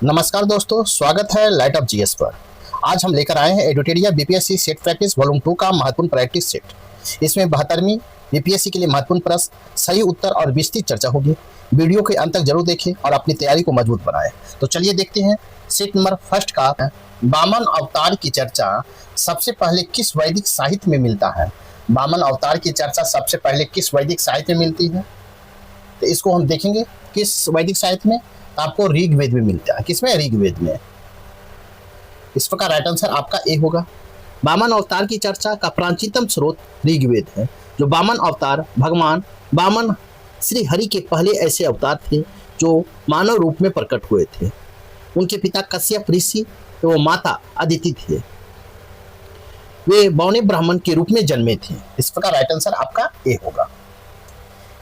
नमस्कार दोस्तों, स्वागत है लाइट ऑफ जीएस पर। आज हम लेकर आए हैं एडुटेरिया बीपीएससी सेट प्रैक्टिस वॉल्यूम 2 का महत्वपूर्ण प्रैक्टिस सेट। इसमें 72वीं बीपीएससी के लिए महत्वपूर्ण प्रश्न, सही उत्तर और विस्तृत चर्चा होगी। वीडियो के अंत तक जरूर देखें और अपनी तैयारी को मजबूत बनाएं। तो चलिए देखते हैं सेट नंबर फर्स्ट का। वामन अवतार की चर्चा सबसे पहले किस वैदिक साहित्य में मिलता है? वामन अवतार की चर्चा सबसे पहले किस वैदिक साहित्य में मिलती है? तो इसको हम देखेंगे किस वैदिक साहित्य में। आपको ऋग्वेद में मिलता है। किसमें? ऋग्वेद में। इस प्रकार राइट आंसर आपका ए होगा। वामन अवतार की चर्चा का प्राचीनतम स्रोत ऋग्वेद है। जो वामन अवतार भगवान वामन श्री हरि के पहले ऐसे अवतार थे जो मानव रूप में प्रकट हुए थे। उनके पिता कश्यप ऋषि एवं माता अदिति थे। वे बौने ब्राह्मण के रूप में जन्मे थे। इस प्रकार राइट आंसर आपका ए होगा।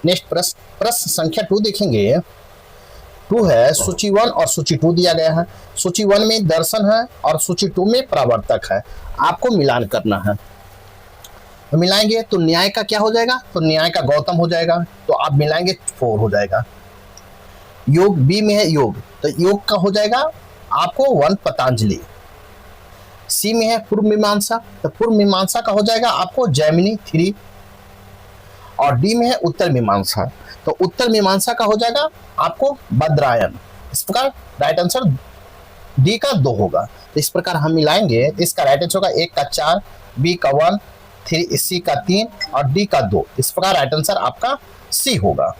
नेक्स्ट प्रश्न संख्या 2 देखेंगे। 2 है, सूची 1 और सूची 2 दिया गया है। सूची 1 में दर्शन है और सूची 2 में प्रवर्तक है। आपको मिलान करना है। तो मिलाएंगे तो न्याय का क्या हो जाएगा? तो न्याय का गौतम हो जाएगा। तो आप मिलाएंगे 4 हो जाएगा। योग बी में है योग, तो योग का हो जाएगा आपको 1 पतंजलि। सी में है पूर्व मीमांसा, तो पूर्व मीमांसा का हो जाएगा आपको जैमिनी 3। और डी में है उत्तर मीमांसा, तो उत्तर मीमांसा का हो जाएगा आपको बद्रायन। इस प्रकार राइट आंसर डी का 2 होगा। तो इस प्रकार हम मिलाएंगे, इसका राइट आंसर होगा 1 का 4, बी का 1, सी का 3 और डी का 2। इस प्रकार राइट आंसर आपका सी होगा।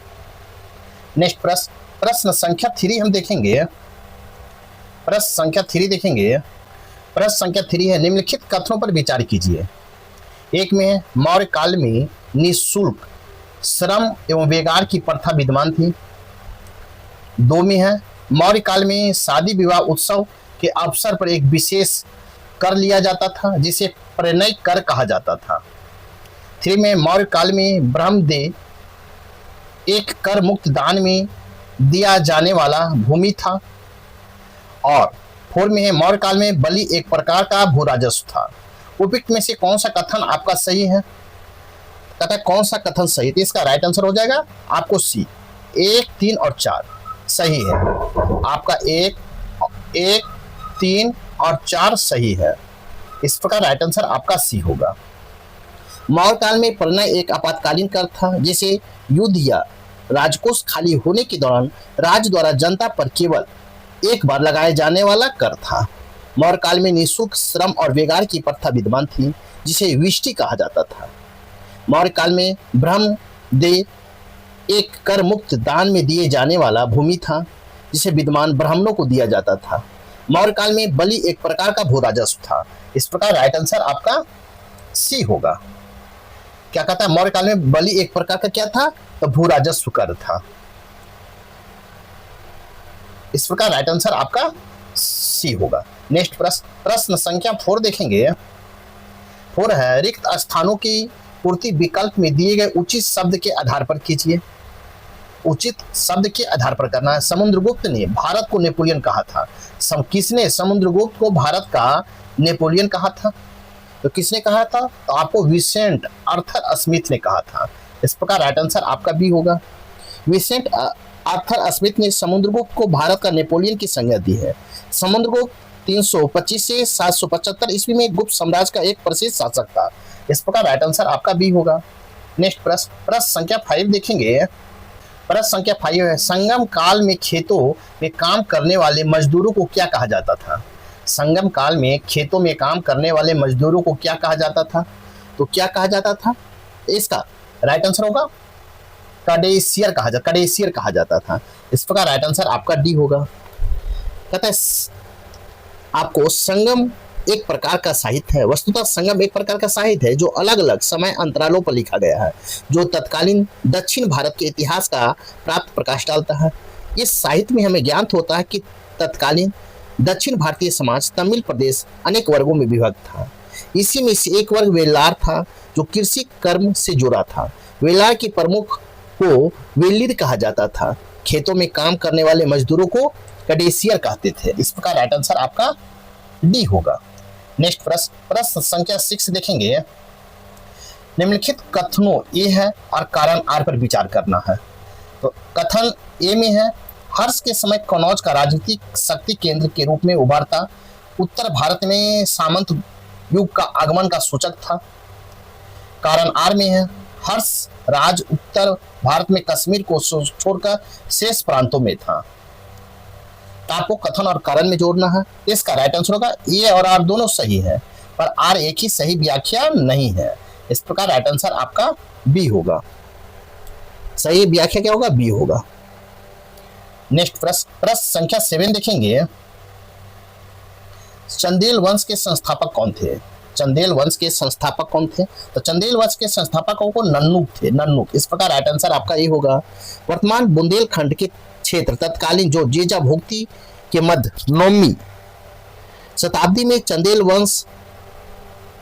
नेक्स्ट प्रश्न संख्या 3 हम देखेंगे। प्रश्न संख्या 3 देखेंगे। प्रश्न संख्या 3 है, निम्नलिखित कथनों पर विचार कीजिए। एक में है मौर्य काल में निःशुल्क श्रम एवं वेगार की प्रथा विद्यमान थी। 2 में है मौर्य काल में शादी विवाह उत्सव के अवसर पर एक विशेष कर लिया जाता था जिसे प्रणय कर कहा जाता था। 3 में मौर्य काल में ब्रह्मदेव एक कर मुक्त दान में दिया जाने वाला भूमि था। और 4 में है मौर्य काल में बलि एक प्रकार का भू राजस्व था। उपयुक्त में से कौन सा कथन आपका सही है? कहता है कौन सा कथन सही? तो इसका राइट आंसर हो जाएगा आपको सी। 1, 3 और 4 सही है। आपका 1, 3 और 4 सही है। इस प्रकार राइट आंसर आपका सी होगा। मौर्य काल में प्रणय एक आपातकालीन कर था जिसे युद्ध या राजकोष खाली होने के दौरान राज्य द्वारा जनता पर केवल एक बार लगाए जाने वाला कर था। मौर्य काल में निःशुल्क श्रम और वेगार की प्रथा विद्यमान थी जिसे विष्टि कहा जाता था। मौर्य काल में ब्रह्मदेव एक कर मुक्त दान में दिए जाने वाला भूमि था जिसे विद्वान ब्राह्मणों को दिया जाता था। मौर्य काल में बलि एक प्रकार का भू राजस्व था। इस प्रकार राइट आंसर आपका सी होगा। क्या कहता है? मौर्य काल में बलि एक प्रकार का क्या था? तो भू राजस्व कर था। इस प्रकार राइट आंसर आपका सी होगा। नेक्स्ट प्रश्न संख्या 4 देखेंगे। 4 है, रिक्त स्थानों की पूर्ति विकल्प में दिए गए उचित शब्द के आधार पर कीजिए। उचित शब्द के आधार पर करना है। समुद्रगुप्त ने भारत को नेपोलियन कहा था। किसने समुद्रगुप्त को भारत का नेपोलियन कहा था? तो किसने कहा था? तो आपको विसेंट आर्थर स्मिथ ने कहा था। इस प्रकार राइट आंसर आपका बी होगा। विसेंट आर्थर स्मिथ ने समुद्रगुप्त को भारत का नेपोलियन की संज्ञा दी है। समुद्रगुप्त 325 से 775 ईस्वी में गुप्त साम्राज्य का एक प्रसिद्ध शासक था। इस प्रकार राइट आंसर आपका बी होगा। नेक्स्ट प्रश्न संख्या 5 देखेंगे। प्रश्न संख्या 5 है, संगम काल में खेतों में काम करने वाले मजदूरों को क्या कहा जाता था? संगम काल में खेतों में काम करने वाले मजदूरों को क्या कहा जाता था? तो क्या कहा जाता था? इसका राइट आंसर होगा कडेसियर कहा जाता था। इस प्रकार राइट आंसर आपका डी होगा। कहता है आपको संगम एक प्रकार का साहित्य है। वस्तुतः संगम एक प्रकार का साहित्य है जो अलग अलग समय अंतरालों पर लिखा गया है, जो तत्कालीन दक्षिण भारत के इतिहास का प्राप्त प्रकाश डालता है। इस साहित्य में हमें ज्ञात होता है कि तत्कालीन दक्षिण भारतीय समाज तमिल प्रदेश अनेक वर्गों में विभक्त था। इसी में से एक वर्ग वेलार था जो कृषि कर्म से जुड़ा था। वेलार के प्रमुख को वेलिर कहा जाता था। खेतों में काम करने वाले मजदूरों को कडेसियर कहते थे। इस प्रकार राइट आंसर आपका डी होगा। नेक्स्ट प्रश्न संख्या 6 देखेंगे। निम्नलिखित कथनों ए है और कारण आर पर विचार करना है। तो कथन ए में है हर्ष के समय कनौज का राजनीतिक शक्ति केंद्र के रूप में उभरता उत्तर भारत में सामंत युग का आगमन का सूचक था। कारण आर में है, हर्ष राज उत्तर भारत में कश्मीर को छोड़कर शेष प्रांतों में था। तो आपको कथन और कारण में जोड़ना है। इसका राइट आंसर होगा ए और आर दोनों सही है, पर आर एक ही सही व्याख्या नहीं है। इस प्रकार राइट आंसर आपका बी होगा। सही व्याख्या क्या होगा? बी होगा। नेक्स्ट प्रश्न संख्या 7 देखेंगे। चंदेल वंश के संस्थापक कौन थे? चंदेल वंश के संस्थापक कौन थे? तो चंदेल वंश के संस्थापकों को नन्नुक थे, नन्नुक। इस प्रकार राइट आंसर आपका ये होगा। वर्तमान बुंदेलखंड के क्षेत्र तत्कालीन जो जीजा भोक्ति के मध्य 9वीं शताब्दी में चंदेल वंश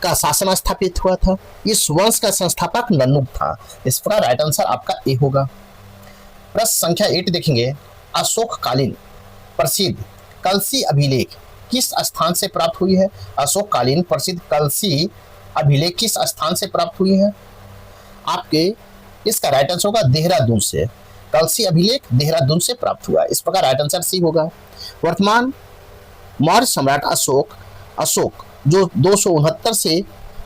का शासन स्थापित हुआ था। इस वंश का संस्थापक नन्नुक था। इस प्रकार राइट आंसर आपका ए होगा। प्रश्न संख्या 8 देखेंगे। अशोक कालीन प्रसिद्ध कलसी अभिलेख किस स्थान से प्राप्त हुई है? अशोक कालीन प्रसिद्ध कलसी अभिलेख किस स्थान से प्राप्त हुई है? आपके इसका राइट आंसर होगा देहरादून से। कलसी अभिलेख देहरादून से प्राप्त हुआ। इस प्रकार राइट आंसर सी होगा। वर्तमान मौर्य सम्राट अशोक जो 269 से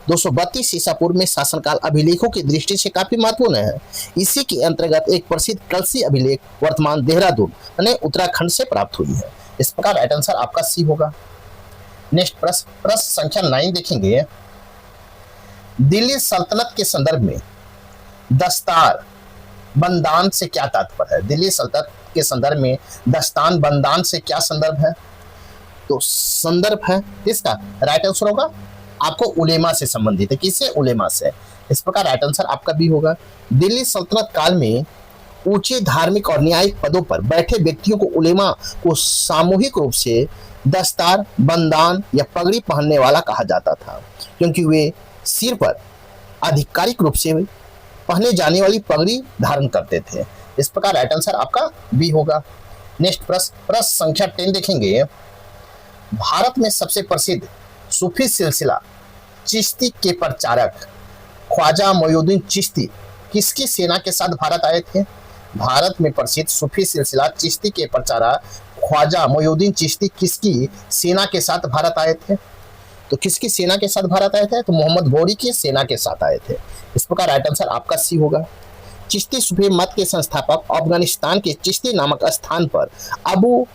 232 ईसा पूर्व में शासनकाल अभिलेखों की दृष्टि से काफी महत्वपूर्ण है। इसी के अंतर्गत एक प्रसिद्ध कलसी अभिलेख वर्तमान देहरादून यानी उत्तराखंड से प्राप्त हुई है। इस प्रकार राइट आंसर आपका सी होगा। नेक्स्ट प्रश्न संख्या 9 देखेंगे। दिल्ली सल्तनत के संदर्भ में दस्तार बंदान से क्या तात्पर्य है? दिल्ली सल्तनत के संदर्भ में दस्तान बंदान से क्या संदर्भ है? तो संदर्भ है इसका राइट आंसर होगा आपको उलेमा से संबंधित है। किससे? उलेमा से। इस प्रकार राइट आंसर आपका भी होगा। दिल्ली सल्तनत काल में ऊंचे धार्मिक और न्यायिक पदों पर बैठे व्यक्तियों को उलेमा को सामूहिक रूप से दस्तार बंदान या पगड़ी पहनने वाला कहा जाता था, क्योंकि वे सिर पर आधिकारिक रूप से पहने जाने वाली पगड़ी धारण करते थे। इस प्रकार राइट आंसर आपका बी होगा। नेक्स्ट प्रश्न संख्या 10 देखेंगे। भारत में सबसे प्रसिद्ध सूफी सिलसिला चिश्ती के प्रचारक ख्वाजा मोइनुद्दीन चिश्ती किसकी सेना के साथ भारत आए थे? भारत में प्रसिद्ध सूफी सिलसिला चिश्ती के प्रचारक ख्वाजा मोइनुद्दीन चिश्ती किसकी सेना के साथ भारत आए थे? तो किसकी सेना के साथ भारत आए थे? तो मोहम्मद गौरी की सेना के साथ आए थे। इस प्रकार राइट आंसर आपका सी होगा। चिश्ती सूफी मत के संस्थापक अफगानिस्तान के चिश्ती नामक स्थान पर अबू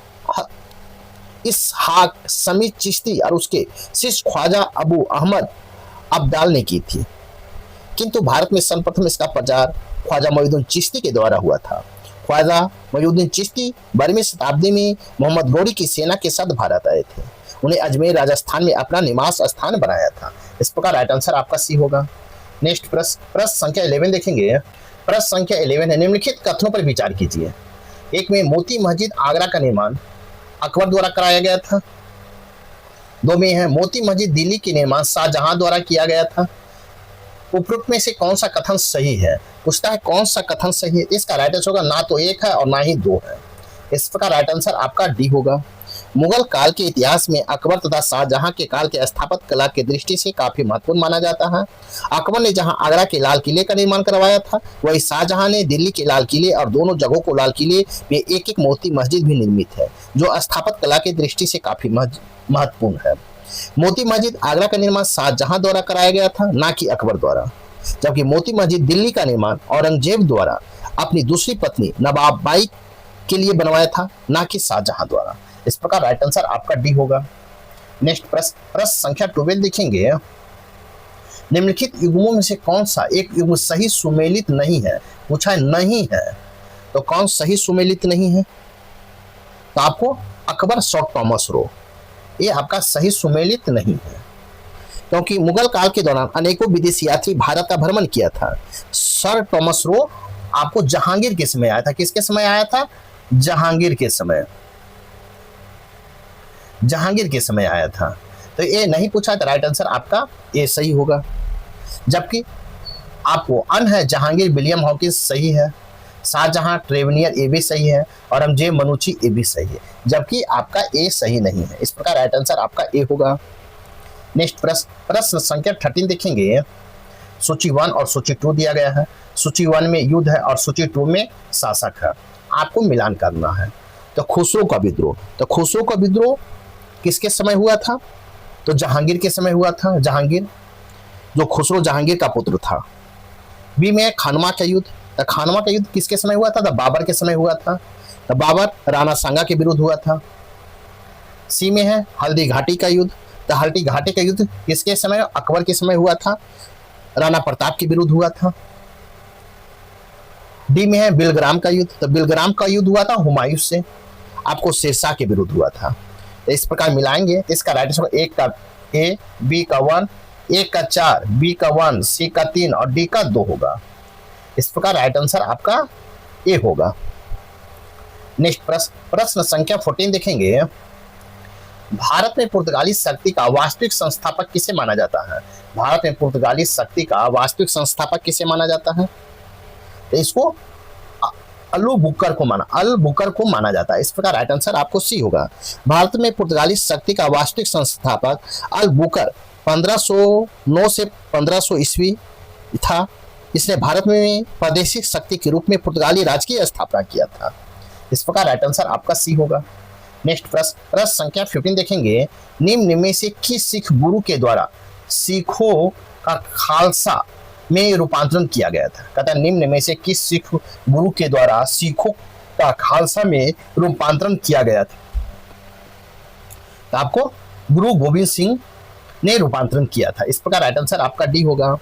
इसहाक समी चिश्ती और उसके शिष्य ख्वाजा अबू अहमद अब्दाल ने की थी, किंतु भारत में सर्वप्रथम इसका प्रचार ख्वाजा मोइनुद्दीन चिश्ती के द्वारा हुआ था। ख्वाजा मोइनुद्दीन चिश्ती 12वीं शताब्दी में मोहम्मद गौरी की सेना के साथ भारत आए थे। उन्हें अजमेर राजस्थान में अपना निवास स्थान बनाया था। इस प्रकार राइट आंसर आपका सी होगा। नेक्स्ट प्रश्न संख्या 11 देखेंगे। प्रश्न संख्या 11 है। निम्नलिखित कथनों पर विचार कीजिए। एक में मोती मस्जिद आगरा का निर्माण अकबर द्वारा कराया गया था। 2 में है मोती मस्जिद दिल्ली के निर्माण शाहजहां द्वारा किया गया था। उपरोक्त में से कौन सा कथन सही है? पूछता है कौन सा कथन सही है। इसका राइट आंसर होगा ना तो 1 है और ना ही 2 है। इस प्रकार राइट आंसर आपका डी होगा। मुगल काल के इतिहास में अकबर तथा शाहजहां के काल के स्थापत्य कला की दृष्टि से काफी महत्वपूर्ण माना जाता है। अकबर ने जहां आगरा के लाल किले का निर्माण करवाया था, वही शाहजहां ने दिल्ली के लाल किले और दोनों जगहों को लाल किले में एक एक मोती मस्जिद भी निर्मित है, जो स्थापत्य कला की दृष्टि से काफी महत्वपूर्ण है। मोती मस्जिद आगरा का निर्माण शाहजहां द्वारा कराया गया था, ना कि अकबर द्वारा, जबकि मोती मस्जिद दिल्ली का निर्माण औरंगजेब द्वारा अपनी दूसरी पत्नी नवाब बाई के लिए बनवाया था, ना कि शाहजहां द्वारा। इस प्रकार राइट आंसर आपका डी होगा। नेक्स्ट प्रश्न संख्या 12 देखेंगे। निम्नलिखित युग्मों में से कौन सा एक युग्म सही सुमेलित नहीं है? पूछा है नहीं है, तो कौन सही सुमेलित नहीं है? तो आपको अकबर सर टॉमस रो, ये आपका सही सुमेलित नहीं है, क्योंकि मुगल काल के दौरान अनेकों विदेशी यात्री भारत का भ्रमण किया था। सर टॉमस रो आपको जहांगीर के समय आया था। किसके समय आया था? जहांगीर के समय, जहांगीर के समय आया था। तो ये नहीं पूछा, तो राइट आंसर आपका ये सही होगा। जबकि आपको अन है जहांगीर विलियम हॉकिंस सही है, शाहजहां ट्रेवनियर ये भी सही है, औरंगजेब मनुची ये भी सही है, जबकि आपका ए सही नहीं है। इस प्रकार राइट आंसर आपका ए होगा। नेक्स्ट प्रश्न संख्या 13 देखेंगे। सूची 1 और सूची 2 दिया गया है। सूची 1 में युद्ध है और सूची 2 में शासक है। आपको मिलान करना है। तो खुसरो का विद्रोह। तो खुसरो का विद्रोह किसके समय हुआ था? तो जहांगीर के समय हुआ था। जहांगीर, जो खुसरो जहांगीर का पुत्र था। बी में खानवा का युद्ध। तो खानवा का युद्ध किसके समय हुआ था? तो बाबर के समय हुआ था। तो बाबर राणा सांगा के विरुद्ध हुआ था। सी में है हल्दी घाटी का युद्ध। तो हल्दी घाटी का युद्ध किसके समय? अकबर के समय हुआ था, राणा प्रताप के विरुद्ध हुआ था। डी में है बिलग्राम का युद्ध। तो बिलग्राम का युद्ध हुआ था हुमायूं से, आपको शेरशाह के विरुद्ध हुआ था। तो इस प्रकार मिलाएंगे, इसका राइट आंसर एक का ए, बी का 1, ए का 4, बी का 1, सी का 3 और डी का 2 होगा। इस प्रकार राइट आंसर आपका ए होगा। नेक्स्ट प्रश्न संख्या 14 देखेंगे। भारत में पुर्तगाली शक्ति का वास्तविक संस्थापक किसे माना जाता है? भारत में पुर्तगाली शक्ति का वास्तविक संस्थापक किसे माना जाता है? तो इसको अल-बुकर को माना जाता है। इस प्रकार राइट आंसर आपको सी होगा। भारत में पुर्तगाली शक्ति का वास्तविक संस्थापक अल-बुकर 1509 से 1500 ईस्वी था। इसने भारत में प्रादेशिक शक्ति के रूप में पुर्तगाली राज की स्थापना किया था। इस प्रकार राइट आंसर आपका सी होगा। नेक्स्ट प्रश्न संख्या 15 देखेंगे। निम्न में से किस सिख गुरु के द्वारा सिखों का खालसा में रूपांतरण किया गया था? कहता है निम्न में से किस सिख गुरु के द्वारा सिखों का खालसा में रूपांतरण किया गया था? तो आपको गुरु गोविंद सिंह ने रूपांतरण किया था। इस प्रकार राइट आंसर आपका डी होगा।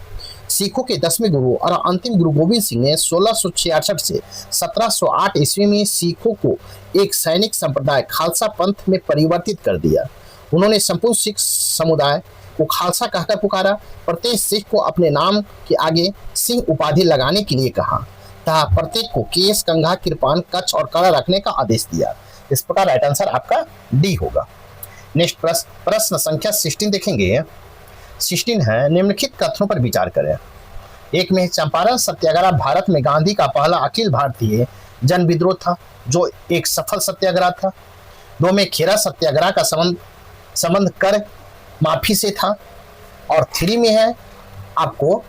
सिखों के 10वें गुरु और अंतिम गुरु गोविंद सिंह ने 1666 से 1708 ईस्वी में सिखों को एक सैनिक संप्रदाय खालसा पंथ में परिवर्तित कर दिया। उन्होंने संपूर्ण सिख समुदाय को खालसा कहकर पुकारा। प्रत्येक सिख को अपने नाम के आगे सिंह उपाधि लगाने के लिए कहा तथा प्रत्येक को केस, कंघा, कृपान, कच्छ और कड़ा रखने का आदेश दिया। इस प्रकार राइट आंसर आपका डी होगा। नेक्स्ट प्रश्न संख्या 16 देखेंगे। 16 है निम्नलिखित कथनों पर विचार करें। एक में चंपारण सत्याग्रह भारत में गांधी का पहला अखिल भारतीय जन विद्रोह था, जो एक सफल सत्याग्रह था। 2 में खेरा सत्याग्रह का संबंध कर माफी से था। और 3 में है आपको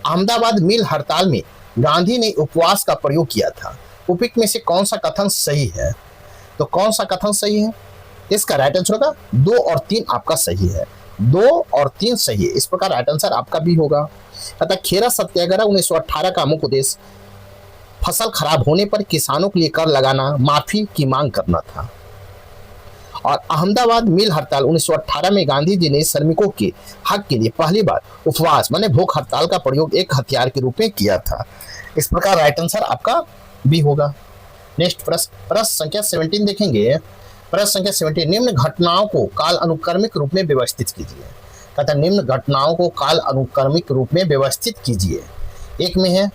अहमदाबाद मिल हड़ताल में गांधी ने उपवास का प्रयोग किया था। उपयुक्त में से कौन सा कथन सही है? तो कौन सा कथन सही है? इसका राइट आंसर होगा 2 और 3 आपका सही है। 2 और 3 सही है। इस प्रकार राइट आंसर आपका भी होगा। अतः खेरा सत्याग्रह 1918 का मुख्य उद्देश्य फसल खराब होने पर किसानों के लिए कर लगाना, माफी की मांग करना था। और अहमदाबाद मिल हड़ताल 1918 में गांधी जी ने श्रमिकों के हक के लिए पहली बार उपवास माने भूख हड़ताल का प्रयोग एक हथियार के रूप में किया था। इस प्रकार राइट आंसर आपका बी होगा। नेक्स्ट प्रश्न संख्या 17 देखेंगे। प्रश्न संख्या 17 निम्न घटनाओं को काल अनुक्रमिक रूप में व्यवस्थित कीजिए। कहता निम्न घटनाओं को काल अनुक्रमिक रूप में व्यवस्थित कीजिए। 1 में है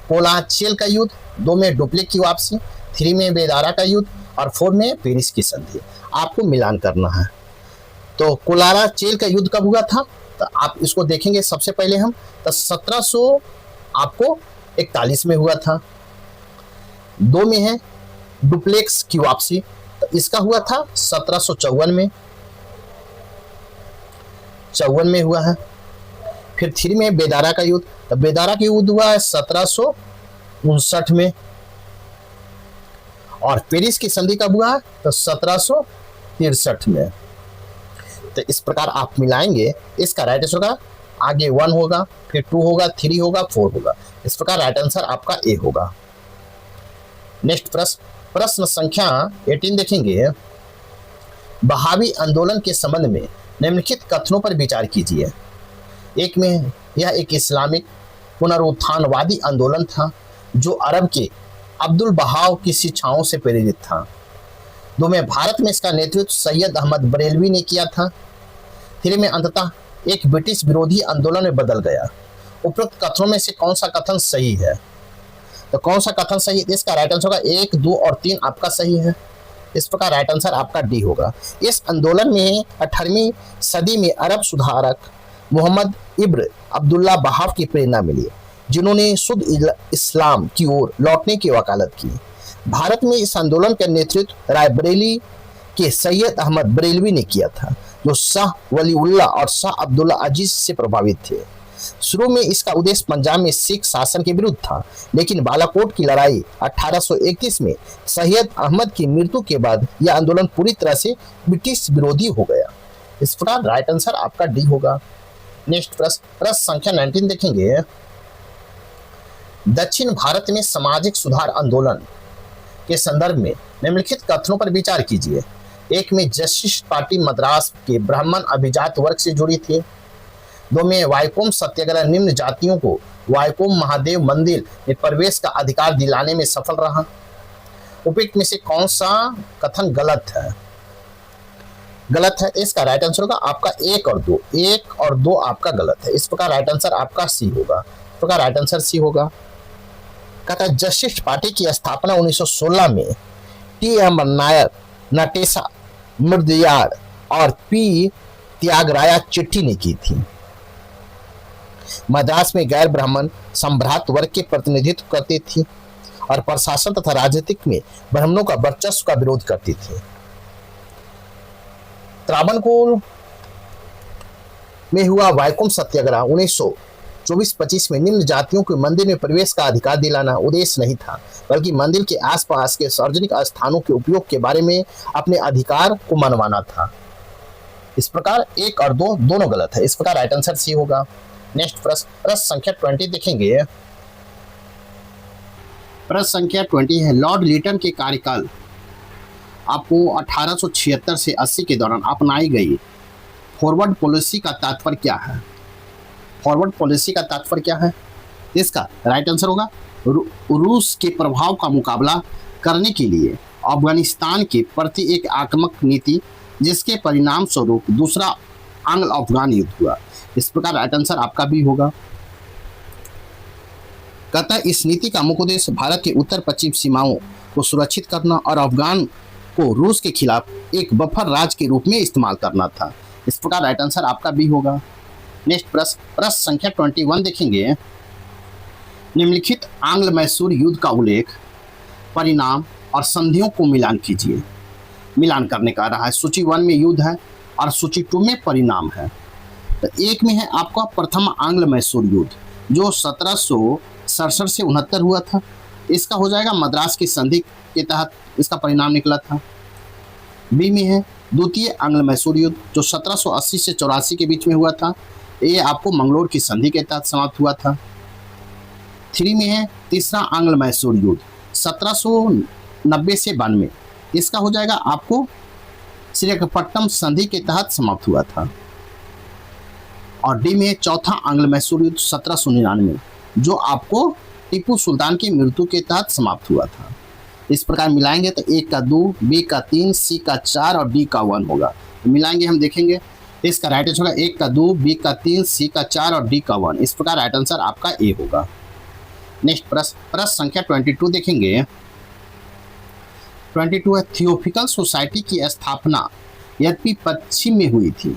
कोलाचेल का युद्ध, 2 में डुप्लेक की वापसी, 3 में बेदारा का युद्ध और 4 में पेरिस की संधि। आपको मिलान करना है। तो कोलाचेल का युद्ध कब हुआ था? तो आप इसको देखेंगे सबसे पहले हम तो 1741 में हुआ था। 2 में है डुप्लेक्स की वापसी, तो इसका हुआ था 1754 में, 54 में हुआ है। फिर 3 में बेदारा का युद्ध, तो बेदारा का युद्ध हुआ है 1759 में। और पेरिस की संधि कब हुआ है? तो 1763 में। तो इस प्रकार आप मिलाएंगे, इसका राइट आंसर होगा आगे 1 होगा, फिर 2 होगा, 3 होगा, 4 होगा। इस प्रकार राइट आंसर आपका ए होगा। नेक्स्ट प्रश्न संख्या 18 देखेंगे। बहावी आंदोलन के संबंध में निम्नलिखित कथनों पर विचार कीजिए। 1 में यह एक इस्लामिक पुनरुत्थानवादी आंदोलन था जो अरब के अब्दुल बहाव की शिक्षाओं से प्रेरित था। 2 में भारत में इसका नेतृत्व सैयद अहमद बरेलवी ने किया था। 3 में अंततः एक ब्रिटिश विरोधी आंदोलन में बदल गया। उपरोक्त कथनों में से कौन सा कथन सही है? तो कौन सा कथन सही है? इसका राइट आंसर होगा 1, 2 और 3 आपका सही है। इस प्रकार राइट आंसर आपका डी होगा। इस आंदोलन में 18वीं सदी में अरब सुधारक मोहम्मद इब्न अब्दुल्ला बहाव की प्रेरणा मिली, जिन्होंने शुद्ध इस्लाम की ओर लौटने की वकालत की। भारत में इस आंदोलन का नेतृत्व रायबरेली के सैयद अहमद बरेलवी ने किया था, जो शाह वलीउल्लाह और शाह अब्दुल्ला अजीज से प्रभावित थे। शुरू में इसका उद्देश्य पंजाब में सिख शासन के विरुद्ध था, लेकिन बालाकोट की लड़ाई 1831 में सैयद अहमद की मृत्यु के बाद यह आंदोलन पूरी तरह से ब्रिटिश विरोधी हो गया। इस प्रकार राइट आंसर आपका डी होगा। नेक्स्ट प्रश्न संख्या 19 देखेंगे। दक्षिण भारत में सामाजिक सुधार आंदोलन के संदर्भ में निम्नलिखित कथनों पर विचार कीजिए। एक में जस्टिस पार्टी मद्रास के ब्राह्मण अभिजात वर्ग से जुड़ी थी। दो में वाइकोम सत्याग्रह निम्न जातियों को वाइकोम महादेव मंदिर में प्रवेश का अधिकार दिलाने में सफल रहा। उपयुक्त में से कौन सा कथन गलत है? गलत है। इसका राइट आंसर होगा आपका 1 और 2। 1 और 2 आपका गलत है। इस प्रकार राइट आंसर आपका सी होगा। इस प्रकार राइट आंसर सी होगा। कहता है जस्टिस पार्टी की स्थापना 1916 में टी.एम. नायर, नटेशा मुदलियार और पी. त्यागराया चिट्ठी ने की थी। मद्रास में गैर ब्राह्मण सम्भ्रात वर्ग के प्रतिनिधित्व करती थी और प्रशासन तथा राजनीतिक में ब्राह्मणों का वर्चस्व का विरोध करती थी। त्रावणकोर में हुआ वाइकोम सत्याग्रह 1924-25 में निम्न जातियों को मंदिर में प्रवेश का अधिकार दिलाना उद्देश्य नहीं था, बल्कि मंदिर के आसपास के सार्वजनिक स्थानों के उपयोग के बारे में अपने अधिकार को मनवाना था। इस प्रकार 1 और 2 दोनों गलत है। इस प्रकार राइट आंसर सी होगा। नेक्स्ट प्रश्न संख्या 20 देखेंगे। प्रश्न संख्या 20 है लॉर्ड लिटन के कार्यकाल आपको 1876 से 80 के दौरान अपनाई गई फॉरवर्ड पॉलिसी का तात्पर्य क्या है? फॉरवर्ड पॉलिसी का तात्पर्य क्या है? इसका राइट आंसर होगा रूस के प्रभाव का मुकाबला करने के लिए अफगानिस्तान के प्रति एक आक्रामक नीति, जिसके परिणाम स्वरूप दूसरा आंग्ल अफगान युद्ध हुआ। इस प्रकार राइट आंसर आपका भी होगा। कहता है इस नीति का मुख्य उद्देश्य भारत के उत्तर पश्चिम सीमाओं को सुरक्षित करना और अफगान को रूस के खिलाफ एक बफर राज्य के रूप में इस्तेमाल करना था। इस प्रकार राइट आंसर आपका भी होगा। नेक्स्ट प्रश्न संख्या 21 देखेंगे। निम्नलिखित आंग्ल मैसूर युद्ध का उल्लेख, परिणाम और संधियों को मिलान कीजिए। मिलान करने का रहा है। सूची 1 में युद्ध है और सूची 2 में परिणाम है। तो एक में है आपका प्रथम आंग्ल मैसूर युद्ध जो 1767 से 69 हुआ था। इसका हो जाएगा मद्रास की संधि के तहत इसका परिणाम निकला था। बी में है द्वितीय आंग्ल मैसूर युद्ध जो 1780 से 84 के बीच में हुआ था। ये आपको मंगलोर की संधि के तहत समाप्त हुआ था। 3 में है तीसरा आंग्ल मैसूर युद्ध 1790 से 92। इसका हो जाएगा आपको श्रीरंगपट्टनम संधि के तहत समाप्त हुआ था। और डी में चौथा आंग्ल मैसूर युद्ध 1799 जो आपको टीपू सुल्तान की मृत्यु के तहत समाप्त हुआ था। इस प्रकार मिलाएंगे तो ए का 2, बी का 3, सी का 4 और डी का 1 होगा। तो मिलाएंगे हम देखेंगे इसका राइट आंसर होगा 1 का 2, बी का 3, सी का 4 और डी का 1। इस प्रकार राइट आंसर आपका ए होगा। नेक्स्ट प्रश्न संख्या 22 देखेंगे। 22 है थियोफिकल सोसाइटी की स्थापना यद्यपि पश्चिम में हुई थी,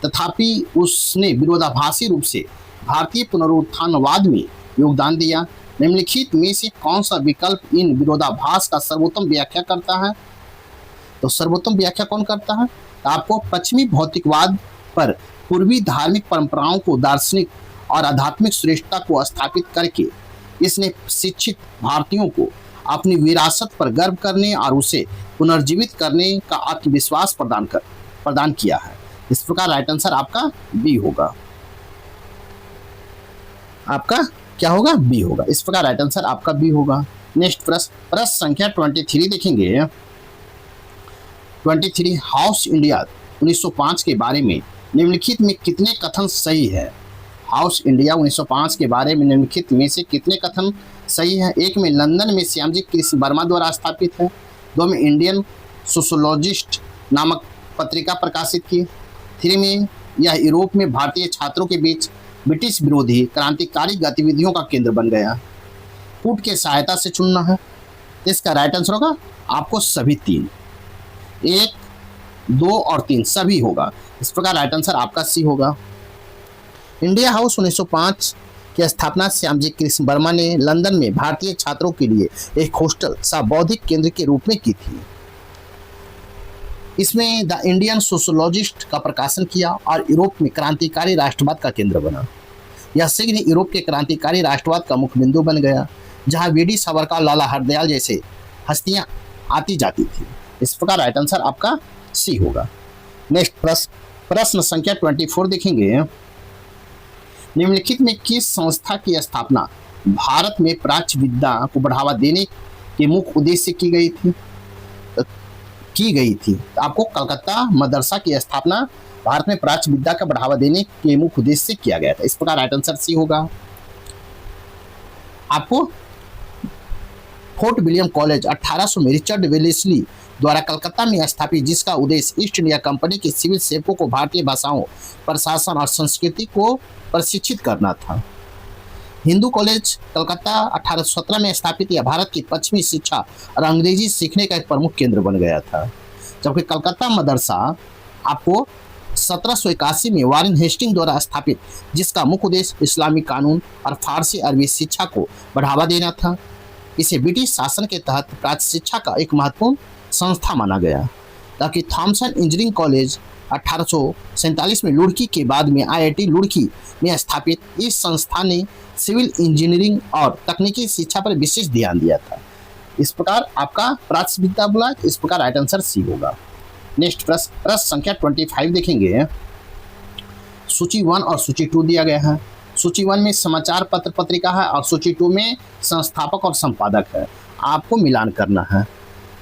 तथापि उसने विरोधाभासी रूप से भारतीय पुनरुत्थानवाद में योगदान दिया। निम्नलिखित में से कौन सा विकल्प इन विरोधाभास का सर्वोत्तम व्याख्या करता है? तो सर्वोत्तम व्याख्या कौन करता है? तो आपको पश्चिमी भौतिकवाद पर पूर्वी धार्मिक परंपराओं को दार्शनिक और आध्यात्मिक श्रेष्ठता को स्थापित करके इसने शिक्षित भारतीयों को अपनी विरासत पर गर्व करने और उसे पुनर्जीवित करने का आत्मविश्वास प्रदान किया है। इस प्रकार राइट आंसर आपका बी होगा। आपका क्या होगा? बी होगा। इस प्रकार राइट आंसर आपका बी होगा। नेक्स्ट प्रश्न संख्या 23 देखेंगे। 23 हाउस इंडिया 1905 के बारे में निम्नलिखित में कितने कथन सही है? हाउस इंडिया 1905 के बारे में निम्नलिखित में से कितने कथन सही है? 1 में लंदन में श्यामजी कृष्ण वर्मा द्वारा स्थापित है। 2 में इंडियन सोशोलॉजिस्ट नामक पत्रिका प्रकाशित की। 3 में यह यूरोप में भारतीय छात्रों के बीच ब्रिटिश विरोधी क्रांतिकारी गतिविधियों का केंद्र बन गया। फुट के सहायता से चुनना है। इसका राइट आंसर होगा आपको सभी 3, 1, 2 और 3 सभी होगा। इस प्रकार राइट आंसर आपका सी होगा। इंडिया हाउस 1905 की स्थापना श्यामजी कृष्ण वर्मा ने लंदन में भारतीय छात्रों के लिए एक हॉस्टल सा बौद्धिक केंद्र के रूप में की थी। इसमें द इंडियन सोशोलॉजिस्ट का प्रकाशन किया और यूरोप में क्रांतिकारी राष्ट्रवाद का केंद्र बना। यह शीघ्र ही यूरोप के क्रांतिकारी राष्ट्रवाद का मुख्य बिंदु बन गया, जहां वीडी सावरकर, लाला हरदयाल जैसे हस्तियां आती जाती थी। इस प्रकार राइट आंसर आपका सी होगा। नेक्स्ट प्रश्न संख्या 24 देखेंगे। निम्नलिखित में किस संस्था की स्थापना भारत में प्राच्य विद्या को बढ़ावा देने के मुख्य उद्देश्य से की गई थी? तो आपको कलकत्ता मदरसा की स्थापना भारत में प्राच्य विद्या का बढ़ावा देने के मुख्य उद्देश्य से किया गया था। इस प्रकार राइट आंसर सी होगा। आपको फोर्ट विलियम कॉलेज 1800 में रिचर्ड वेलेस्ली द्वारा कलकत्ता में स्थापित, जिसका उद्देश्य ईस्ट इंडिया कंपनी के सिविल सेवकों को भारतीय भाषाओं, प्रशासन और संस्कृति को प्रशिक्षित करना था। हिंदू कॉलेज कलकत्ता 1817 में स्थापित यह भारत की पश्चिमी शिक्षा और अंग्रेजी सीखने का एक प्रमुख केंद्र बन गया था। जबकि कलकत्ता मदरसा आपको 1781 में वारेन हेस्टिंग द्वारा स्थापित, जिसका मुख्य उद्देश्य इस्लामी कानून और फारसी अरबी शिक्षा को बढ़ावा देना था। इसे ब्रिटिश शासन के तहत प्राच्य शिक्षा का एक महत्वपूर्ण संस्था माना गया। ताकि थॉमसन इंजीनियरिंग कॉलेज 1847 में लुड़की के बाद में IIT लुड़की में स्थापित, इस संस्था ने सिविल इंजीनियरिंग और तकनीकी शिक्षा पर विशेष ध्यान दिया था। इस प्रकार आपका प्राच्य विद्या बोला, इस प्रकार राइट आंसर सी होगा। नेक्स्ट प्रश्न संख्या 25 देखेंगे। सूची 1 और सूची 2 दिया गया है। सूची 1 में समाचार पत्र पत्रिका है और सूची 2 में संस्थापक और संपादक है। आपको मिलान करना है।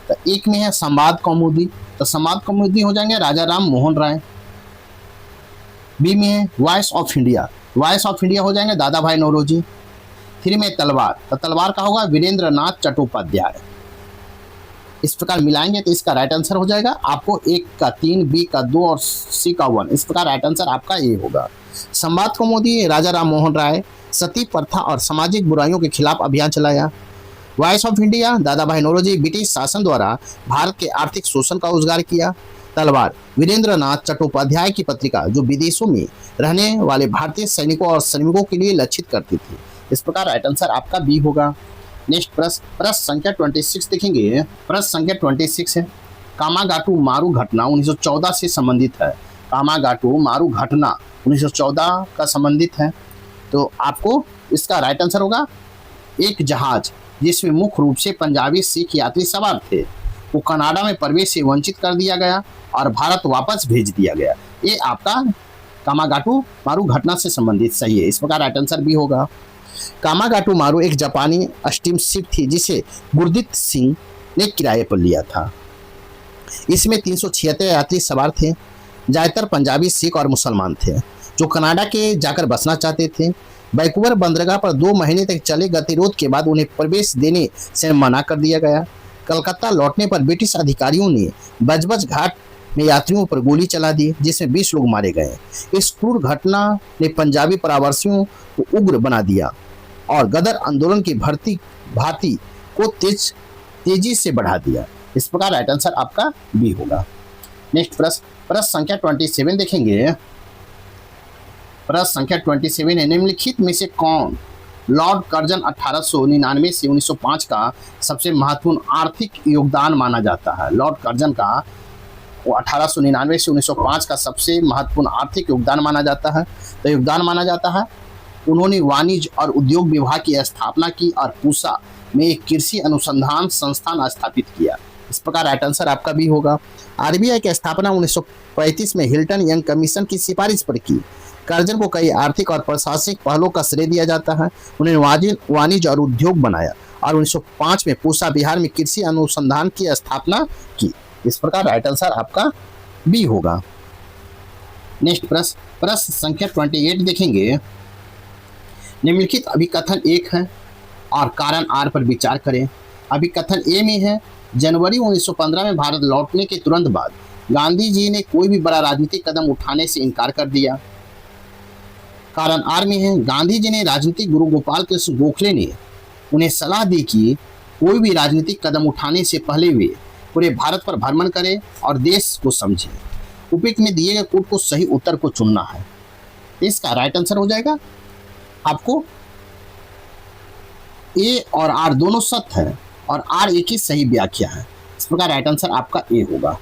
तो एक में है संवाद कौमुदी, तो संवाद कौमुदी हो जाएंगे राजा राम मोहन राय। बी में है voice of India, voice of India हो जाएंगे दादा भाई नौरोजी। 3 में तलवार, तो तलवार का होगा वीरेंद्र नाथ चट्टोपाध्याय। इस प्रकार मिलाएंगे तो इसका राइट आंसर हो जाएगा आपको 1 का 3, बी का 2 और सी का 1। इस प्रकार राइट आंसर आपका ए होगा। संवाद कौमुदी राजा राम मोहन राय सती प्रथा और सामाजिक बुराइयों के खिलाफ अभियान चलाया। वॉइस ऑफ इंडिया दादा भाई नौरोजी ब्रिटिश शासन द्वारा भारत के आर्थिक शोषण का उजागर किया। तलवार वीरेंद्र नाथ चट्टोपाध्याय की पत्रिका, जो विदेशों में रहने वाले भारतीय सैनिकों और श्रमिकों के लिए लक्षित करती थी। इस प्रकार राइट आंसर आपका बी होगा। नेक्स्ट प्रश्न संख्या 26 देखेंगे। प्रश्न संख्या 26 है कामागाटू मारू घटना 1914 से संबंधित है। कामागाटू मारू घटना 1914 का संबंधित है। तो आपको इसका राइट आंसर होगा एक जहाज जिसमें मुख्य रूप से पंजाबी सिख यात्री सवार थे, वो कनाडा में प्रवेश से वंचित कर दिया गया और भारत वापस भेज दिया गया। ये आपका कामागाटू मारू घटना से संबंधित सही है। इस प्रकार राइट आंसर भी होगा। कामागाटू मारू एक जापानी स्टीम शिप थी जिसे गुरदीप सिंह ने किराए पर लिया था। इसमें 376 यात्री सवार थे। ज़्यादातर पंजाबी सिख और मुसलमान थे जो कनाडा के जाकर बसना चाहते थे। वैंकूवर बंदरगाह पर 2 महीने तक चले गतिरोध के बाद उन्हें प्रवेश देने से मना कर दिया गया। कलकत्ता लौटने पर ब्रिटिश अधिकारियों ने बजबज घाट में यात्रियों पर गोली चला दी, जिसमें 20 लोग मारे गए। इस क्रूर घटना ने पंजाबी प्रवासियों को उग्र बना दिया और गदर आंदोलन की भांति को तेजी से बढ़ा दिया। इस प्रकार राइट आंसर आपका बी होगा। नेक्स्ट प्रश्न संख्या 27 देखेंगे। प्रश्न संख्या 27 है निम्नलिखित में से कौन लॉर्ड कर्जन 1899 से 1905 का सबसे महत्वपूर्ण आर्थिक योगदान माना जाता है? लॉर्ड कर्जन का वो 1899 से 1905 का सबसे महत्वपूर्ण आर्थिक योगदान माना जाता है। तो योगदान माना जाता है उन्होंने वाणिज्य और उद्योग विभाग की स्थापना की और पूसा में एक कृषि अनुसंधान संस्थान स्थापित किया। इस प्रकार राइट आंसर आपका भी होगा। RBI की स्थापना 1935 में हिल्टन यंग कमीशन की सिफारिश पर की। कर्जन को कई आर्थिक और प्रशासनिक पहलों का श्रेय दिया जाता है। उन्होंने वाणिज्य और उद्योग बनाया और 1905 में पूसा बिहार में कृषि अनुसंधान की स्थापना की। इस प्रकार राइट आंसर आपका बी होगा। नेक्स्ट प्रश्न संख्या 28 देखेंगे। निम्नलिखित अभिकथन एक है और कारण आर पर विचार करें। अभिकथन ए में है जनवरी 1915 में भारत लौटने के तुरंत बाद गांधी जी ने कोई भी बड़ा राजनीतिक कदम उठाने से इनकार कर दिया। कारण आर में है गांधी जी ने राजनीतिक गुरु गोपाल कृष्ण गोखले ने उन्हें सलाह दी कि कोई भी राजनीतिक कदम उठाने से पहले वे पूरे भारत पर भ्रमण करें और देश को समझें। उपयुक्त में दिए गए कोड को सही उत्तर को चुनना है। इसका राइट आंसर हो जाएगा आपको ए और आर दोनों सत्य है और आर एक ही सही व्याख्या है। इस प्रकार राइट आंसर आपका ए होगा।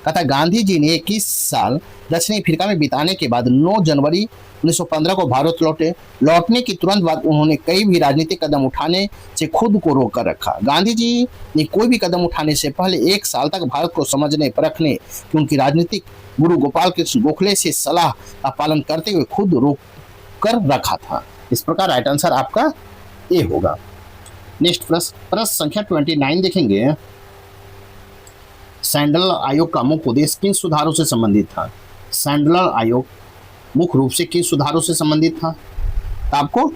कहता है गांधी जी ने 21 साल दक्षिणी अफ्रीका में बिताने के बाद 9 जनवरी 1915 को भारत लौटे। लौटने के तुरंत बाद उन्होंने कई भी राजनीतिक कदम उठाने से खुद को रोक कर रखा। गांधी जी ने कोई भी कदम उठाने से पहले 1 साल तक भारत को समझने परखने कि उनकी राजनीतिक गुरु गोपाल कृष्ण गोखले से सलाह का पालन करते हुए खुद रोक कर रखा था। इस प्रकार राइट आंसर आपका ए होगा। नेक्स्ट प्रश्न संख्या 29 देखेंगे। सैंडल आयोग का मुख्य उद्देश्य किन सुधारों से संबंधित था? सैंडल आयोग मुख्य रूप से किन सुधारों से संबंधित था? तो आपको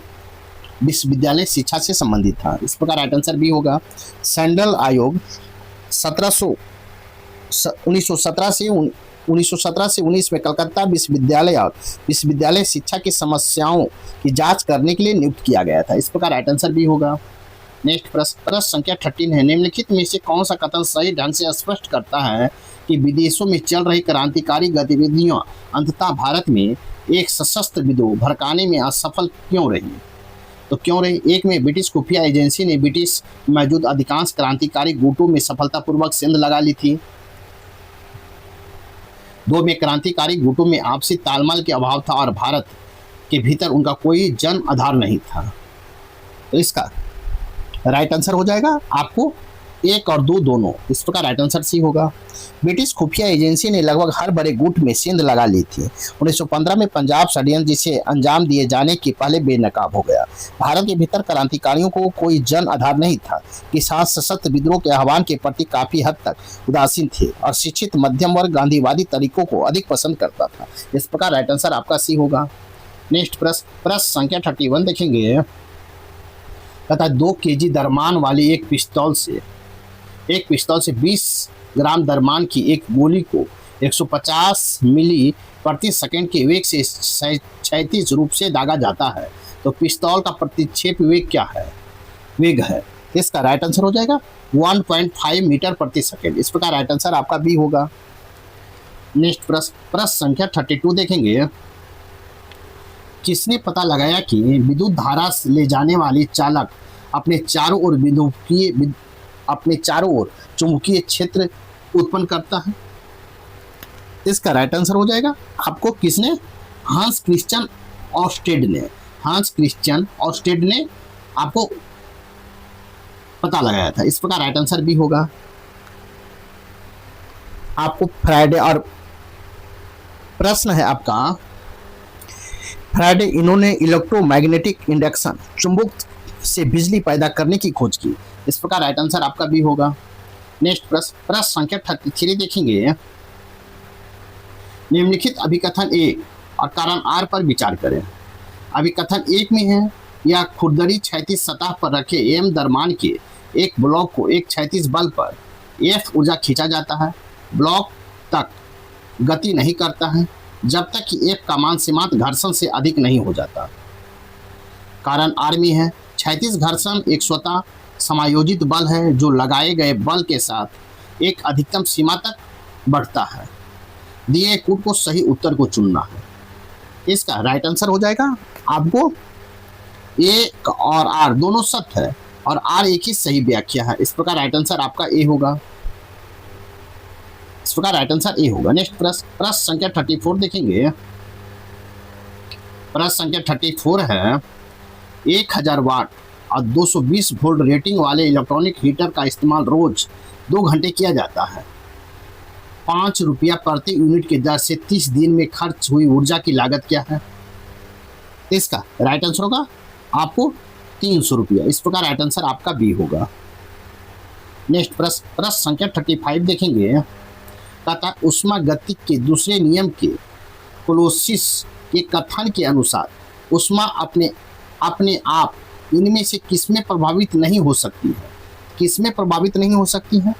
विश्वविद्यालय शिक्षा से संबंधित था। इस प्रकार राइट आंसर बी होगा। सैंडल आयोग 1917 से 19 में कलकत्ता विश्वविद्यालय और विश्वविद्यालय शिक्षा की समस्याओं की जांच करने के लिए नियुक्त किया गया था। इस प्रकार राइट आंसर बी होगा। नेक्स्ट प्रश्न संख्या 13 है। निम्नलिखित में से कौन सा कथन सही ढंग से स्पष्ट करता है कि विदेशों में चल रही क्रांतिकारी गतिविधियां अंततः भारत में एक सशस्त्र विद्रोह भड़काने में असफल क्यों रही? तो क्यों रही? एक में ब्रिटिश खुफिया एजेंसी ने ब्रिटिश मौजूद अधिकांश क्रांतिकारी गुटों में सफलतापूर्वक सेंध लगा ली थी। 2 में क्रांतिकारी गुटों में आपसी तालमेल के अभाव था और भारत के भीतर उनका कोई जन आधार नहीं था। तो इसका राइट आंसर हो जाएगा आपको 1 और 2 दोनों। इस प्रकार राइट आंसर सी होगा। ब्रिटिश खुफिया एजेंसी ने लगभग हर बड़े गुट में सेंध लगा ली थी। 1915 में पंजाब षड्यंत्र जिसे अंजाम दिए जाने के पहले बेनकाब हो गया। भारत के भीतर क्रांतिकारियों को कोई जन आधार नहीं था। किसान सशस्त्र विद्रोह के आह्वान के प्रति काफी हद तक उदासीन थे और शिक्षित मध्यम वर्ग गांधीवादी तरीकों को अधिक पसंद करता था। इस प्रकार राइट आंसर आपका सी होगा। नेक्स्ट प्रश्न संख्या 31 देखेंगे। तथा 2 केजी दरमान वाली एक पिस्तौल से 20 ग्राम दरमान की एक गोली को 150 मिली प्रति सेकंड के वेग से क्षैतिज रूप से दागा जाता है। तो पिस्तौल का प्रतिक्षेप वेग क्या है? वेग है। इसका राइट आंसर हो जाएगा 1.5 मीटर प्रति सेकंड। इस प्रकार राइट आंसर आपका बी होगा। नेक्स्ट प्रश्न संख्या 32 देखेंगे। किसने पता लगाया कि विद्युत धारा ले जाने वाली चालक अपने चारों ओर चुंबकीय क्षेत्र उत्पन्न करता है? इसका राइट आंसर हो जाएगा आपको किसने? हांस क्रिश्चियन ऑर्स्टेड ने आपको पता लगाया था। इस प्रकार राइट आंसर भी होगा। आपको फ्राइडे और प्रश्न है आपका फ्राइडे इन्होंने इलेक्ट्रोमैग्नेटिक इंडक्शन चुंबक से बिजली पैदा करने की खोज की। इस प्रकार राइट आंसर आपका भी होगा। नेक्स्ट प्रश्न संख्या 33 देखेंगे। निम्नलिखित अभिकथन 1 और कारण आर पर विचार करें। अभिकथन 1 में है यह खुरदरी क्षैतिज सतह पर रखे एम दरमान के एक ब्लॉक को एक क्षैतिज बल पर एफ ऊर्जा खींचा जाता है। ब्लॉक तक गति नहीं करता है जब तक कि एफ का मान सीमांत घर्षण से अधिक नहीं हो जाता। कारण आर में है क्षैतिज घर्षण एक स्वतः समायोजित बल है जो लगाए गए बल के साथ एक अधिकतम सीमा तक बढ़ता है। दिए कूट को सही उत्तर को चुनना है। इसका राइट आंसर हो जाएगा आपको ए और आर दोनों सत्य है और आर एक ही सही व्याख्या है। इस प्रकार राइट आंसर आपका ए होगा। इस प्रकार राइट आंसर ए होगा। नेक्स्ट प्रश्न संख्या 34 देखेंगे। प्रश्न संख्या 34 है 1000 वाट और 220 वोल्ट रेटिंग वाले इलेक्ट्रॉनिक हीटर का इस्तेमाल रोज 2 घंटे किया जाता है। 5 रुपया प्रति यूनिट की दर से 30 दिन में खर्च हुई ऊर्जा की लागत क्या है? इसका राइट आंसर होगा आपको 300 रुपया। इस प्रकार राइट आंसर आपका बी होगा। नेक्स्ट प्रश्न संख्या 35 देखेंगे। तथा उष्मागतिकी के दूसरे नियम के क्लोसिस के कथन के अनुसार उष्मा अपने आप इनमें से किसमें प्रभावित नहीं हो सकती है? किसमें प्रभावित नहीं हो सकती है?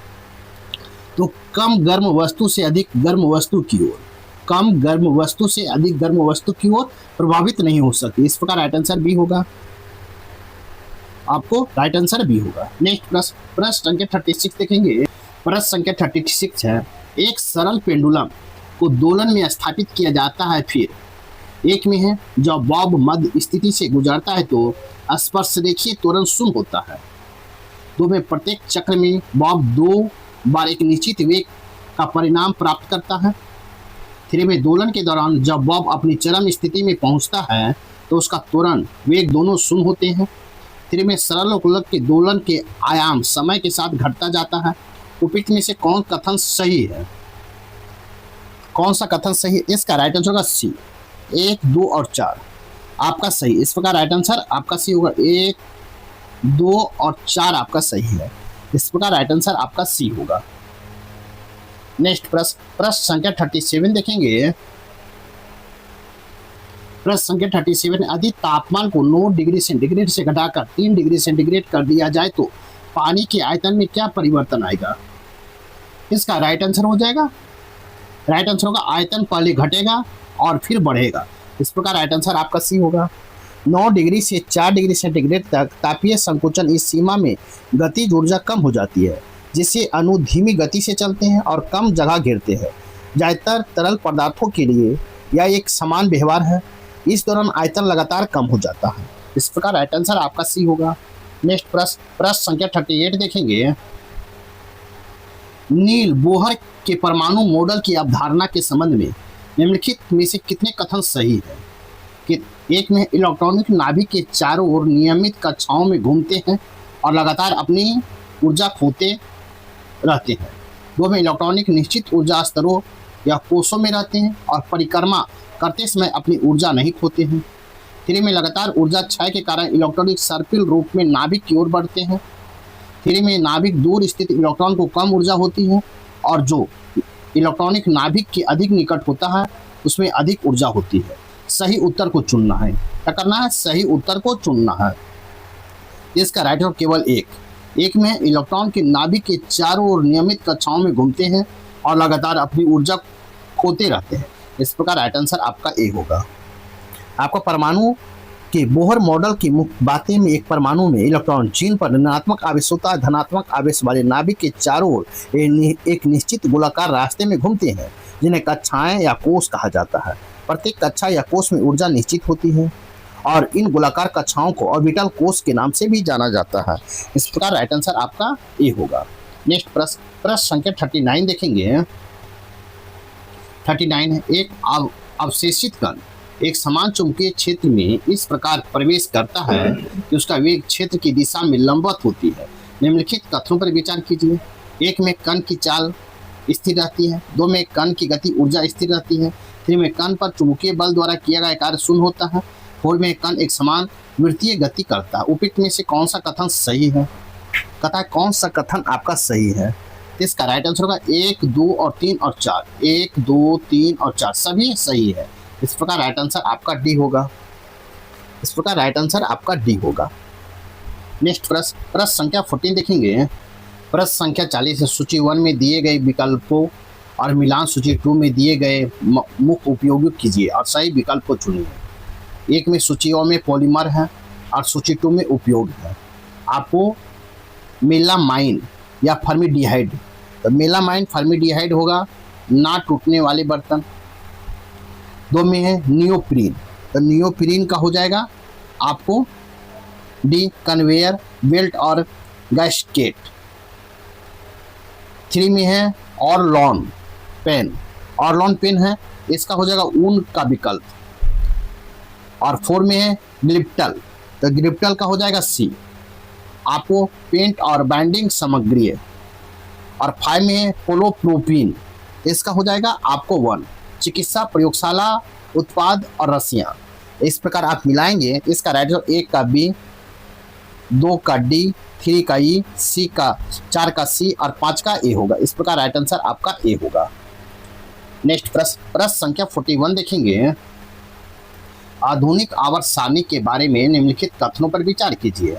तो कम गर्म वस्तु से अधिक गर्म वस्तु की ओर, कम गर्म वस्तु से अधिक गर्म वस्तु की ओर प्रभावित नहीं हो सकती। इस प्रकार राइट आंसर बी होगा। आपको राइट आंसर बी होगा। नेक्स्ट प्रश्न संख्या 36 देखेंगे। प्रश्न संख्या 36 है एक सरल पेंडुलम को दोलन में स्थापित किया जाता है। फिर एक में है जब बॉब मध्य स्थिति से गुजरता है तो स्पर्श रेखीय त्वरण शून्य होता है। 2 में प्रत्येक चक्र में बॉब 2 बार एक निश्चित वेग का परिणाम प्राप्त करता है। 3 में दोलन के दौरान जब बॉब अपनी चरम स्थिति में पहुंचता है तो उसका त्वरण वेग दोनों शून्य होते हैं। 3 में सरल गोलक के दोलन के आयाम समय के साथ घटता जाता है। उपयुक्त में से कौन कथन सही है? कौन सा कथन सही है? इसका राइट आंसर होगा सी, 1, 2 और 4 आपका सही। इस प्रकार राइट आंसर आपका सी होगा, 1, 2 और 4 आपका सही है। इस प्रकार राइट आंसर आपका सी होगा। नेक्स्ट प्रश्न संख्या 37 देखेंगे। प्रश्न संख्या 37, यदि तापमान को 9 डिग्री सेंटीग्रेड से घटाकर 3 डिग्री सेंटीग्रेड कर दिया जाए तो पानी के आयतन में क्या परिवर्तन आएगा? इसका राइट आंसर हो जाएगा, राइट आंसर होगा आयतन पहले घटेगा और फिर बढ़ेगा। इस प्रकार राइट आंसर आपका सी होगा। 9 डिग्री से 4 डिग्री सेंटीग्रेड तक तापीय संकुचन इस सीमा में गतिज ऊर्जा कम हो जाती है, जिससे अणु धीमी गति से चलते हैं और कम जगह घेरते हैं। ज़्यादातर तरल पदार्थों के लिए यह एक समान व्यवहार है। इस दौरान आयतन लगातार कम हो जाता है। इस प्रकार राइट आंसर आपका सी होगा। नेक्स्ट प्रश्न संख्या 38 देखेंगे। नील बोहर के परमाणु मॉडल की अवधारणा के संबंध में निम्नलिखित में से कितने कथन सही है? कि 1 में इलेक्ट्रॉनिक नाभिक के चारों ओर नियमित कक्षाओं में घूमते हैं और लगातार अपनी ऊर्जा खोते रहते हैं। 2 में इलेक्ट्रॉनिक निश्चित ऊर्जा स्तरों या कोषों में रहते हैं और परिक्रमा करते समय अपनी ऊर्जा नहीं खोते हैं। 3 में लगातार ऊर्जा क्षय के कारण इलेक्ट्रॉनिक सर्पिल रूप में नाभिक की ओर बढ़ते हैं। 3 में नाभिक दूर स्थित इलेक्ट्रॉन को कम ऊर्जा होती है और जो इलेक्ट्रॉनिक नाभिक के अधिक निकट होता है उसमें अधिक ऊर्जा होती है। सही उत्तर को चुनना है। क्या करना है? सही उत्तर को चुनना है। इसका राइट आंसर केवल 1 में इलेक्ट्रॉन के नाभिक के चारों ओर नियमित कक्षाओं में घूमते हैं और लगातार अपनी ऊर्जा खोते रहते हैं। इस प्रकार राइट आंसर आपका ए होगा। आपका परमाणु के बोहर मॉडल की मुख्य बातें में एक परमाणु में इलेक्ट्रॉन जिन पर ऋणात्मक आवेश होता है धनात्मक आवेश वाले नाभिक के चारों ओर एक निश्चित गोलाकार रास्ते में घूमते हैं, जिन्हें कक्षाएं या कोष कहा जाता है। प्रत्येक कक्षा या कोष में ऊर्जा निश्चित होती है और इन गोलाकार कक्षाओं को ऑर्बिटल कोष के नाम से भी जाना जाता है। इस प्रकार राइट आंसर आपका ए होगा। नेक्स्ट प्रश्न संख्या 39 देखेंगे। 39 है, एक अवशेषित कण एक समान चुंबकीय क्षेत्र में इस प्रकार प्रवेश करता है कि उसका वेग क्षेत्र की दिशा में लंबवत होती है। निम्नलिखित कथनों पर विचार कीजिए। 1 में कण की चाल स्थिर रहती है। 2 में कण की गति ऊर्जा स्थिर रहती है। 3 में कण पर चुंबकीय बल द्वारा किया गया कार्य शून्य होता है। 4 में कण एक समान वृत्तीय गति करता है। उपयुक्त में से कौन सा कथन सही है? कहता है कौन सा कथन आपका सही है? इसका राइट आंसर होगा 1, 2 और 3 और 4। 1, 2, 3 और 4 सभी सही है। इस प्रकार राइट आंसर आपका डी होगा। इस प्रकार राइट आंसर आपका डी होगा। नेक्स्ट प्रश्न संख्या 14 देखेंगे। प्रश्न संख्या 40 है, सूची 1 में दिए गए विकल्पों और मिलान सूची 2 में दिए गए मुख्य उपयोग कीजिए और सही विकल्प को चुनिए। 1 में सूचियों में पॉलीमर है और सूची 2 में उपयोग है। आपको मेलामाइन या फॉर्मिडिहाइड, तो मेलामाइन फॉर्मिडिहाइड होगा ना टूटने वाले बर्तन। 2 में है नियोप्रीन, तो नियोप्रीन का हो जाएगा आपको डी कन्वेयर बेल्ट और गैस्केट। 3 में है ऑरलॉन पेन, ऑरलॉन पेन है इसका हो जाएगा ऊन का विकल्प। और 4 में है ग्लिप्टल, तो ग्लिप्टल का हो जाएगा सी, आपको पेंट और बाइंडिंग सामग्री है। और 5 में है पोलोप्रोपीन, इसका हो जाएगा आपको 1, चिकित्सा प्रयोगशाला उत्पाद और रस्सियाँ। इस प्रकार आप मिलाएंगे। इसका राइट आंसर 1 का बी, 2 का डी, 3 का ई, सी का 4 का सी और 5 का ए होगा। इस प्रकार राइट आंसर आपका ए होगा। नेक्स्ट प्रश्न संख्या 41 देखेंगे। आधुनिक आवर्त सारणी के बारे में निम्नलिखित कथनों पर विचार कीजिए।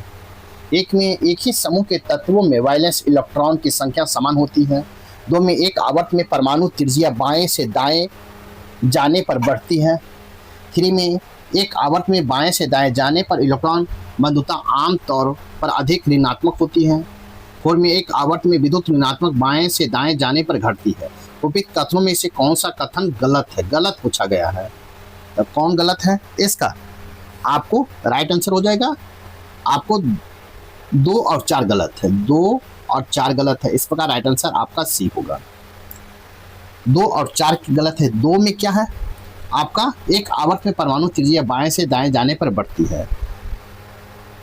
1 में एक ही समूह के तत्वों में वैलेंस इलेक्ट्रॉन की संख्या समान होती है। 2 में एक आवर्त में परमाणु त्रिज्या बाएं से दाएं जाने पर बढ़ती है। 3 में एक आवर्त में बाएं से दाएं जाने पर इलेक्ट्रॉन बंधुता आमतौर पर अधिक ऋणात्मक होती है। 4 में एक आवर्त में विद्युत ऋणात्मक बाएं से दाएं जाने पर घटती है। उपयुक्त कथनों में से कौन सा कथन गलत है? गलत पूछा गया है, तो कौन गलत है? इसका आपको राइट आंसर हो जाएगा आपको 2 और 4 गलत है। 2 और 4 गलत है। इस प्रकार राइट आंसर आपका सी होगा। 2 और 4 गलत है। 2 में क्या है आपका, एक आवर्त में परमाणु त्रिज्या बाएं से दाएं जाने पर बढ़ती है।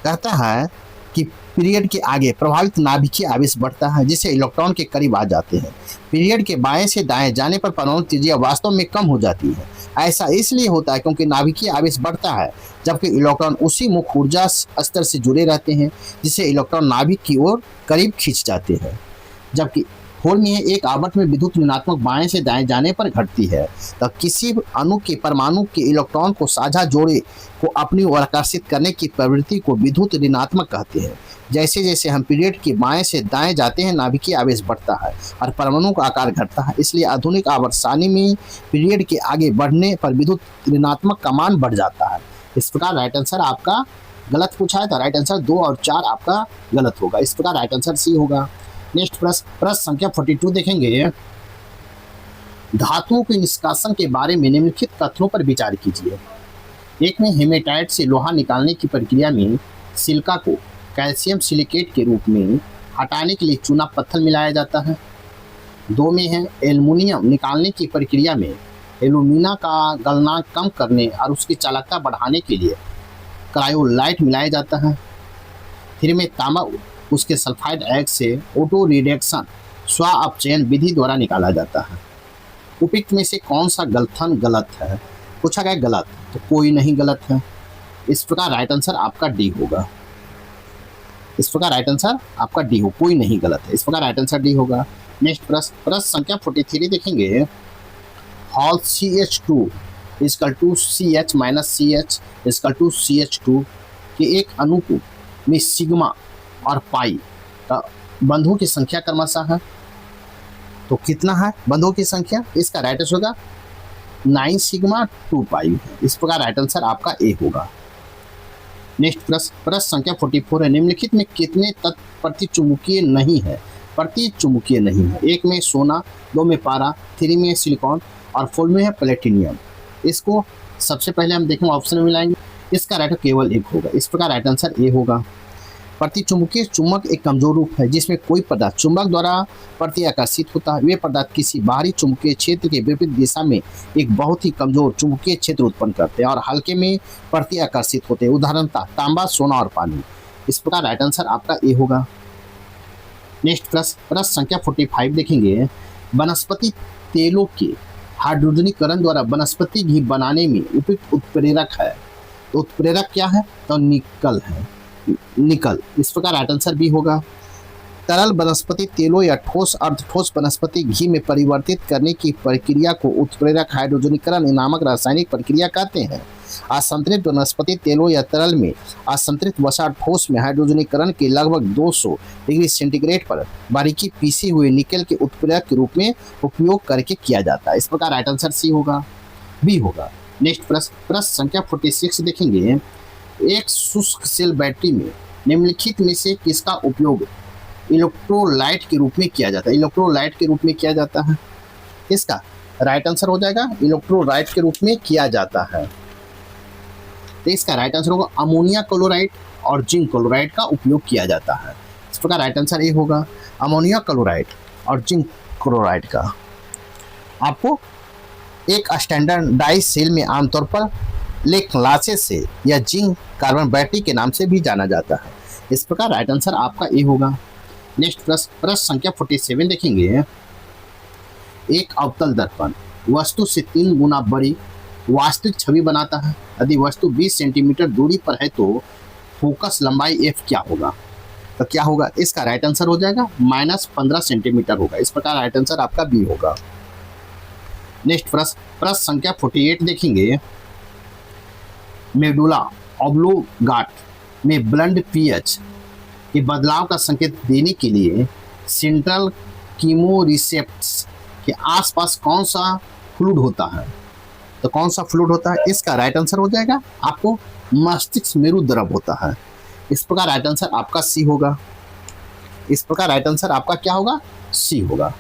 कहता है कि पीरियड के आगे प्रभावित नाभिकीय आवेश बढ़ता है जिससे इलेक्ट्रॉन के करीब आ जाते हैं। पीरियड के बाएं से दाएं जाने पर परमाणु त्रिज्या वास्तव में कम हो जाती है। ऐसा इसलिए होता है क्योंकि नाभिकीय आवेश बढ़ता है जबकि इलेक्ट्रॉन उसी मुख्य ऊर्जा स्तर से जुड़े रहते हैं जिससे इलेक्ट्रॉन नाभिक की ओर करीब खींच जाते हैं। जबकि होल में एक आवर्त में विद्युत ऋणात्मक बाएं से दाएं जाने पर घटती है। तो किसी अणु के परमाणु के इलेक्ट्रॉन को साझा जोड़े को अपनी ओर आकर्षित करने की प्रवृत्ति को विद्युत ऋणात्मक कहते हैं। जैसे जैसे हम पीरियड के बाएं से दाएं जाते हैं नाभिकीय आवेश बढ़ता है और परमाणु का आकार घटता है। इसलिए आधुनिक आवर्त सारणी में पीरियड के आगे बढ़ने पर विद्युत ऋणात्मक का मान बढ़ जाता है। इस प्रकार राइट आंसर आपका गलत पूछा है तो राइट आंसर 2 और 4 आपका गलत होगा। इस प्रकार राइट आंसर सी होगा। नेक्स्ट प्रश्न संख्या 42 देखेंगे। धातुओं के निष्कासन के बारे में निम्नलिखित कथनों पर विचार कीजिए। एक में हेमेटाइट से लोहा निकालने की प्रक्रिया में सिलिका को कैल्शियम सिलिकेट के रूप में हटाने के लिए चूना पत्थर मिलाया जाता है। 2 में है एल्युमिनियम निकालने की प्रक्रिया में एल्यूमिना का गलनांक कम करने और उसकी चालकता बढ़ाने के लिए क्रायोलाइट मिलाया जाता है। 3 में तांबा उसके सल्फाइड एग से ऑटो रिडक्शन स्व अपचयन विधि द्वारा निकाला जाता है। उपयुक्त में से कौन सा गलथन गलत है? पूछा गया गलत, तो कोई नहीं गलत है। इस प्रकार राइट आंसर आपका डी होगा। इस प्रकार राइट आंसर आपका डी हो, कोई नहीं गलत है। इस प्रकार राइट आंसर डी होगा। नेक्स्ट प्रश्न संख्या 43 देखेंगे। हॉल CH2 equal to CH minus CH equal to CH2 के एक अणु को में सिग्मा और पाई का बंधुओं की संख्या क्रमशः है। तो कितना है बंधुओं की संख्या? इसका राइट आंसर होगा 9 सिग्मा 2 पाई। इस प्रकार राइट आंसर आपका ए होगा। नेक्स्ट प्रश्न संख्या 44 है। निम्नलिखित में कितने तत्व प्रतिचुंबकीय नहीं है? प्रतिचुंबकीय नहीं है। 1 में सोना, 2 में पारा, 3 में सिलिकॉन और 4 में है प्लेटिनियम। इसको सबसे पहले हम देखेंगे ऑप्शन में मिलाएंगे। इसका राइट केवल एक होगा। इस प्रकार राइट आंसर ए होगा। प्रतिचुंबकीय चुंबक एक कमजोर रूप है जिसमें कोई पदार्थ चुंबक द्वारा प्रति आकर्षित होता है। वे पदार्थ किसी बाहरी चुंबकीय क्षेत्र के विपरीत दिशा में एक बहुत ही कमजोर चुंबकीय क्षेत्र उत्पन्न करते हैं और हल्के में प्रति आकर्षित होते हैं। उदाहरणतः तांबा, सोना और पानी। इस प्रकार राइट आंसर आपका ए होगा। नेक्स्ट प्रश्न संख्या 45 देखेंगे। वनस्पति तेलों के हाइड्रोजनीकरण द्वारा वनस्पति घी बनाने में उपयुक्त उत्प्रेरक है। तो उत्प्रेरक क्या है? तो निकल है, निकल। इस प्रकार राइट आंसर भी होगा। तरल वनस्पति तेलों या ठोस अर्धठोस वनस्पति घी में परिवर्तित करने की प्रक्रिया को उत्प्रेरक हाइड्रोजनीकरण नामक रासायनिक प्रक्रिया कहते हैं। असंतृप्त वनस्पति तेलों या तरल में असंतृप्त वसा ठोस में हाइड्रोजनीकरण के लगभग 200 डिग्री सेंटीग्रेड पर बारीकी पीसी हुए निकल के उत्प्रेरक के रूप में उपयोग करके किया जाता है। इस प्रकार राइट आंसर सी होगा, बी होगा। नेक्स्ट प्रश्न संख्या 46 देखेंगे। एक शुष्क सेल बैटरी में निम्नलिखित में से किसका उपयोग इलेक्ट्रोलाइट के रूप में किया जाता है? इलेक्ट्रोलाइट के रूप में किया जाता है। इसका राइट आंसर हो जाएगा इलेक्ट्रोलाइट के रूप में किया जाता है। तो इसका राइट आंसर होगा अमोनिया क्लोराइड और जिंक क्लोराइड का उपयोग किया जाता है। इस प्रकार राइट आंसर ये होगा अमोनिया क्लोराइड और जिंक क्लोराइड का। आपको एक स्टैंडर्डाइज सेल में आमतौर पर लेड ग्लासेस से या जिंक कार्बन बैटरी के नाम से भी जाना जाता है। इस प्रकार राइट आंसर आपका ए होगा। नेक्स्ट प्रश्न संख्या 47 देखेंगे। एक अवतल दर्पण वस्तु से 3 गुना बड़ी वास्तविक छवि बनाता है। यदि वस्तु 20 सेंटीमीटर दूरी पर है तो फोकस लंबाई f क्या होगा? तो क्या होगा? इसका राइट आंसर हो जाएगा -15 सेंटीमीटर होगा। इस प्रकार राइट आंसर आपका बी होगा। नेक्स्ट प्रश्न संख्या 48 देखेंगे। मेडुला ऑब्लोगाट में ब्लड पीएच के बदलाव का संकेत देने के लिए सेंट्रल कीमोरिसेप्टर्स के आसपास कौन सा फ्लूइड होता है? तो कौन सा फ्लूइड होता है? इसका राइट आंसर हो जाएगा आपको मस्तिष्क मेरुद्रव होता है। इस प्रकार राइट आंसर आपका सी होगा। इस प्रकार राइट आंसर आपका क्या होगा? सी होगा।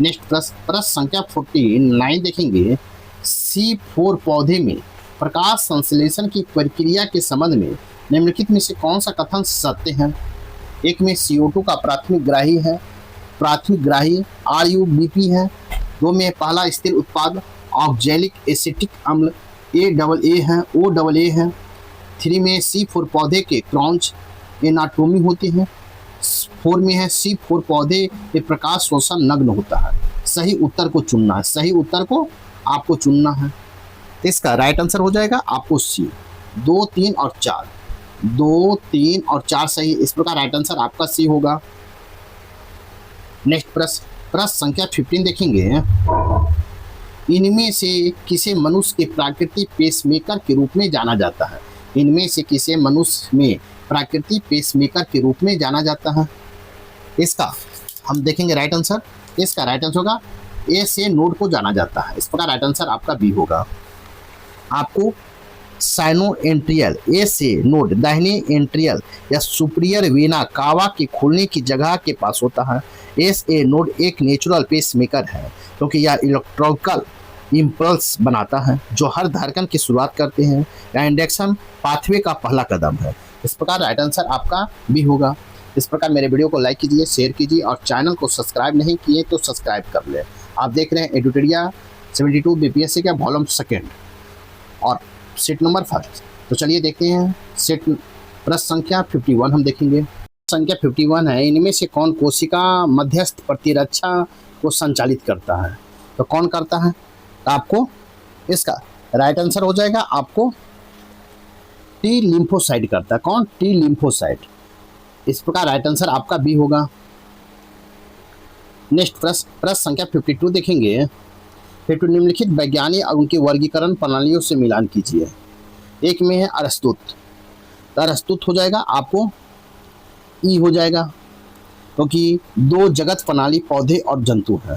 नेक्स्ट प्रश्न संख्या 49 देखेंगे। C4 पौधे में प्रकाश संश्लेषण की प्रक्रिया के संबंध में निम्नलिखित में से कौन सा कथन सत्य है? 1 में CO2 का प्राथमिक ग्राही RUBP है, दो में पहला स्थिर उत्पाद ऑक्जेलिक एसिटिक अम्ल AA है, OAA है। 3 में C4 पौधे के क्रॉन्च एनाटोमी होती है। 4 में है C4 पौधे के प्रकाश शोषण नग्न होता है। सही उत्तर को चुनना है, सही उत्तर को आपको चुनना है। इसका राइट आंसर हो जाएगा आपको C। 2, 3 और 4, 2, 3 और 4 सही। इस प्रकार राइट आंसर आपका C होगा। नेक्स्ट प्रश्न संख्या 15 देखेंगे। इनमें से किसे मनुष्य के प्राकृतिक पेसमेकर के रूप में जाना जाता है? इनमें से किसे मनुष्य में प्राकृतिक पेसमेकर के रूप में जाना जाता है? इसका हम देखेंगे राइट आंसर। इसका राइट आंसर होगा ए से नोड को जाना जाता है। इस प्रकार राइट आंसर आपका बी होगा। आपको साइनोएंट्रियल ए से नोड दाहिने एंट्रियल या सुपीरियर वेना कावा के खोलने की जगह के पास होता है। एस ए नोड एक नेचुरल पेसमेकर है क्योंकि यह इलेक्ट्रिकल इम्पल्स बनाता है जो हर धड़कन की शुरुआत करते हैं। यह इंडक्शन पाथवे का पहला कदम है। इस प्रकार राइट आंसर आपका बी होगा। इस प्रकार मेरे वीडियो को लाइक कीजिए, शेयर कीजिए और चैनल को सब्सक्राइब नहीं किए तो सब्सक्राइब कर ले। आप देख रहे हैं एडुटेरिया 72 बीपीएससी का वॉल्यूम 2 और सेट नंबर 5। तो चलिए देखते हैं सेट प्रश्न संख्या 51 हम देखेंगे। संख्या 51 है, इनमें से कौन कोशिका मध्यस्थ प्रतिरक्षा को संचालित करता है? तो कौन करता है? तो आपको इसका राइट आंसर हो जाएगा आपको टी लिम्फोसाइट करता है। कौन? T lymphocyte. इस प्रकार राइट आंसर आपका बी होगा। नेक्स्ट प्रश्न संख्या 52 देखेंगे। फिर निम्नलिखित वैज्ञानिक और उनके वर्गीकरण प्रणालियों से मिलान कीजिए। एक में है अरस्तुत, तो अरस्तुत हो जाएगा आपको ई हो जाएगा क्योंकि दो जगत प्रणाली पौधे और जंतु है।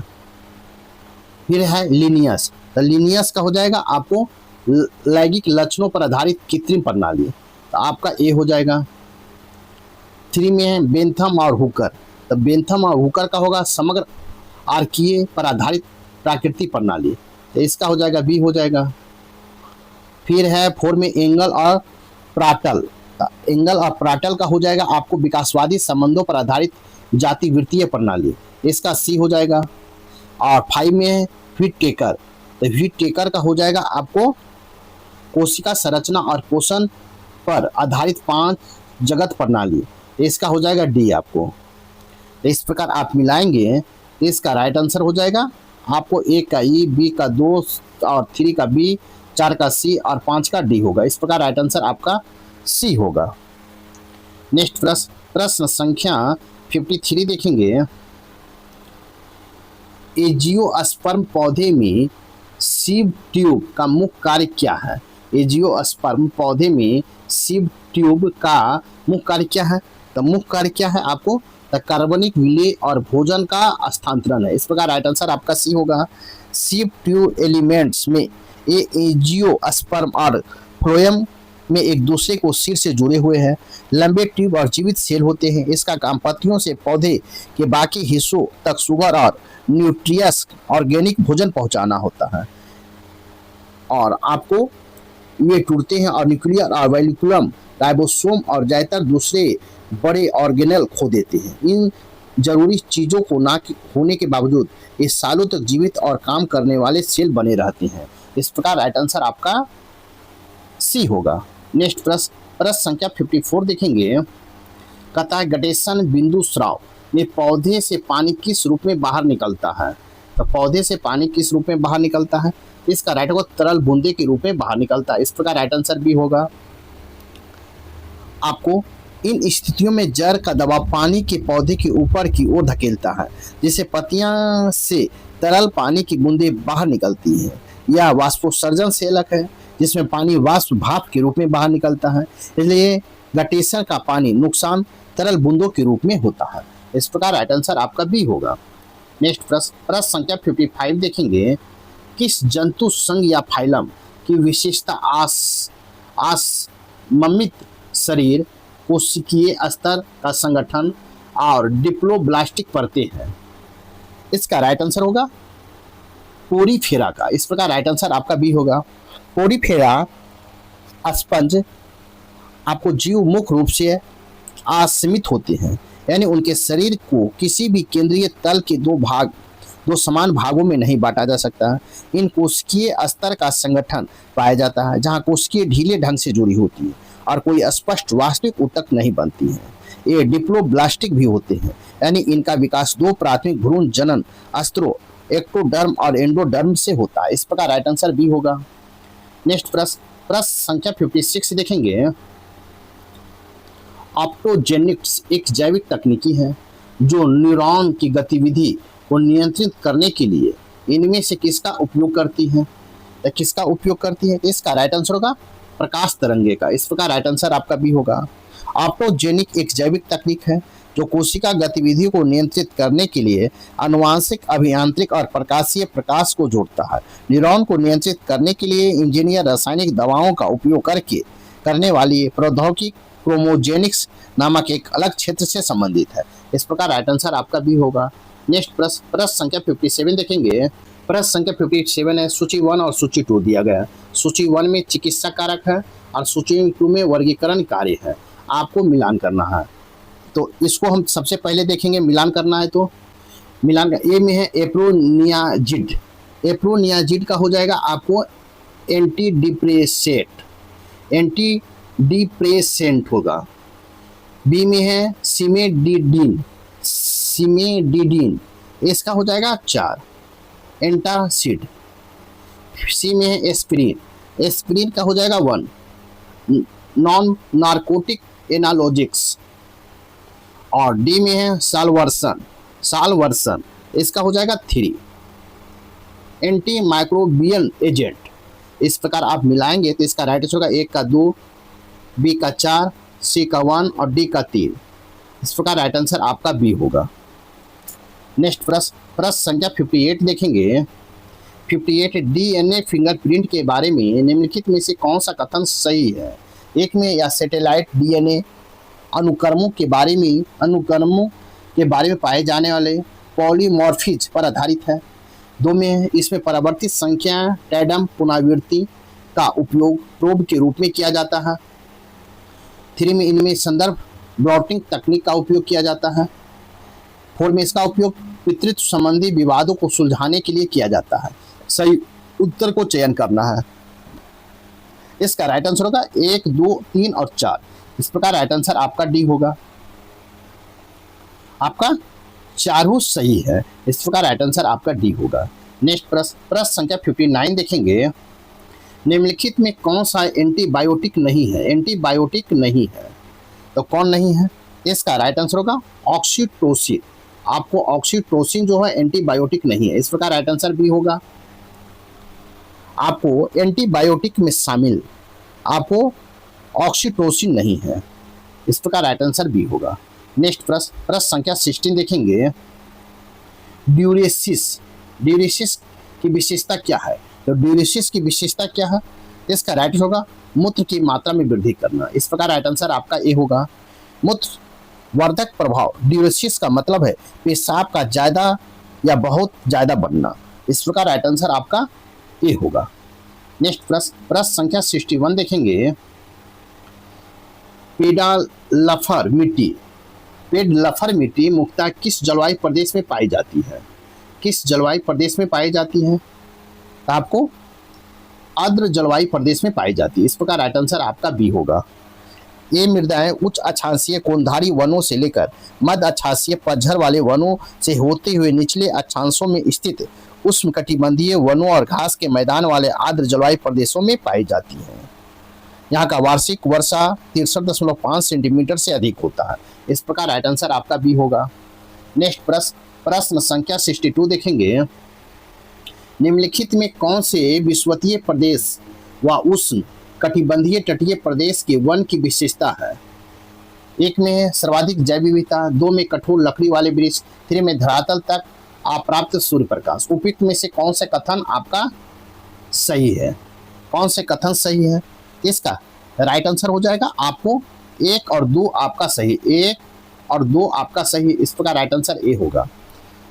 फिर है लिनियस, तो लिनियस का हो जाएगा आपको लैंगिक लक्षणों पर आधारित कृत्रिम प्रणाली, तो आपका ए हो जाएगा। 3 में है बेंथम और हुकर, तो बेंथम और हुकर का होगा समग्र आर्कीय पर आधारित प्राकृतिक प्रणाली, तो इसका हो जाएगा बी हो जाएगा। फिर है 4 में एंगल और प्राटल, एंगल और प्राटल का हो जाएगा आपको विकासवादी संबंधों पर आधारित जाति वृत्तीय प्रणाली, इसका सी हो जाएगा। और 5 में है व्हीट टेकर, तो व्हीट टेकर का हो जाएगा आपको कोशिका संरचना और पोषण पर आधारित 5 जगत प्रणाली, इसका हो जाएगा डी आपको। इस प्रकार आप मिलाएंगे तो इसका राइट आंसर हो जाएगा आपको 1 का ई, बी का 2 और 3 का बी, 4 का सी और 5 का डी होगा। इस प्रकार राइट आंसर आपका सी होगा। नेक्स्ट प्रश्न संख्या 53 देखेंगे। एजियोस्पर्म पौधे में सीव ट्यूब का मुख्य कार्य क्या है? एजियोस्पर्म पौधे में सीव ट्यूब का मुख्य कार्य क्या है? तो मुख्य कार्य क्या है आपको? तो कार्बनिक विलय और भोजन का स्थानांतरण है। इस प्रकार राइट आंसर आपका सी होगा। सीव ट्यूब एलिमेंट्स में ये एजियोस्पर्म और फ्लोएम में एक दूसरे को सिर से जुड़े हुए हैं। लंबे ट्यूब और जीवित सेल होते हैं। इसका काम पत्तियों से पौधे के बाकी हिस्सों तक शुगर और न्यूट्रियस ऑर्गेनिक भोजन पहुंचाना होता है और आपको वे टूटते हैं और न्यूक्लियर और वैलिकुलम राइबोसोम और ज्यादातर दूसरे बड़े ऑर्गेनेल खो देते हैं। इन जरूरी चीज़ों को ना होने के बावजूद ये सालों तक जीवित और काम करने वाले सेल बने रहते हैं। इस प्रकार राइट आंसर आपका सी होगा। नेक्स्ट प्रश्न संख्या 54 देखेंगे। कहता है गटेशन बिंदु स्राव में पौधे से पानी किस रूप में बाहर निकलता है? तो पौधे से पानी किस रूप में बाहर निकलता है? इसका राइट होगा तरल बूंदे के रूप में बाहर निकलता है। इस प्रकार राइट आंसर भी होगा। आपको इन स्थितियों में जड़ का दबाव पानी के पौधे के ऊपर की ओर धकेलता है जिससे पत्तियां से तरल पानी की बूंदें बाहर निकलती हैं। यह वाष्पोत्सर्जन सेलक है जिसमें पानी वाष्प भाप के रूप में बाहर निकलता है, इसलिए गटेशन का पानी नुकसान तरल बूंदों के रूप में होता है। इस प्रकार राइट आंसर आपका बी होगा। नेक्स्ट प्रश्न संख्या 55 देखेंगे। किस जंतु संघ या फाइलम की विशेषता आसममित शरीर, कोशिकीय स्तर का संगठन और डिप्लोब्लास्टिक परतें हैं? इसका राइट आंसर होगा पोरीफेरा का। इस प्रकार राइट आंसर आपका बी होगा। पोरीफेरा स्पंज आपको जीव मुख्य रूप से आसमित होते हैं, यानी उनके शरीर को किसी भी केंद्रीय तल के 2 भाग दो समान भागों में नहीं बांटा जा सकता। इन कोशिकीय स्तर का संगठन पाया जाता है जहाँ कोशिकीय ढीले ढंग से जुड़ी होती है और कोई स्पष्ट वास्तविक ऊतक नहीं बनती है। ये डिप्लोब्लास्टिक भी होते हैं, यानी इनका विकास दो प्राथमिक भ्रूण जनन स्तरों एक्टोडर्म और एंडोडर्म से होता है। इस प्रकार राइट आंसर बी होगा। नेक्स्ट प्रश्न संख्या 56 देखेंगे। ऑप्टोजेनिक्स एक जैविक तकनीकी है जो न्यूरॉन की गतिविधि को नियंत्रित करने के लिए इनमें से किसका उपयोग करती है? तो किसका उपयोग करती है? इसका राइट आंसर होगा प्रकाश तरंगे का। इस प्रकार राइट आंसर आपका बी होगा। ऑप्टोजेनिक एक जैविक तकनीक है जो कोशिका गतिविधियों को नियंत्रित करने के लिए आनुवांशिक, अभियांत्रिक और प्रकाशीय प्रकाश को जोड़ता है। न्यूरॉन को नियंत्रित करने के लिए इंजीनियर रासायनिक दवाओं का उपयोग करने वाली प्रौद्योगिकी क्रोमोजेनिक्स नामक एक अलग क्षेत्र से संबंधित है। इस प्रकार राइट आंसर आपका भी होगा। नेक्स्ट प्रश्न संख्या 57 देखेंगे। प्रश्न संख्या 57 है, सूची 1 और सूची 2 दिया गया। सूची 1 में चिकित्सा कारक है और सूची 2 में वर्गीकरण कार्य है। आपको मिलान करना है, तो इसको हम सबसे पहले देखेंगे। मिलान करना है तो मिलान का ए में है एप्रोनियाजिड। एप्रोनियाजिड का हो जाएगा आपको एंटी डिप्रेसेंट होगा। बी में है सिमेडिडिन, इसका हो जाएगा 4 एंटासिड। सी में है एस्पिरिन का हो जाएगा 1 नॉन नार्कोटिक एनालॉजिक्स। और डी में है सालवर्सन, इसका हो जाएगा 3 एंटी माइक्रोबियल एजेंट। इस प्रकार आप मिलाएंगे तो इसका राइट आंसर होगा ए का 2, बी का 4, सी का 1 और डी का 3। इस प्रकार राइट आंसर आपका बी होगा। नेक्स्ट प्रश्न संख्या 58 देखेंगे। 58 डीएनए फिंगरप्रिंट के बारे में निम्नलिखित में से कौन सा कथन सही है? एक में या सैटेलाइट डीएनए अनुक्रमों के बारे में पाए जाने वाले पॉलीमॉर्फिज्म पर आधारित है। 2 में इसमें परावर्तित संख्या टैंडम पुनरावृत्ति का उपयोग प्रोब के रूप में किया जाता है। 3 में इनमें संदर्भ ब्लॉटिंग तकनीक का उपयोग किया जाता है। 4 में इसका उपयोग पितृत्व संबंधी विवादों को सुलझाने के लिए किया जाता है। सही उत्तर को चयन करना है। इसका राइट आंसर होगा 1, 2, 3 और 4। इस प्रकार राइट आंसर आपका डी होगा। आपका चारों सही है। इस प्रकार राइट आंसर आपका डी होगा। नेक्स्ट प्रश्न संख्या 59 देखेंगे। निम्नलिखित में कौन सा एंटीबायोटिक नहीं है? एंटीबायोटिक नहीं है तो कौन नहीं है? इसका राइट आंसर होगा ऑक्सीटोसिन। आपको ऑक्सीटोसिन जो है एंटीबायोटिक नहीं है। इस प्रकार राइट आंसर बी होगा। आपको एंटीबायोटिक में शामिल आपको ऑक्सीटोसिन नहीं है। इस प्रकार राइट आंसर बी होगा। नेक्स्ट प्रश्न संख्या 16 देखेंगे। ड्यूरेसिस की विशेषता क्या है? तो ड्यूरेसिस की विशेषता क्या है? इसका राइट होगा मूत्र की मात्रा में वृद्धि करना। इस प्रकार राइट आंसर आपका ए होगा। मूत्र वर्धक प्रभाव ड्यूरेसिस का मतलब है पेशाब का ज्यादा या बहुत ज्यादा बढ़ना। इस प्रकार राइट आंसर आपका ए होगा। नेक्स्ट प्रश्न संख्या 61 देखेंगे। पेडलफर मिट्टी मुख्यतः किस जलवायु प्रदेश में पाई जाती है? किस जलवायु प्रदेश में पाई जाती है? तो आपको आर्द्र जलवायु प्रदेश में पाई जाती है। इस प्रकार राइट आंसर आपका बी होगा। ये मृदाएं उच्च अक्षांशीय कोनधारी वनों से लेकर मध्य अक्षांशीय पतझड़ वाले वनों से होते हुए निचले अक्षांशों में स्थित उष्णकटिबंधीय वनों और घास के मैदान वाले आर्द्र जलवायु प्रदेशों में पाई जाती है। यहाँ का वार्षिक वर्षा 63.5 सेंटीमीटर से अधिक होता है। इस प्रकार राइट आंसर आपका बी होगा। नेक्स्ट प्रश्न संख्या 62 देखेंगे। निम्नलिखित में कौन से विषुवतीय प्रदेश व उष्ण कटिबंधीय तटीय प्रदेश के वन की विशेषता है? 1 में सर्वाधिक जैव विविधता, 2 में कठोर लकड़ी वाले वृक्ष, 3 में धरातल तक अप्राप्त सूर्य प्रकाश। उपयुक्त में से कौन से कथन आपका सही है? कौन से कथन सही है? इसका राइट आंसर हो जाएगा आपको 1 और 2 आपका सही। 1 और 2 आपका सही। इस प्रकार राइट आंसर ए होगा।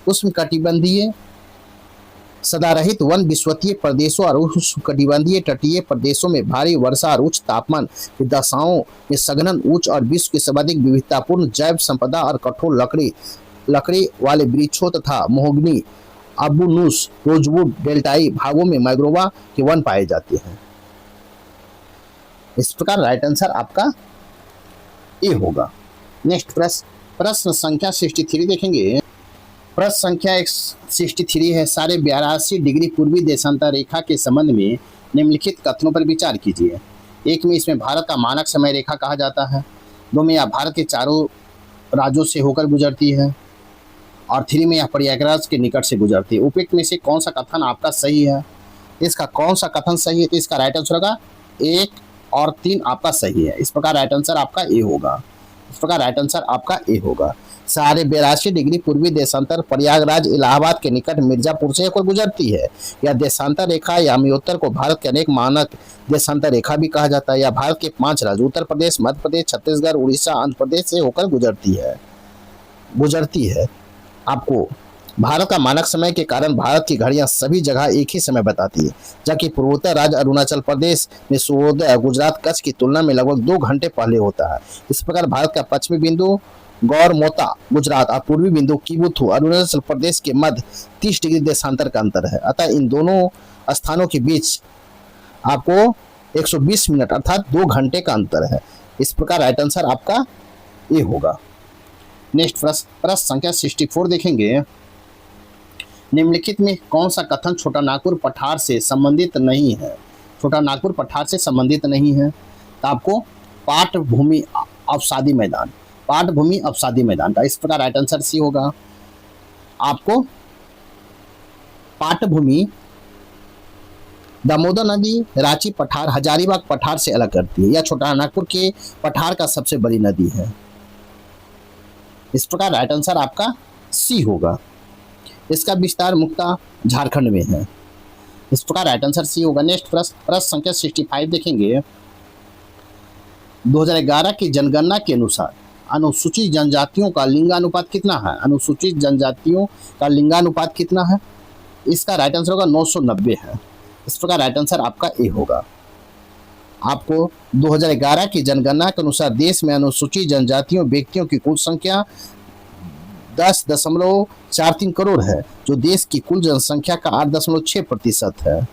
उष्णकटिबंधीय सदारहित वन विषुवतीय प्रदेशों और उष्णकटिबंधीय तटीय प्रदेशों में भारी वर्षा और उच्च तापमान की दशाओं में सघन उच्च और विश्व की सर्वाधिक विविधतापूर्ण जैव संपदा और कठोर लकड़ी वाले वृक्षों तथा मोहगनी अबूनूस, रोजवुड, डेल्टाई भागों में मैग्रोवा के वन पाए जाते हैं। इस प्रकार राइट आंसर आपका ए होगा। नेक्स्ट प्रश्न संख्या 63 देखेंगे। प्रश्न संख्या 63 है, साढ़े 82 डिग्री पूर्वी देशांतर रेखा के संबंध में निम्नलिखित कथनों पर विचार कीजिए। एक में इसमें भारत का मानक समय रेखा कहा जाता है। दो में यह भारत के चारों राज्यों से होकर गुजरती है। और 3 में यह प्रयागराज के निकट से गुजरती है। उपयुक्त में से कौन सा कथन आपका सही है? इसका कौन सा कथन सही है? तो इसका राइट आंसर होगा 1 और 3 आपका सही है। इस प्रकार राइट आंसर आपका ए होगा। इस प्रकार राइट आंसर आपका ए होगा। साढ़े 82 डिग्री पूर्वी देशांतर प्रयागराज इलाहाबाद के निकट मिर्जापुर से होकर गुजरती है। यह देशांतर रेखा या अमयोत्तर को भारत के अनेक मानक देशांतर रेखा भी कहा जाता है। यह भारत के 5 राज्य उत्तर प्रदेश, मध्य प्रदेश, छत्तीसगढ़, उड़ीसा, आंध्र प्रदेश से होकर गुजरती है। आपको भारत का मानक समय के कारण भारत की घड़ियां सभी जगह एक ही समय बताती है, जबकि पूर्वोत्तर राज्य अरुणाचल प्रदेश में सूर्योदय गुजरात कच्छ की तुलना में लगभग 2 घंटे पहले होता है। इस प्रकार भारत का पश्चिमी बिंदु गौरमोता गुजरात और पूर्वी बिंदु किबुथु अरुणाचल प्रदेश के मध्य 30 डिग्री देशांतर का अंतर है। अतः इन दोनों स्थानों के बीच आपको 120 मिनट अर्थात 2 घंटे का अंतर है। इस प्रकार राइट आंसर आपका ए होगा। नेक्स्ट प्रश्न संख्या 64 देखेंगे। निम्नलिखित में कौन सा कथन छोटा नागपुर पठार से संबंधित नहीं है? छोटा नागपुर पठार से संबंधित नहीं है तो आपको पाटभूमि अवसादी मैदान का इस प्रकार राइट आंसर सी होगा। आपको पाटभूमि दामोदर नदी रांची पठार हजारीबाग पठार से अलग करती है। यह छोटा नागपुर के पठार का सबसे बड़ी नदी है। इस प्रकार राइट आंसर आपका सी होगा। इसका विस्तार मुख्यतः झारखंड में है। इस प्रकार राइट आंसर सी होगा। नेक्स्ट प्रश्न संख्या 65 देखेंगे। 2011 की जनगणना के अनुसार अनुसूचित जनजातियों का लिंगानुपात कितना है? अनुसूचित जनजातियों का लिंगानुपात कितना है? इसका राइट आंसर होगा 990 है। इस प्रकार राइट आंसर आपका ए होगा। आपको 2011 की जनगणना के अनुसार देश में अनुसूचित जनजातियों व्यक्तियों की कुल संख्या 10.43 करोड़ है, जो देश की कुल जनसंख्या का 8.6% है।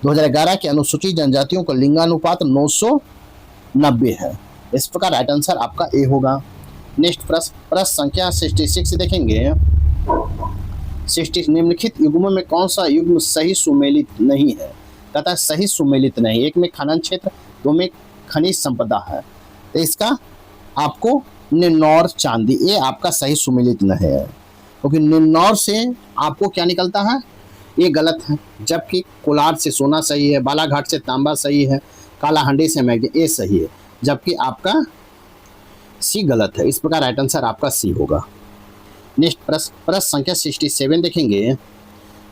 2011 के अनुसूचित जनजातियों का लिंगानुपात 990 है। इस प्रकार राइट आंसर आपका ए होगा। नेक्स्ट प्रश्न संख्या 66 देखेंगे। 60 निम्नलिखित युग्मों में कौन सा युग्म सही सुमेलित नहीं है? तथा सही सुमेलित नहीं। एक में खनन क्षेत्र, 2 में खनिज संपदा है। तो इसका आपको निन्नौर चांदी ये आपका सही सुमेलित नहीं है, क्योंकि निन्नौर से आपको क्या निकलता है? ये गलत है। जबकि कोलार से सोना सही है, बालाघाट से तांबा सही है, कालाहांडी से मैग्नीशियम ये सही है, जबकि आपका सी गलत है। इस प्रकार राइट आंसर आपका सी होगा। नेक्स्ट प्रश्न संख्या 67 देखेंगे।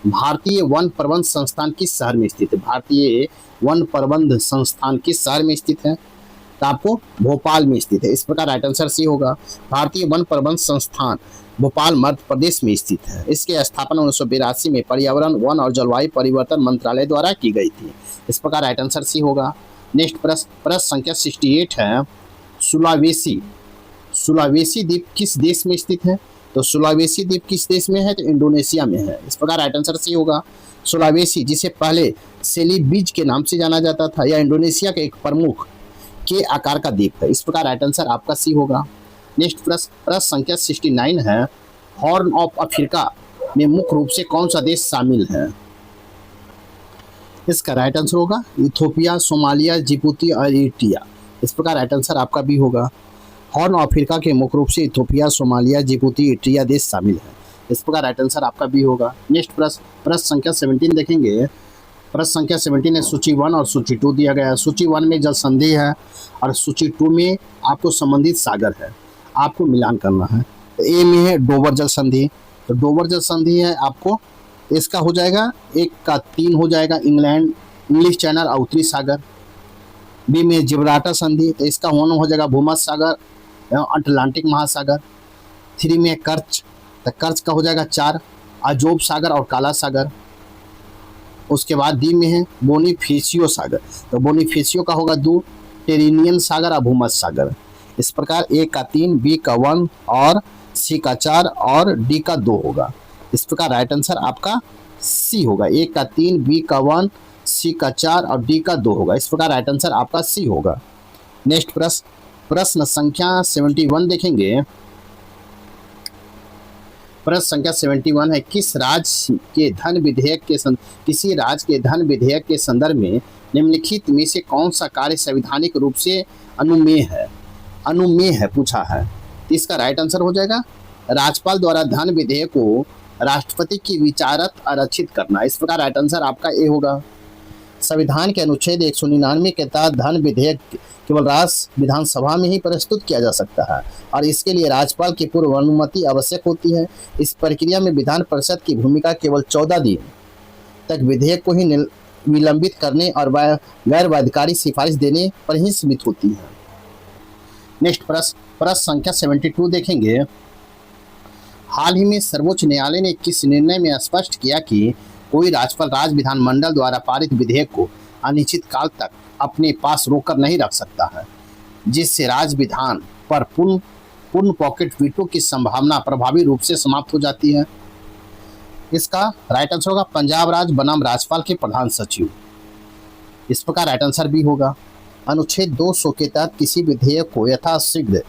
भारतीय वन प्रबंध संस्थान किस शहर में स्थित है? भारतीय वन प्रबंध संस्थान किस शहर में स्थित है? तो आपको भोपाल में स्थित है। इस प्रकार राइट आंसर सी होगा। भारतीय वन प्रबंध संस्थान भोपाल मध्य प्रदेश में स्थित है। इसकी स्थापना 1982 में पर्यावरण, वन और जलवायु परिवर्तन मंत्रालय द्वारा की गई थी। इस प्रकार राइट आंसर सी होगा। नेक्स्ट प्रश्न संख्या 68 है। सुलावेसी द्वीप किस देश में स्थित है? तो सुलावेसी द्वीप किस देश में है? तो इंडोनेशिया में है। इस प्रकार राइट आंसर सी होगा। सुलावेसी, जिसे पहले सेलिबीज के नाम से जाना जाता था, यह इंडोनेशिया का एक प्रमुख के आकार का द्वीप है। इस प्रकार राइट आंसर आपका सी होगा। नेक्स्ट प्रश्न संख्या 69 है। हॉर्न ऑफ अफ्रीका में मुख्य रूप से कौन सा देश शामिल है? इसका राइट आंसर होगा इथियोपिया, सोमालिया, जिबूती और इरिट्रिया। इस प्रकार राइट आंसर आपका भी होगा। हॉर्न ऑफ अफ्रीका के मुख्य रूप से इथियोपिया, सोमालिया, जिबूती, इरिट्रिया देश शामिल है। इस प्रकार राइट आंसर आपका भी होगा। नेक्स्ट प्रश्न संख्या 17 देखेंगे। प्रश्न संख्या 17 है। सूची 1 और सूची 2 दिया गया है। सूची 1 में जल संधि है और सूची 2 में आपको संबंधित सागर है। आपको मिलान करना है। ए में है डोबर जल संधि, तो डोबर जल संधि है आपको इसका हो जाएगा 1 का 3 हो जाएगा इंग्लिश चैनल और उत्तरी सागर। बी में जिब्राल्टर संधि, तो इसका होना हो जाएगा भूमध्य सागर एवं अटलांटिक महासागर। 3 में कर्च, तो कर्च का हो जाएगा 4 अजोब सागर और काला सागर। उसके बाद डी में है बोनिफेसियो सागर, तो बोनिफेसियो का होगा 2 टेरिनियन सागर और भूमध्य सागर। इस प्रकार ए का 3, बी का 1 और सी का 4 और डी का 2 होगा। इस प्रकार राइट आंसर आपका सी होगा। ए का 3, बी का 1, सी का 4 और डी का 2 होगा। इस प्रकार राइट आंसर आपका सी होगा। नेक्स्ट प्रश्न संख्या 71 देखेंगे। प्रश्न संख्या 71 है, किसी राज्य के धन विधेयक के संदर्भ में निम्नलिखित में से कौन सा कार्य संवैधानिक रूप से अनुमेय है पूछा है। तो इसका राइट आंसर हो जाएगा राज्यपाल द्वारा धन विधेयक को राष्ट्रपति की विचारत आरक्षित करना। इस प्रकार राइट आंसर आपका ए होगा। संविधान के अनुच्छेद 199 के तहत धन विधेयक केवल राज्य विधानसभा में ही प्रस्तुत किया जा सकता है और इसके लिए राज्यपाल की पूर्व अनुमति आवश्यक होती है। इस प्रक्रिया में विधान परिषद की भूमिका केवल 14 दिन तक विधेयक को ही निलंबित करने और गैर बाध्यकारी सिफारिश देने पर ही सीमित होती है। नेक्स्ट प्रश्न संख्या 72 देखेंगे। हाल ही में सर्वोच्च न्यायालय ने किस निर्णय में स्पष्ट किया कि कोई राज्यपाल राज्य विधानमंडल द्वारा पारित विधेयक को अनिश्चित काल तक अपने पास रोककर नहीं रख सकता है, जिससे राज्य विधान पर पूर्ण पॉकेट वीटो की संभावना प्रभावी रूप से समाप्त हो जाती है। इसका राइट आंसर होगा पंजाब राज्य बनाम राज्यपाल के प्रधान सचिव। इस प्रकार राइट आंसर भी होगा। अनुच्छेद 200 के तहत किसी विधेयक को यथाशीघ्र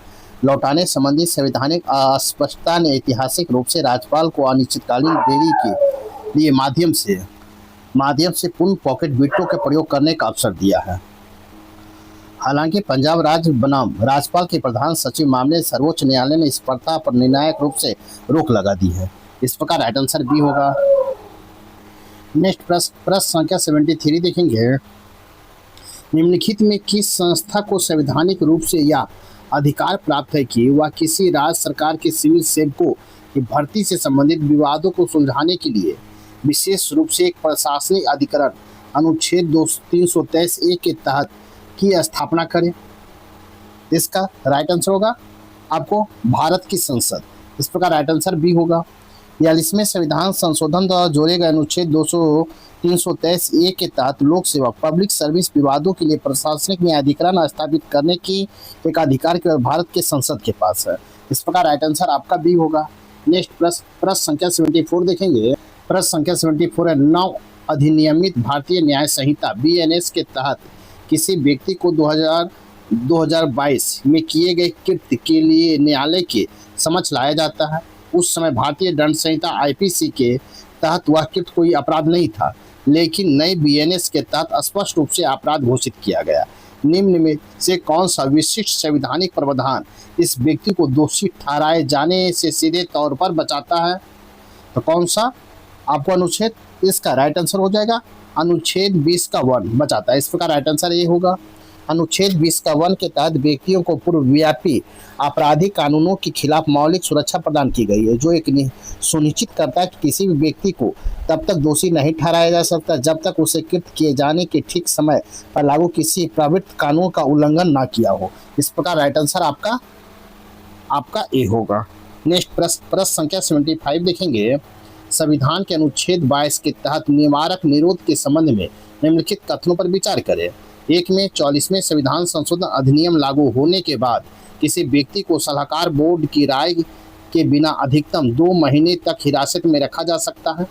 लौटाने संबंधी संवैधानिक अस्पष्टता ने ऐतिहासिक रूप से राज्यपाल को अनिश्चितकालीन देरी के लिए माध्यम से पूर्ण पॉकेट वीटो के प्रयोग करने का अवसर दिया है। हालांकि पंजाब राज्य बनाम राज्यपाल के प्रधान सचिव मामले सर्वोच्च न्यायालय ने इस प्रथा पर निर्णायक रूप से रोक लगा दी है। इस प्रकार राइट आंसर बी होगा। नेक्स्ट प्रश्न संख्या 73 देखेंगे। निम्नलिखित में किस संस्था को संवैधानिक रूप से यह अधिकार प्राप्त है कि वह किसी राज्य सरकार के सिविल सेवकों की भर्ती से संबंधित विवादों को सुलझाने के लिए विशेष रूप से एक प्रशासनिक अधिकरण अनुच्छेद 323 ए के तहत की स्थापना करें। इसका राइट आंसर होगा आपको भारत की संसद। इस प्रकार राइट आंसर बी होगा। 42वें संविधान संशोधन द्वारा जोड़े गए अनुच्छेद 323 ए के तहत लोक सेवा पब्लिक सर्विस विवादों के लिए प्रशासनिक न्यायाधिकरण स्थापित करने की एक अधिकार केवल भारत के संसद के पास है। इस प्रकार राइट आंसर आपका बी होगा। नेक्स्ट प्रश्न संख्या 74 देखेंगे। प्रश्न संख्या 74 है, नव अधिनियमित भारतीय न्याय संहिता BNS के तहत किसी व्यक्ति को 2022 में किए गए कृत्य के लिए न्यायालय के समक्ष लाया जाता है। उस समय भारतीय दंड संहिता IPC के तहत वह कृत्य कोई अपराध नहीं था, लेकिन नई BNS के तहत स्पष्ट रूप से अपराध घोषित किया गया। निम्न में से कौन सा विशिष्ट संवैधानिक प्रावधान इस व्यक्ति को दोषी ठहराए जाने से सीधे तौर पर बचाता है? तो कौन सा आपको अनुच्छेद, इसका राइट आंसर हो जाएगा अनुच्छेद 20 का 1 बचाता है। इस प्रकार राइट आंसर ये होगा। अनुच्छेद 20 का 1 के तहत व्यक्तियों को पूर्वव्यापी आपराधिक कानूनों के खिलाफ मौलिक सुरक्षा प्रदान की गई है, जो एक सुनिश्चित करता है कि किसी भी व्यक्ति को तब तक दोषी नहीं ठहराया जा सकता जब तक उसे कृत्य किए जाने के ठीक समय पर लागू किसी प्रवृत्त कानून का उल्लंघन ना किया हो। इस प्रकार राइट आंसर आपका ए होगा। नेक्स्ट प्रश्न संख्या 75 देखेंगे। संविधान के अनुच्छेद 22 के तहत निवारक निरोध के संबंध में निम्नलिखित कथनों पर विचार करें। एक में 44वें संविधान संशोधन अधिनियम लागू होने के बाद किसी व्यक्ति को सलाहकार बोर्ड की राय के बिना अधिकतम 2 महीने तक हिरासत में रखा जा सकता है।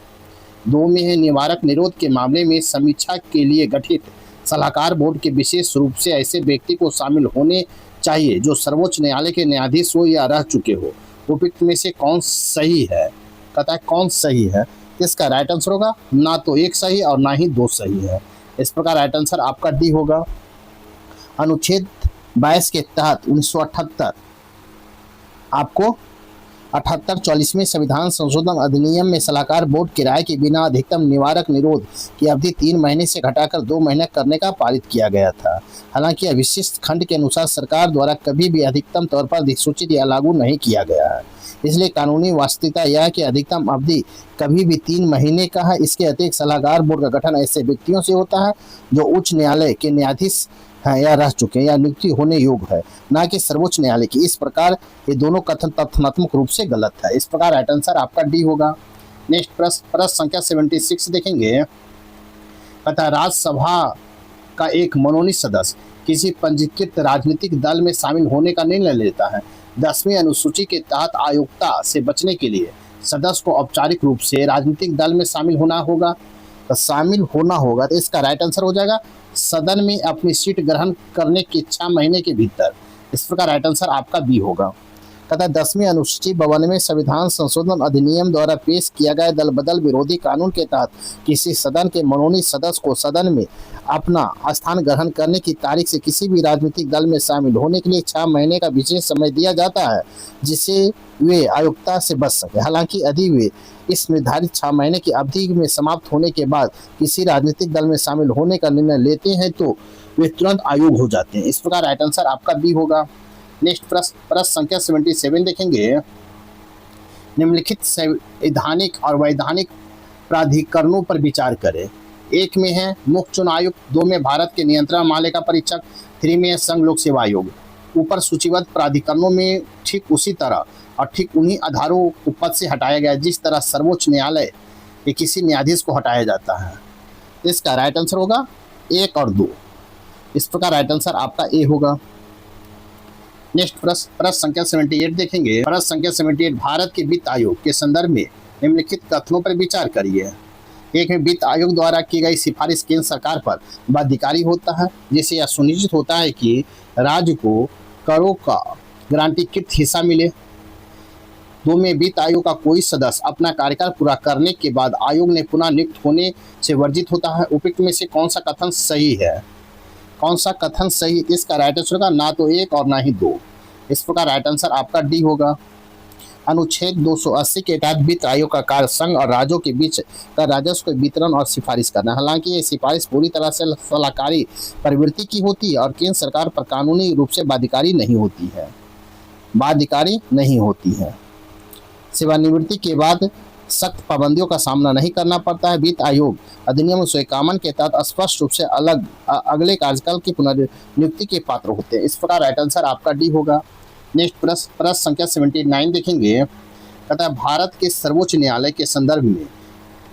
2 में है, निवारक निरोध के मामले में समीक्षा के लिए गठित सलाहकार बोर्ड के विशेष रूप से ऐसे व्यक्ति को शामिल होने चाहिए जो सर्वोच्च न्यायालय के न्यायाधीश हो या रह चुके हो। उपयुक्त में से कौन सही है? कहता है कौन सही है। इसका राइट आंसर होगा ना तो एक सही और ना ही 2 सही है। इस प्रकार राइट आंसर आपका डी होगा। अनुच्छेद 22 के तहत 1978 आपको 44वें संविधान संशोधन अधिनियम में सलाहकार बोर्ड की राय के बिना अधिकतम निवारक निरोध की अवधि 3 महीने से घटाकर 2 महीने करने का पारित किया गया था। हालांकि यह विशिष्ट खंड के अनुसार सरकार द्वारा कभी भी अधिकतम तौर पर अधिसूचित या लागू नहीं किया गया है। इसलिए कानूनी वास्तविकता यह है कि अधिकतम अवधि कभी भी 3 महीने का है। इसके अतिरिक्त सलाहकार बोर्ड का गठन ऐसे व्यक्तियों से होता है जो उच्च न्यायालय के न्यायाधीश हैं या रह चुके हैं या नियुक्ति होने योग्य है, ना कि सर्वोच्च न्यायालय की। इस प्रकार ये दोनों कथन तथ्यात्मक रूप से गलत है। इस प्रकार राइट आंसर आपका डी होगा। नेक्स्ट प्रश्न संख्या 76 देखेंगे। कहता है राज्यसभा का एक मनोनीत सदस्य किसी पंजीकृत राजनीतिक दल में शामिल होने का निर्णय लेता है। 10वीं अनुसूची के तहत अयोग्यता से बचने के लिए सदस्य को औपचारिक रूप से राजनीतिक दल में शामिल होना होगा, तो शामिल होना होगा तो इसका राइट आंसर हो जाएगा सदन में अपनी सीट ग्रहण करने के 6 महीने के भीतर। इस प्रकार राइट आंसर आपका बी होगा। तथा 10वीं अनुसूची 92 संविधान संशोधन अधिनियम द्वारा पेश किया गया दल बदल विरोधी कानून के तहत किसी सदन के मनोनीत सदस्य को सदन में अपना स्थान ग्रहण करने की तारीख से किसी भी राजनीतिक दल में शामिल होने के लिए 6 महीने का विशेष समय दिया जाता है, जिससे वे अयोग्यता से बच सके। हालांकि यदि वे इस निर्धारित 6 महीने की अवधि में समाप्त होने के बाद किसी राजनीतिक दल में शामिल होने का निर्णय लेते हैं तो वे तुरंत अयोग्य हो जाते हैं। इस प्रकार राइट आंसर आपका बी होगा। नेक्स्ट प्रश्न संख्या 77 देखेंगे। निम्नलिखित संवैधानिक और वैधानिक प्राधिकरणों पर विचार करें। 1 में है मुख्य चुनाव आयुक्त, 2 में भारत के नियंत्रण महालेखा परीक्षक, 3 में है संघ लोक सेवा आयोग। ऊपर सूचीबद्ध प्राधिकरणों में ठीक उसी तरह और ठीक उन्हीं आधारों को पद से हटाया गया जिस तरह सर्वोच्च न्यायालय के किसी न्यायाधीश को हटाया जाता है। इसका राइट आंसर होगा 1 और 2। इस प्रकार राइट आंसर आपका ए होगा। नेक्स्ट प्रश्न संख्या 78 देखेंगे। प्रश्न संख्या 78 भारत के वित्त आयोग के संदर्भ में निम्नलिखित कथनों पर विचार करिए। 1 में वित्त आयोग द्वारा की गई सिफारिश केंद्र सरकार पर बाध्यकारी होता है, जिससे यह सुनिश्चित होता है कि राज्य को करों का गारंटीकृत हिस्सा मिले। 2 में वित्त आयोग का कोई सदस्य अपना कार्यकाल पूरा करने के बाद आयोग ने पुनः नियुक्त होने से वर्जित होता है। उपयुक्त में से कौन सा कथन सही है? कौन सा कथन सही? इसका राइट आंसर होगा ना तो 1 और ना ही 2। इस प्रकार राइट आंसर आपका डी होगा। अनुच्छेद 280 के तहत वित्त आयोग का कार्य संघ और राज्यों के बीच का राजस्व का वितरण और सिफारिश करना। हालांकि ये सिफारिश पूरी तरह से सलाहकारी प्रवृत्ति की होती है और केंद्र सरकार पर कानूनी रूप से बाध्यकारी नहीं होती है। सेवानिवृत्ति के बाद सख्त पाबंदियों का सामना नहीं करना पड़ता है। वित्त आयोग अधिनियम 1951 के तहत स्पष्ट रूप से अगले कार्यकाल की पुनर्नियुक्ति के पात्र होते हैं। इस प्रकार राइट आंसर आपका डी होगा। नेक्स्ट प्रश्न संख्या 79 देखेंगे। कहता है भारत के सर्वोच्च न्यायालय के संदर्भ में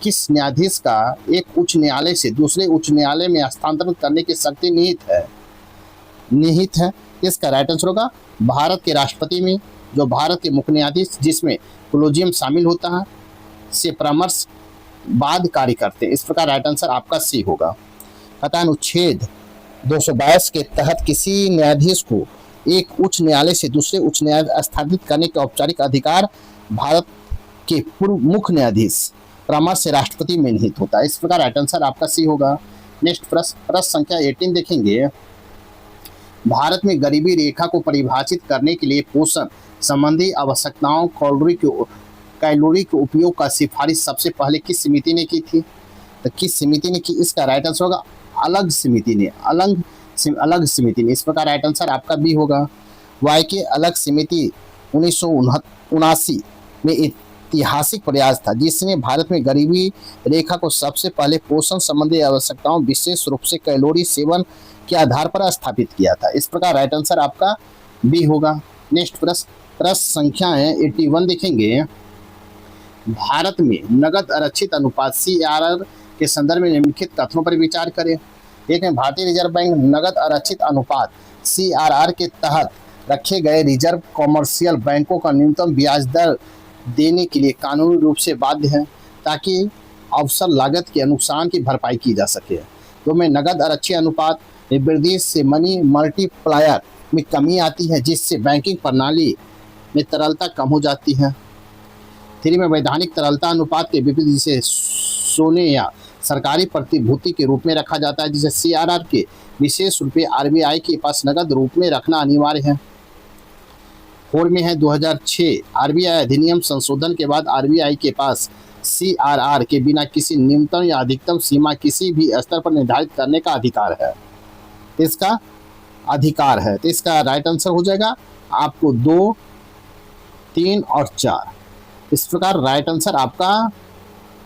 किस न्यायाधीश का एक उच्च न्यायालय से दूसरे उच्च न्यायालय में हस्तांतरण करने की शक्ति निहित है। इसका राइट आंसर होगा भारत के राष्ट्रपति में, जो भारत के मुख्य न्यायाधीश जिसमें कोलेजियम शामिल होता है से परामर्श बाद कार्य करते हैं। इस प्रकार राइट आंसर आपका सी होगा। कहता अनुच्छेद 222 के तहत किसी न्यायाधीश को एक उच्च न्यायालय से दूसरे उच्च न्यायालय स्थापित करने का औपचारिक अधिकार भारत के पूर्व मुख्य न्यायाधीश परामर्श से राष्ट्रपति में निहित होता है। इस प्रकार राइट आंसर आपका सी होगा। नेक्स्ट प्रश्न संख्या 18 देखेंगे। भारत में गरीबी रेखा को परिभाषित करने के लिए पोषण संबंधी आवश्यकताओं कैलोरी के उपयोग का सिफारिश सबसे पहले किस समिति ने की थी? तो किस समिति ने की? इसका राइट आंसर होगा अलग समिति ने। इस प्रकार राइट आंसर आपका बी होगा। वाई के अलग समिति 1979 में ऐतिहासिक प्रयास था जिसने भारत में गरीबी रेखा को सबसे पहले पोषण संबंधी आवश्यकताओं विशेष रूप से कैलोरी सेवन के आधार पर स्थापित किया था। इस प्रकार राइट आंसर आपका बी होगा। नेक्स्ट प्रश्न संख्या 81 देखेंगे। भारत में नगद आरक्षित अनुपात CRR के संदर्भ में निम्नलिखित कथनों पर विचार करें। 1 में भारतीय रिजर्व बैंक नगद आरक्षित अनुपात CRR के तहत रखे गए रिजर्व कॉमर्शियल बैंकों का न्यूनतम ब्याज दर देने के लिए कानूनी रूप से बाध्य है ताकि अवसर लागत के नुकसान की भरपाई की जा सके। 2 में नगद आरक्षित अनुपात वृद्धि से मनी मल्टीप्लायर में कमी आती है जिससे बैंकिंग प्रणाली में तरलता कम हो जाती है। 3 में वैधानिक तरलता अनुपात के विपरीत जिसे सोने या सरकारी प्रतिभूति के रूप में रखा जाता है, जिसे CRR के विशेष रूप से RBI के पास नगद रूप में रखना अनिवार्य है। 4 में है 2006 RBI अधिनियम संशोधन के बाद RBI के पास CRR के बिना किसी न्यूनतम या अधिकतम सीमा किसी भी स्तर पर निर्धारित करने का अधिकार है। तो इसका राइट आंसर हो जाएगा आपको 2, 3 और 4। इस प्रकार राइट आंसर आपका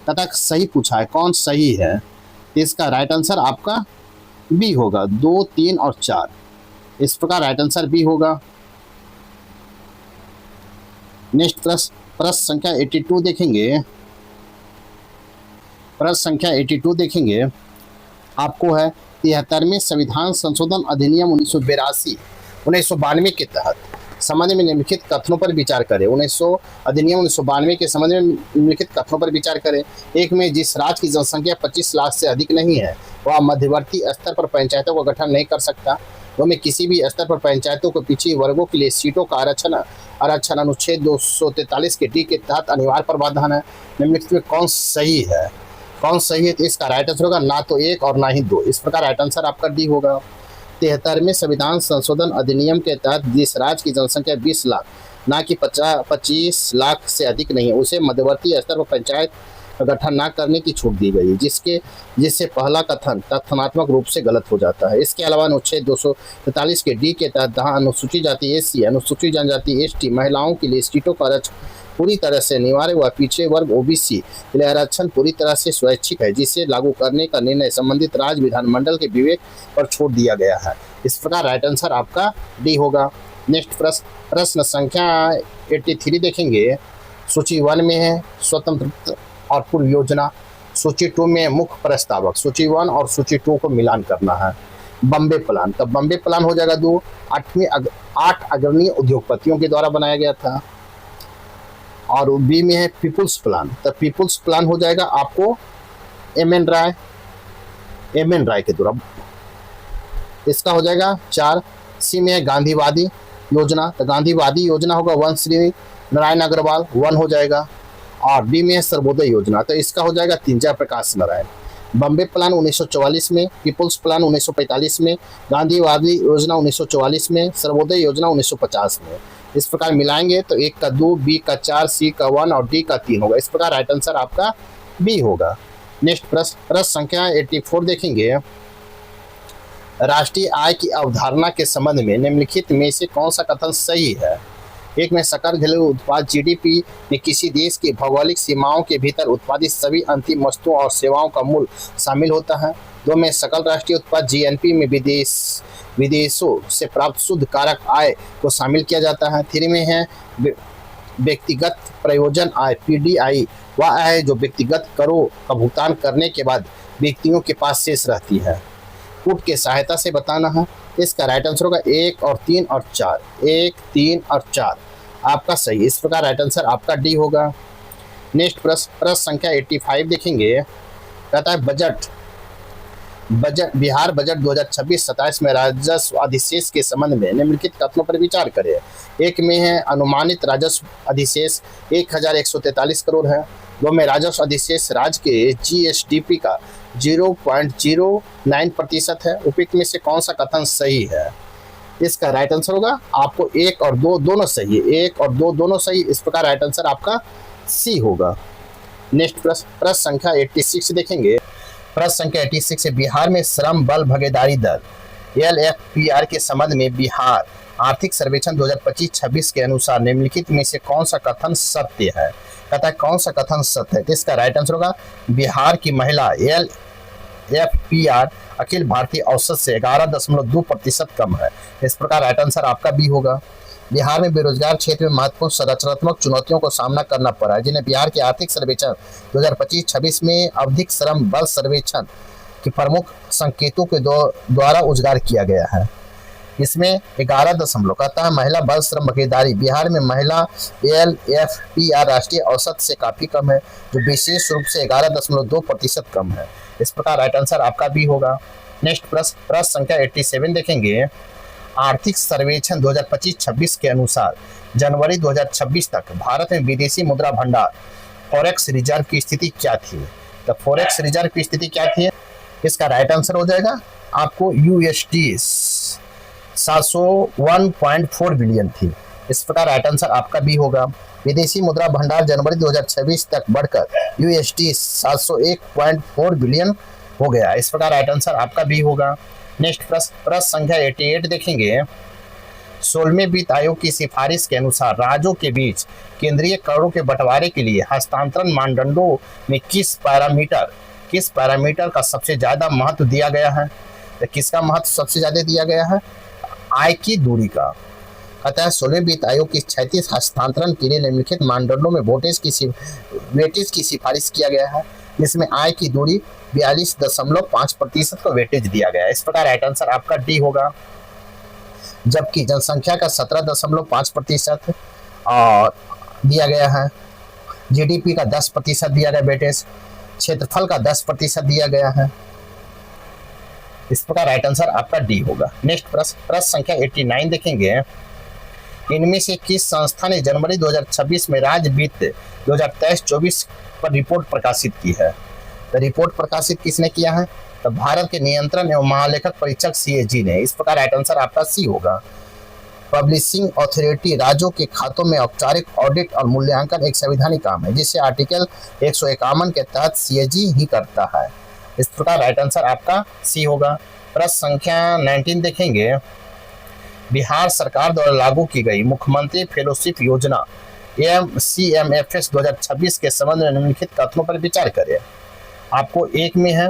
तथा सही पूछा है, कौन सही है? इसका राइट आंसर आपका बी होगा। 2, 3 और 4। इस प्रकार राइट आंसर बी होगा। नेक्स्ट प्रश्न संख्या 82 देखेंगे। प्रश्न संख्या 82 देखेंगे। आपको है 73वें संविधान संशोधन अधिनियम 1992 के तहत संबंध में निम्नलिखित कथनों पर विचार करें। अधिनियम 1992 के संबंध में निम्नलिखित कथनों पर विचार करें। एक में, जिस राज्य की जनसंख्या 25 लाख से अधिक नहीं है वह मध्यवर्ती स्तर पर पंचायतों का गठन नहीं कर सकता। दो में, किसी भी स्तर पर पंचायतों को पिछड़ी वर्गों के लिए सीटों का आरक्षण अनुच्छेद 243 के डी के तहत अनिवार्य प्रावधान है। निम्नलिखित में कौन सही है? कौन सही है? तो इसका राइट आंसर होगा ना तो 1 और ना ही 2। इस प्रकार राइट आंसर आपका डी होगा। 73वें संविधान संशोधन अधिनियम के तहत जिस राज्य की जनसंख्या 20 लाख ना कि 25 लाख से अधिक नहीं है उसे मध्यवर्ती स्तर पर पंचायत गठन न करने की छूट दी गई, जिससे पहला कथन तथ्यात्मक रूप से गलत हो जाता है। इसके अलावा अनुच्छेद 243 के डी के तहत जहाँ अनुसूचित जाति एससी, अनुसूचित जनजाति एसटी, महिलाओं के लिए सीटों का आरक्षण पूरी तरह से अनिवार्य व पिछड़े वर्ग ओबीसी के लिए आरक्षण पूरी तरह से स्वैच्छिक है, जिसे लागू करने का निर्णय संबंधित राज्य विधानमंडल के विवेक पर छोड़ दिया गया है। इस प्रकार राइट आंसर आपका डी होगा। नेक्स्ट प्रश्न संख्या 83 देखेंगे। सूची 1 में है स्वतंत्र और पूर्व योजना, सूची 2 में मुख्य प्रस्तावक। सूची 1 और सूची 2 को मिलान करना है। बॉम्बे प्लान, तब बॉम्बे प्लान हो जाएगा 2। 8 अग्रणी उद्योगपतियों के द्वारा बनाया गया था। और बी में है पीपुल्स प्लान, तब पीपुल्स प्लान हो जाएगा आपको एम एन राय के द्वारा। इसका हो जाएगा 4। सी में है गांधीवादी योजना, तो गांधीवादी योजना होगा 1 श्री नारायण अग्रवाल 1 हो जाएगा। और डी में है सर्वोदय योजना, तो इसका हो जाएगा 3 जयप्रकाश नारायण। बॉम्बे प्लान 1944 में, पीपुल्स प्लान 1945 में, गांधीवादी योजना 1944 में, सर्वोदय योजना 1950 में। इस प्रकार मिलाएंगे तो 1 का 2, बी का 4, सी का 1 और डी का 3 होगा। इस प्रकार राइट आंसर आपका बी होगा। नेक्स्ट प्रश्न संख्या 84 देखेंगे। राष्ट्रीय आय की अवधारणा के संबंध में निम्नलिखित में से कौन सा कथन सही है? एक में, सकल घरेलू उत्पाद जीडीपी में किसी देश की भौगोलिक सीमाओं के भीतर उत्पादित सभी अंतिम वस्तुओं और सेवाओं का मूल्य शामिल होता है। 2 में, सकल राष्ट्रीय उत्पाद जीएनपी में विदेशों से प्राप्त शुद्ध कारक आय को शामिल किया जाता है। 3 में है व्यक्तिगत प्रयोजन आय पीडीआई, वह आय है जो व्यक्तिगत करों का भुगतान करने के बाद व्यक्तियों के पास शेष रहती है। कूट के सहायता से बताना है। इसका राइट आंसर होगा 1 और 3 और 4। 1, 3 और 4 आपका सही। इस प्रकार राइट आंसर आपका डी होगा। नेक्स्ट प्रश्न संख्या 85 देखेंगे। कहता है बजट बिहार बजट 2026-27 में राजस्व अधिशेष के संबंध में निम्नलिखित कथनों पर विचार करें। 1 में है अनुमानित राजस्व अधिशेष 1143 करोड़ है। 2 में, राजस्व अधिशेष राज्य के जीएसडीपी का 0.09% है। उपयुक्त में से कौन सा कथन सही है? इसका राइट आंसर होगा आपको 1 और 2 दोनों सही है। 1 और 2 दोनों सही। इस प्रकार राइट आंसर आपका सी होगा। नेक्स्ट प्रश्न संख्या 86 देखेंगे। प्रश्न संख्या 86 है, बिहार में श्रम बल भागीदारी दर LFPR के संबंध में बिहार आर्थिक सर्वेक्षण 2025-26 के अनुसार निम्नलिखित में से कौन सा कथन सत्य है? कहता है कौन सा कथन सत्य है? तो इसका राइट आंसर होगा बिहार की महिला LFPR अखिल भारतीय औसत से 11.2% कम है। इस प्रकार राइट आंसर आपका बी होगा। बिहार में बेरोजगार क्षेत्र में महत्वपूर्ण संरचनात्मक चुनौतियों को सामना करना पड़ा है, जिन्हें बिहार के आर्थिक सर्वेक्षण 2025-26 में आवधिक श्रम बल सर्वेक्षण के प्रमुख संकेतों के द्वारा उजागर किया गया है। इसमें 11 कहता है महिला बल श्रम भागीदारी बिहार में महिला LFPR राष्ट्रीय औसत से काफी कम है, जो विशेष रूप से 11.2% कम है। इस प्रकार राइट आंसर आपका भी होगा। नेक्स्ट प्रश्न संख्या 87 देखेंगे। आर्थिक सर्वेक्षण 2025-26 के अनुसार जनवरी 2026 तक भारत में विदेशी मुद्रा भंडार फॉरेक्स रिजर्व की स्थिति क्या थी? तो फॉरेक्स रिजर्व की स्थिति क्या थी? इसका राइट आंसर हो जाएगा आपको USD 701.4 बिलियन थी। इस प्रकार राइट आंसर आपका भी होगा। विदेशी मुद्रा भंडार जनवरी 2026 तक बढ़कर USD 701.4 बिलियन हो गया। इस प्रकार राइट आंसर आपका भी होगा। नेक्स्ट प्रश्न संख्या 88 देखेंगे। 16वें वित्त आयोग की सिफारिश के अनुसार राज्यों के बीच केंद्रीय करों के बंटवारे के लिए हस्तांतरण मानदंडों में किस पैरामीटर का सबसे ज्यादा महत्व दिया गया है? तो किसका महत्व सबसे ज्यादा दिया गया है? आय की दूरी का। कहता है 16वें वित्त आयोग की 36 हस्तांतरण के लिए निम्नलिखित मानदंडों में वेटेज की सिफारिश किया गया है, जिसमें आय की दूरी 42.5% को वेटेज दिया गया है। इस प्रकार राइट आंसर आपका डी होगा। जबकि जनसंख्या का 17.5% और दिया गया है। जीडीपी का 10% दिया गया वेटेज, क्षेत्रफल का 10% दिया गया है। इस प्रकार राइट आंसर आपका डी होगा। नेक्स्ट प्रश्न संख्या 89 देखेंगे। इनमें से किस संस्था ने जनवरी 2026 में राज्य वित्त 2023-24 पर रिपोर्ट प्रकाशित की है? तो रिपोर्ट प्रकाशित किसने किया है? तो भारत के नियंत्रण एवं महालेखक परीक्षक सीएजी ने। इस प्रकार राइट आंसर आपका सी होगा। पब्लिशिंग अथॉरिटी राज्यों के खातों में औपचारिक ऑडिट और मूल्यांकन एक संवैधानिक काम है, जिसे आर्टिकल 151 के तहत सीएजी ही करता है। इस प्रकार राइट आंसर आपका सी होगा। प्रश्न संख्या 19 देखेंगे। बिहार सरकार द्वारा लागू की गई मुख्यमंत्री फेलोशिप योजना CMFS 2026 के संबंध में निम्नलिखित कथनों पर विचार करें। आपको एक में है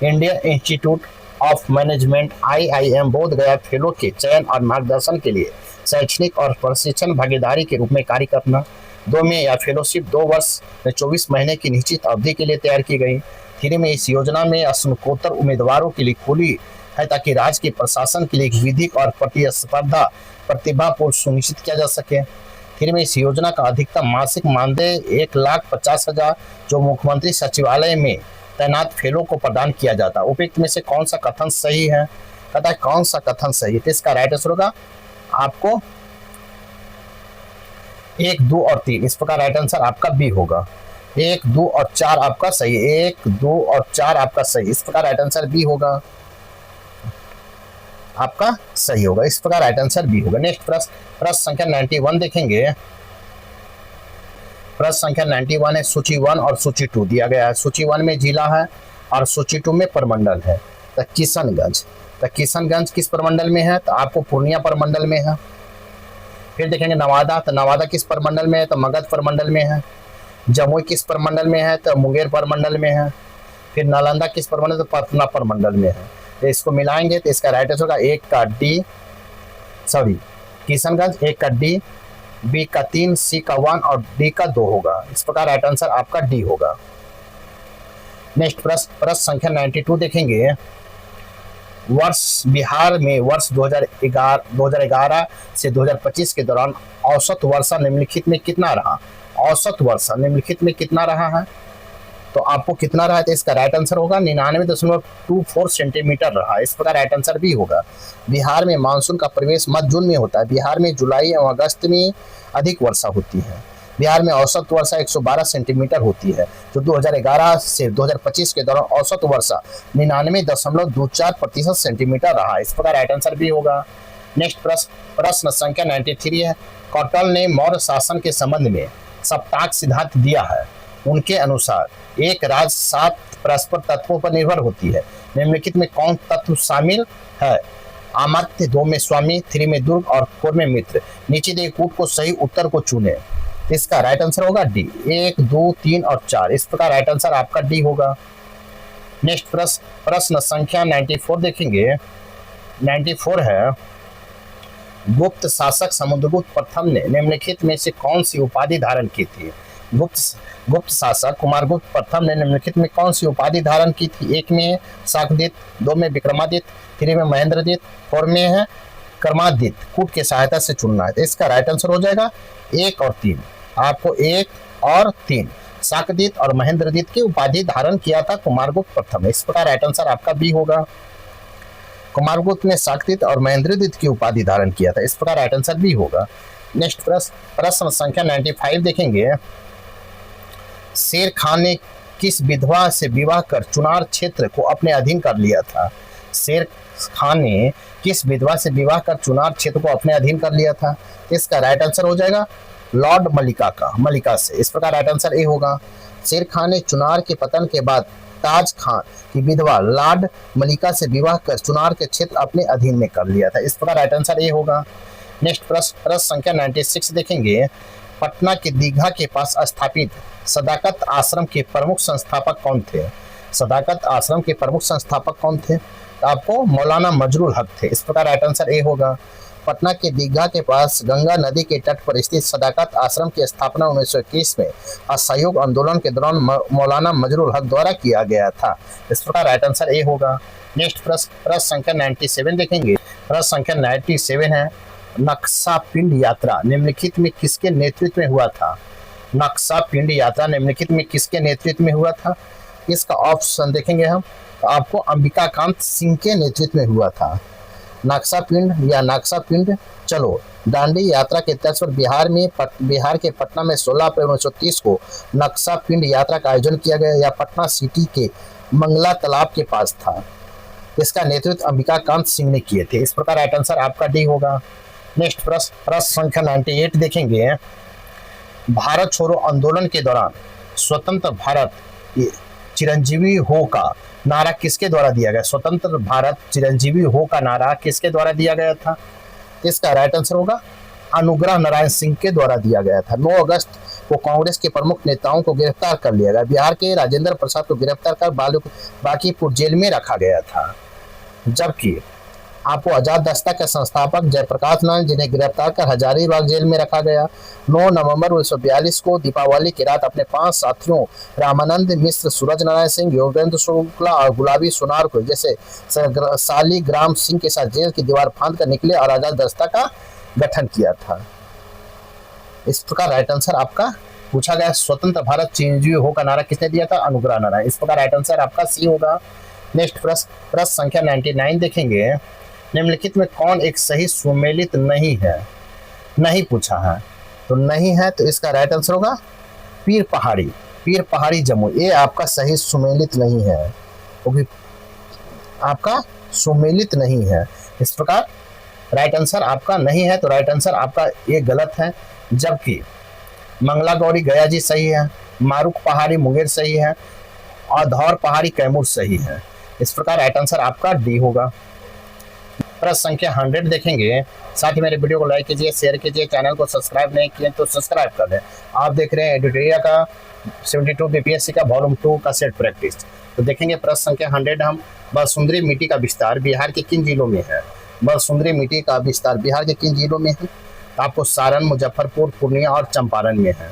Indian institute of management IIM बोध गया फेलो के चयन और मार्गदर्शन के लिए शैक्षणिक और प्रशिक्षण भागीदारी के रूप में कार्य करना। 2 में या फेलोशिप 2 वर्ष में 24 महीने की निश्चित अवधि के लिए तैयार की गई। 3 में इस योजना में स्नातकोत्तर उम्मीदवारों के लिए खुली है ताकि राज्य के प्रशासन के लिए विधिक और प्रतिस्पर्धा प्रतिभापूर्ण सुनिश्चित किया जा सके। 3 में इस योजना का अधिकतम मासिक मानदेय 1,50,000 जो मुख्यमंत्री सचिवालय में तैनात फेलो को प्रदान किया जाता। उपयुक्त में से कौन सा कथन सही है? कहता है कौन सा कथन सही है? तो इसका राइट आंसर होगा आपको 1, 2 और 3। इस प्रकार राइट आंसर आपका बी होगा। 1, 2 और 4 आपका सही है। 1, 2 और 4 आपका सही। इस प्रकार राइट आंसर बी होगा, आपका सही होगा। इस प्रकार राइट आंसर बी होगा। नेक्स्ट प्रश्न संख्या 91 देखेंगे। प्रश्न संख्या 91 है। सूची 1 और सूची 2 दिया गया है। सूची 1 में जिला है और सूची 2 में प्रमंडल है। तो किशनगंज किस प्रमंडल में है? तो आपको पूर्णिया प्रमंडल में है। फिर देखेंगे नवादा, तो नवादा किस प्रमंडल में है? तो मगध प्रमंडल में है। जमुई किस प्रमंडल में है? तो मुंगेर प्रमंडल में है। फिर नालंदा किस प्रमंडल? तो पटना प्रमंडल में है। तो इसको मिलाएंगे तो इसका राइट आंसर होगा 1 का डी, किशनगंज 1 का डी, बी का 3, सी का 1 और डी का 2 होगा। इस प्रकार राइट आंसर आपका डी होगा। नेक्स्ट प्रश्न संख्या 92 देखेंगे। बिहार में वर्ष 2011 से 2025 के दौरान औसत वर्षा निम्नलिखित में कितना रहा? औसत वर्षा निम्नलिखित में कितना रहा है? तो आपको कितना रहा है? तो इसका राइट आंसर होगा 99.24 सेंटीमीटर रहा। इस प्रकार राइट आंसर भी होगा। बिहार में मानसून का प्रवेश मध्य जून में होता है। बिहार में जुलाई एवं अगस्त में अधिक वर्षा होती है। बिहार में औसत वर्षा 112 सेंटीमीटर होती है, जो 2011 से 2025 के दौरान औसत वर्षा 99.24% सेंटीमीटर रहा। इस प्रकार राइट आंसर भी होगा। नेक्स्ट प्रश्न संख्या 93 है। कौटिल्य ने मौर्य शासन के संबंध में सप्ताक सिद्धांत दिया है। उनके अनुसार एक राज्य 7 परस्पर तत्वों पर निर्भर होती है। निम्नलिखित में कौन तत्व शामिल है? अमर्त्य, 2 में स्वामी, 3 में दुर्ग और 4 में मित्र। नीचे दिए कूट को सही उत्तर को चुने। इसका राइट आंसर होगा डी। 1, 2, 3 और 4। इस प्रकार राइट आंसर आपका डी होगा। नेक्स्ट प्रश्न संख्या 94 देखेंगे। 94 है। गुप्त शासक समुद्रगुप्त प्रथम ने निम्नलिखित में से कौन सी उपाधि धारण की थी? गुप्त शासक कुमारगुप्त प्रथम ने निम्नलिखित में कौन सी उपाधि धारण की थी? 1 में शाकदित, 2 में विक्रमादित्य, 3 में महेंद्रदित, 4 में है कर्मादित्य। कूट की सहायता से चुनना है। तो इसका राइट आंसर हो जाएगा 1 और 3। आपको 1 और 3 शाकदित और महेंद्रदित की उपाधि धारण किया था कुमारगुप्त प्रथम। इस प्रकार राइट आंसर आपका बी होगा। कुमारगुप्त ने शाकदित और महेंद्रदित की उपाधि धारण किया था। इस प्रकार राइट आंसर बी होगा। नेक्स्ट प्रश्न संख्या 95 देखेंगे। शेर खान ने किस विधवा से विवाह कर चुनार क्षेत्र को अपने अधीन कर लिया था? शेर खान ने किस विधवा से विवाह कर चुनार क्षेत्र को अपने अधीन कर लिया था? इसका राइट आंसर हो जाएगा लॉर्ड मलिका से। इस प्रकार राइट आंसर ए होगा। शेर खान ने चुनार के पतन के बाद ताज खान की विधवा लॉर्ड मलिका से विवाह कर चुनार के क्षेत्र अपने अधीन में कर लिया था। इस प्रकार राइट आंसर ए होगा। नेक्स्ट प्रश्न संख्या 96 देखेंगे। पटना के दीघा के पास स्थापित सदाकत आश्रम के प्रमुख संस्थापक कौन थे? सदाकत आश्रम के प्रमुख संस्थापक कौन थे? तो आपको मौलाना मजरुल हक थे। इस प्रकार राइट आंसर ए होगा। पटना के दीघा के पास गंगा नदी के तट पर स्थित सदाकत आश्रम की स्थापना 1921 में असहयोग आंदोलन के दौरान मौलाना मजरुल हक द्वारा किया गया था। इस प्रकार राइट आंसर ए होगा। नेक्स्ट प्रश्न संख्या 97 देखेंगे। प्रश्न संख्या 97 है, नक्शा पिंड यात्रा निम्नलिखित में किसके नेतृत्व में हुआ था? नक्शा पिंड यात्रा निम्नलिखित में किसके नेतृत्व में हुआ था? इसका ऑप्शन देखेंगे हम तो आपको अंबिकाकांत सिंह के नेतृत्व में हुआ था। नक्शा पिंड या नक्शा पिंड चलो दांडी यात्रा के तर्ज पर बिहार के पटना में 16 अप्रैल 1930 को नक्शा पिंड यात्रा का आयोजन किया गया। यह पटना सिटी के मंगला तालाब के पास था। इसका नेतृत्व अंबिकाकांत सिंह ने किए थे। इस प्रकार राइट आंसर आपका डी होगा। नेक्स्ट प्रश्न संख्या 98 देखेंगे। भारत छोड़ो आंदोलन के दौरान स्वतंत्र भारत चिरंजीवी हो का नारा किसके द्वारा दिया गया? स्वतंत्र भारत चिरंजीवी हो का नारा किसके द्वारा दिया गया था? इसका राइट आंसर होगा अनुग्रह नारायण सिंह के द्वारा दिया गया था। 9 अगस्त को कांग्रेस के प्रमुख नेताओं को गिरफ्तार कर लिया गया। बिहार के राजेंद्र प्रसाद को गिरफ्तार कर बांकीपुर जेल में रखा गया था, जबकि आपको आजाद दस्ता के संस्थापक जयप्रकाश नारायण जिन्हें गिरफ्तार कर हजारीबाग जेल में रखा गया। 9 नवंबर 1942 को दीपावली की रात अपने 5 साथियों रामानंद मिश्र, सूरज नारायण सिंह, योगेंद्र शुक्ला और गुलाबी सोनार को जैसे शालिग्राम सिंह के साथ जेल की दीवार फांद कर निकले और आजाद दस्ता का गठन किया था। इस प्रकार राइट आंसर आपका पूछा गया स्वतंत्र भारत चिरंजीवी हो का नारा किसने दिया था? अनुग्रह नारायण। इस प्रकार राइट आंसर आपका सी होगा। नेक्स्ट प्रश्न संख्या 99 देखेंगे। निम्नलिखित में कौन एक सही सुमेलित नहीं है? नहीं पूछा है तो नहीं है तो इसका राइट आंसर होगा पीर पहाड़ी जमुई। ये आपका सही सुमेलित नहीं है, वो भी आपका सुमेलित नहीं है। इस प्रकार राइट आंसर आपका नहीं है तो राइट आंसर आपका ये गलत है, जबकि मंगला गौरी गया जी सही है, मारूक पहाड़ी मुंगेर सही है और धौर पहाड़ी कैमूर सही है। इस प्रकार राइट आंसर आपका डी होगा। प्रश्न संख्या 100 देखेंगे। साथ ही मेरे वीडियो को लाइक कीजिए, शेयर कीजिए, चैनल को सब्सक्राइब नहीं किए तो सब्सक्राइब कर दें। आप देख रहे हैं एडिटोरिया का 72 बीपीएससी का वॉल्यूम 2 का सेट प्रैक्टिस। तो देखेंगे प्रश्न संख्या 100 हम बरसुंदरी मिट्टी का विस्तार बिहार के किन जिलों में है? बरसुंदरी मिट्टी का विस्तार बिहार के किन जिलों में है? तो आपको सारण, मुजफ्फरपुर, पूर्णिया और चंपारण में है।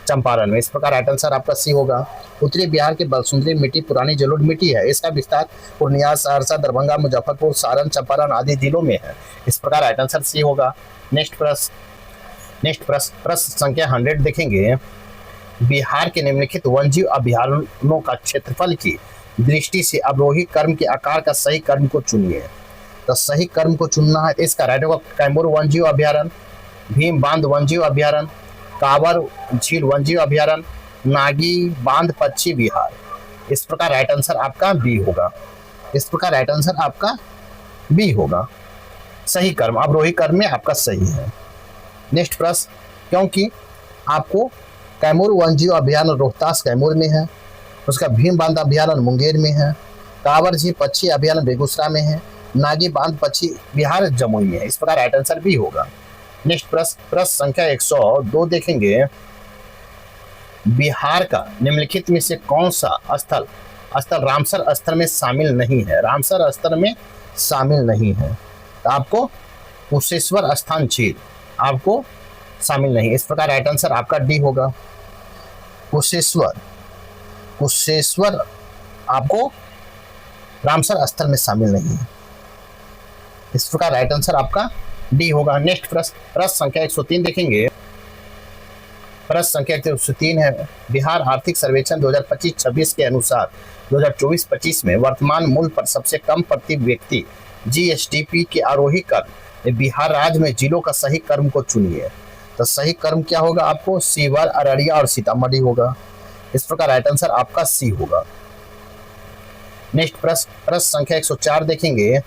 चंपारण में। इस प्रकार राइट आंसर आपका सी होगा। उत्तरी बिहार की बरसुंदरी मिट्टी पुरानी जलोढ़ मिट्टी है। इसका विस्तार पूर्णिया, सहरसा, दरभंगा, मुजफ्फरपुर, सारण, चंपारण आदि जिलों में है। इस प्रकार राइट आंसर सी होगा। नेक्स्ट प्रश्न संख्या 100 देखेंगे। बिहार के निम्नलिखित वन्यजीव अभयारण्यों का क्षेत्रफल की दृष्टि से अवरोही कर्म के आकार का सही कर्म को चुनिए। तो सही कर्म को चुनना है, इसका राइट होगा कैमूर वन्यजीव अभयारण्य, भीम बांध वन्यजीव अभयारण्य, कांवर झील वन्यजीव अभयारण्य, नागी बांध पक्षी विहार। इस प्रकार राइट आंसर आपका बी होगा। इस प्रकार राइट आंसर आपका बी होगा। सही कर्म अवरोही कर्म में आपका सही है। नेक्स्ट प्रश्न, क्योंकि आपको कैमूर वन्यजीव अभयारण्य रोहतास कैमूर में है, उसका भीम बांध अभयारण्य मुंगेर में है, कांवर झील पक्षी अभयारण्य बेगूसराय में है, नागी बांध पक्षी विहार जमुई में है। इस प्रकार राइट आंसर बी होगा। नेक्स्ट प्रश्न संख्या 102 देखेंगे। बिहार का निम्नलिखित में से कौन सा स्थल रामसर स्थल में शामिल नहीं है? रामसर स्थल में शामिल नहीं है तो आपको कुशेश्वर स्थान झील आपको शामिल नहीं। इस प्रकार राइट आंसर आपका डी होगा। कुशेश्वर आपको रामसर स्थल में शामिल नहीं है। इस प्रकार राइट आंसर आपका डी होगा। नेक्स्ट प्रश्न संख्या 103 देखेंगे। प्रश्न संख्या 103 है, बिहार आर्थिक सर्वेक्षण 2025-26 के अनुसार 2024-25 में वर्तमान मूल्य पर सबसे कम प्रति व्यक्ति जीएसडीपी के आरोही कर बिहार राज्य में जिलों का सही कर्म को चुनिए। तो सही कर्म क्या होगा? आपको सीवर, अररिया और सीतामढ़ी होगा। इस प्रकार राइट आंसर आपका सी होगा। नेक्स्ट प्रश्न संख्या 104 देखेंगे।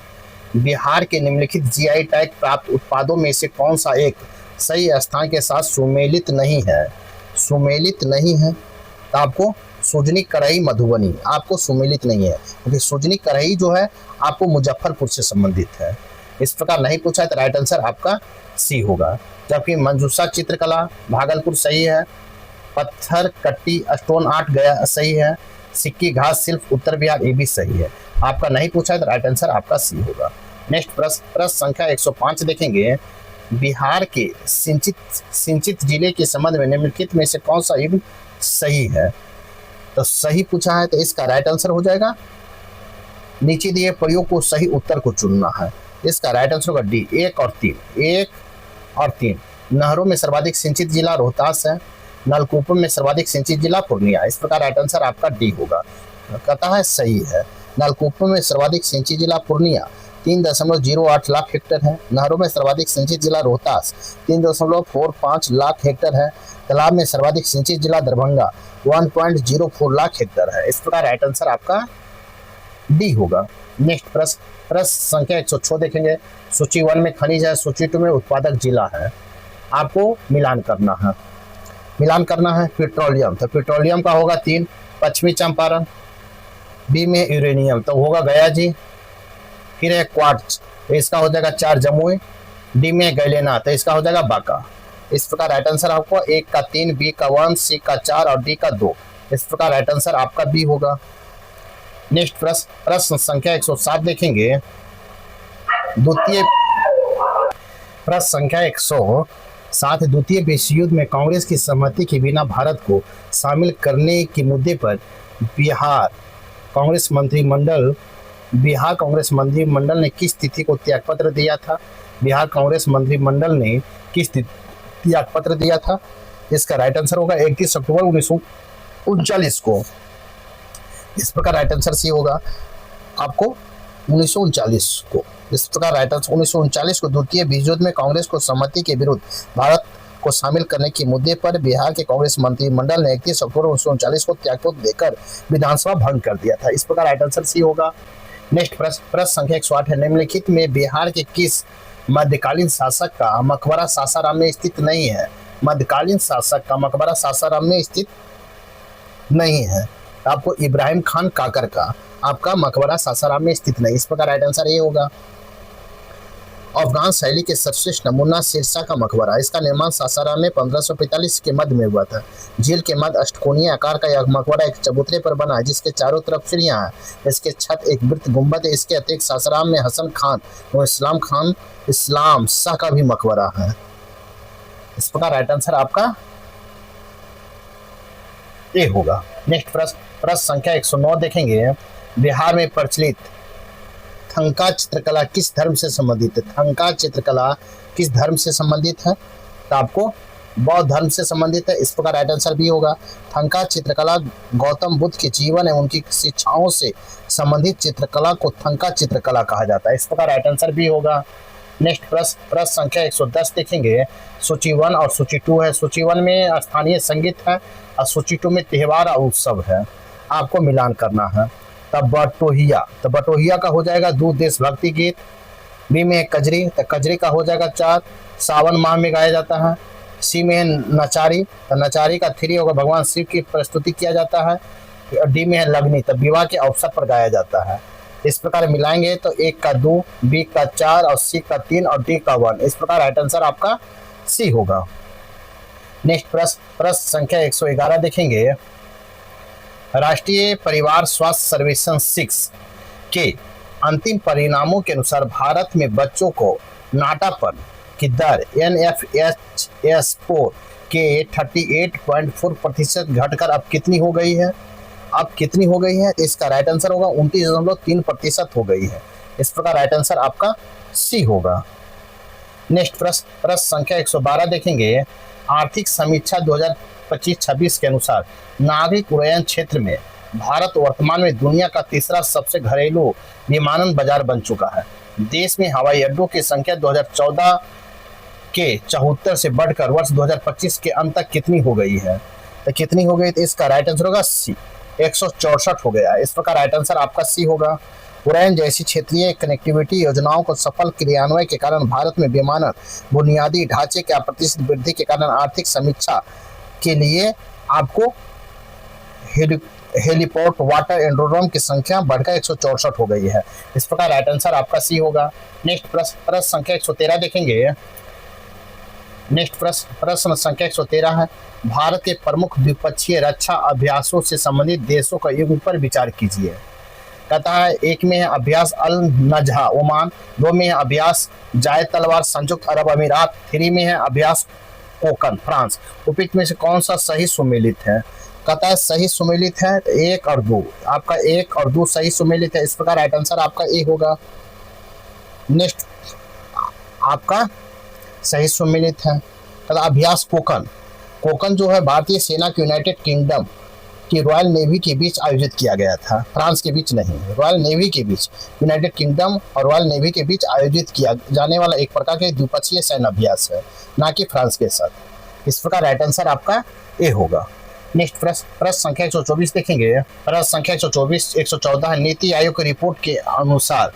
बिहार के निम्नलिखित जीआई टैग प्राप्त उत्पादों में से कौन सा एक सही स्थान के साथ सुमेलित नहीं है? सुमेलित नहीं है तो आपको सुजनी कढ़ाई मधुबनी आपको सुमेलित नहीं है, क्योंकि सुजनी कढ़ाई जो है आपको मुजफ्फरपुर से संबंधित है। इस प्रकार नहीं पूछा है तो राइट आंसर आपका सी होगा। जबकि मंजूषा चित्रकला भागलपुर सही है, पत्थर कट्टी स्टोन आर्ट गया सही है, सिक्की घास शिल्प उत्तर बिहार ये भी सही है। आपका नहीं पूछा है तो राइट आंसर आपका सी होगा। नेक्स्ट प्रश्न संख्या 105 देखेंगे। बिहार के सिंचित जिले के संबंध में निम्नलिखित में से कौन सा युग सही है? तो सही पूछा है तो इसका राइट आंसर हो जाएगा नीचे दिए प्रयोग को सही उत्तर को चुनना है। इसका राइट आंसर होगा डी, 1 और 3, 1 और 3। नहरों में सर्वाधिक सिंचित जिला रोहतास है, नलकूपों में सर्वाधिक सिंचित जिला पूर्णिया। इस प्रकार राइट आंसर आपका डी होगा। कहता है सही है। नलकूपों में सर्वाधिक सिंचित जिला पूर्णिया 3.08 लाख हेक्टेयर है। नहरों में सर्वाधिक सिंचित जिला रोहतास 3.45 लाख हेक्टेयर है। तालाब में सर्वाधिक सिंचित जिला दरभंगा 1.04 लाख हेक्टेयर है। इस प्रकार राइट आंसर आपका डी होगा। नेक्स्ट प्रश्न संख्या 106 देखेंगे। सूची 1 में खनिज है, सूची 2 में उत्पादक जिला है। आपको मिलान करना है। पेट्रोलियम, तो पेट्रोलियम का होगा 3, पश्चिमी चंपारण। बी में यूरेनियम तो होगा गया जी। फिर है क्वार्ट्ज, तो इसका हो जाएगा 4 जमुई। डी में गैलेना, तो इसका हो जाएगा बांका। इस प्रकार राइट आंसर आपको 1 का 3, बी का 1, सी का 4 और डी का 2। इस प्रकार राइट आंसर आपका बी होगा। नेक्स्ट प्रश्न संख्या 107 देखेंगे। प्रश्न संख्या 107, द्वितीय विश्व युद्ध में कांग्रेस की सहमति के बिना भारत को शामिल करने के मुद्दे पर बिहार कांग्रेस मंत्रिमंडल ने किस तिथि को त्यागपत्र दिया था? बिहार कांग्रेस मंत्रिमंडल ने किस तिथि त्यागपत्र दिया था? इसका राइट आंसर होगा 31 अक्टूबर 1939 को। इस प्रकार राइट आंसर सी होगा आपको 1939 को। इस प्रकार राइट आंसर 1939 को द्वितीय विश्व युद्ध में कांग्रेस को सहमति के विरुद्ध भारत को शामिल करने के मुद्दे पर बिहार के कांग्रेस मंत्रिमंडल ने 31 अक्टूबर 1939 को त्यागपत्र देकर विधानसभा भंग कर दिया था। इस प्रकार राइट आंसर सी होगा। नेक्स्ट प्रश्न संख्या 108 है। निम्नलिखित में बिहार के किस मध्यकालीन शासक का मकबरा सासाराम में स्थित नहीं है? मध्यकालीन शासक का मकबरा सासाराम में स्थित नहीं है। आपको इब्राहिम खान काकर का आपका मकबरा सासाराम में स्थित नहीं। इस प्रकार राइट आंसर ये होगा। अफगान शैली के सर्वश्रेष्ठ नमूना सिरसा का मकबरा, इसका निर्माण सासाराम में 1545 के मध्य में हुआ था। झील के मध्य अष्टकोणीय आकार का यह मकबरा एक चबूतरे पर बना है जिसके चारों तरफ सीढ़ियां हैं। इसके छत एक वृत्त गुंबद है। इसके अतिरिक्त सासाराम में हसन खान और इस्लाम शाह का भी मकबरा है। इस प्रकार राइट आंसर आपका ए होगा। नेक्स्ट प्रश्न संख्या 109 देखेंगे। बिहार में प्रचलित थंका चित्रकला किस धर्म से संबंधित है? थंका चित्रकला किस धर्म से संबंधित है? तो आपको बौद्ध धर्म से संबंधित है। इस प्रकार राइट आंसर भी होगा। थंका चित्रकला गौतम बुद्ध के जीवन एवं उनकी शिक्षाओं से संबंधित चित्रकला को थंका चित्रकला कहा जाता है। इस प्रकार राइट आंसर भी होगा। नेक्स्ट प्रश्न संख्या 110 देखेंगे। सूची 1 और सूची 2 है। सूची 1 में स्थानीय संगीत है और सूची 2 में त्योहार और उत्सव है। आपको मिलान करना है। तब बटोहिया का हो जाएगा 2 देशभक्ति गीत। बी में कजरी, तो कजरी का हो जाएगा 4, सावन माह में गाया जाता है। सी में नचारी, तो नचारी का 3 होगा, भगवान शिव की प्रस्तुति किया जाता है। डी में है लगनी, तो विवाह के अवसर पर गाया जाता है। इस प्रकार मिलाएंगे तो 1 का 2, बी का 4 और सी का 3 और डी का 1। इस प्रकार राइट आंसर आपका सी होगा। नेक्स्ट प्रश्न संख्या 111 देखेंगे। राष्ट्रीय परिवार स्वास्थ्य सर्वेक्षण 6 के अंतिम परिणामों के अनुसार भारत में बच्चों को नाटापन की दर NFHS4 के 38.4% घटकर अब कितनी हो गई है? इसका राइट आंसर होगा 29.3% हो गई है। इस प्रकार राइट आंसर आपका सी होगा। नेक्स्ट प्रश्न संख्या 112 देखेंगे। आर्थिक समीक्षा 2025-26 के अनुसार नागरिक उड्डयन क्षेत्र में भारत वर्तमान में दुनिया का तीसरा सबसे घरेलू विमानन बाजार बन चुका है। देश में हवाई अड्डों की संख्या 2014 के 74 से बढ़कर वर्ष 2025 के अंत तक कितनी हो गई है? तो कितनी हो गई? तो इसका राइट आंसर होगा सी, 164 हो गया। इस प्रकार राइट आंसर आपका सी होगा। उड़ान जैसी क्षेत्रीय कनेक्टिविटी योजनाओं को सफल क्रियान्वयन के कारण भारत में विमानन बुनियादी ढांचे के अप्रत्याशित वृद्धि के कारण आर्थिक समीक्षा के लिए आपको हेलीपोर्ट वाटर एंड्रोड्रोम की संख्या बढ़कर 164 हो गई है। इस प्रकार राइट आंसर आपका सी होगा। नेक्स्ट प्रश्न संख्या 113 देखेंगे। नेक्स्ट प्रश्न संख्या 113 है। भारत के प्रमुख द्विपक्षीय रक्षा अभ्यासों से संबंधित देशों का युग पर विचार कीजिए। कहता है 1 में है अभ्यास अल नजहा ओमान, 2 में है अभ्यास जायद तलवार संयुक्त अरब अमीरात, 3 में है अभ्यास कोकन फ्रांस। उपयुक्त में से कौन सा सही सुमेलित है? कहता है सही सुमेलित है 1 और 2। आपका 1 और 2 सही सुमेलित है। इस प्रकार राइट आंसर आपका ए होगा। नेक्स्ट आपका सही सम्मिलित है। तथा अभ्यास कोकन, कोकन जो है भारतीय सेना के यूनाइटेड किंगडम की रॉयल नेवी के बीच आयोजित किया गया था, फ्रांस के बीच नहीं, रॉयल नेवी के बीच, यूनाइटेड किंगडम और रॉयल नेवी के बीच आयोजित किया जाने वाला एक प्रकार का द्विपक्षीय सैन्य अभ्यास है, ना कि फ्रांस के साथ। इस प्रकार राइट आंसर आपका ए होगा। नेक्स्ट प्रश्न संख्या 124 देखेंगे। प्रश्न संख्या 114 नीति आयोग की रिपोर्ट के अनुसार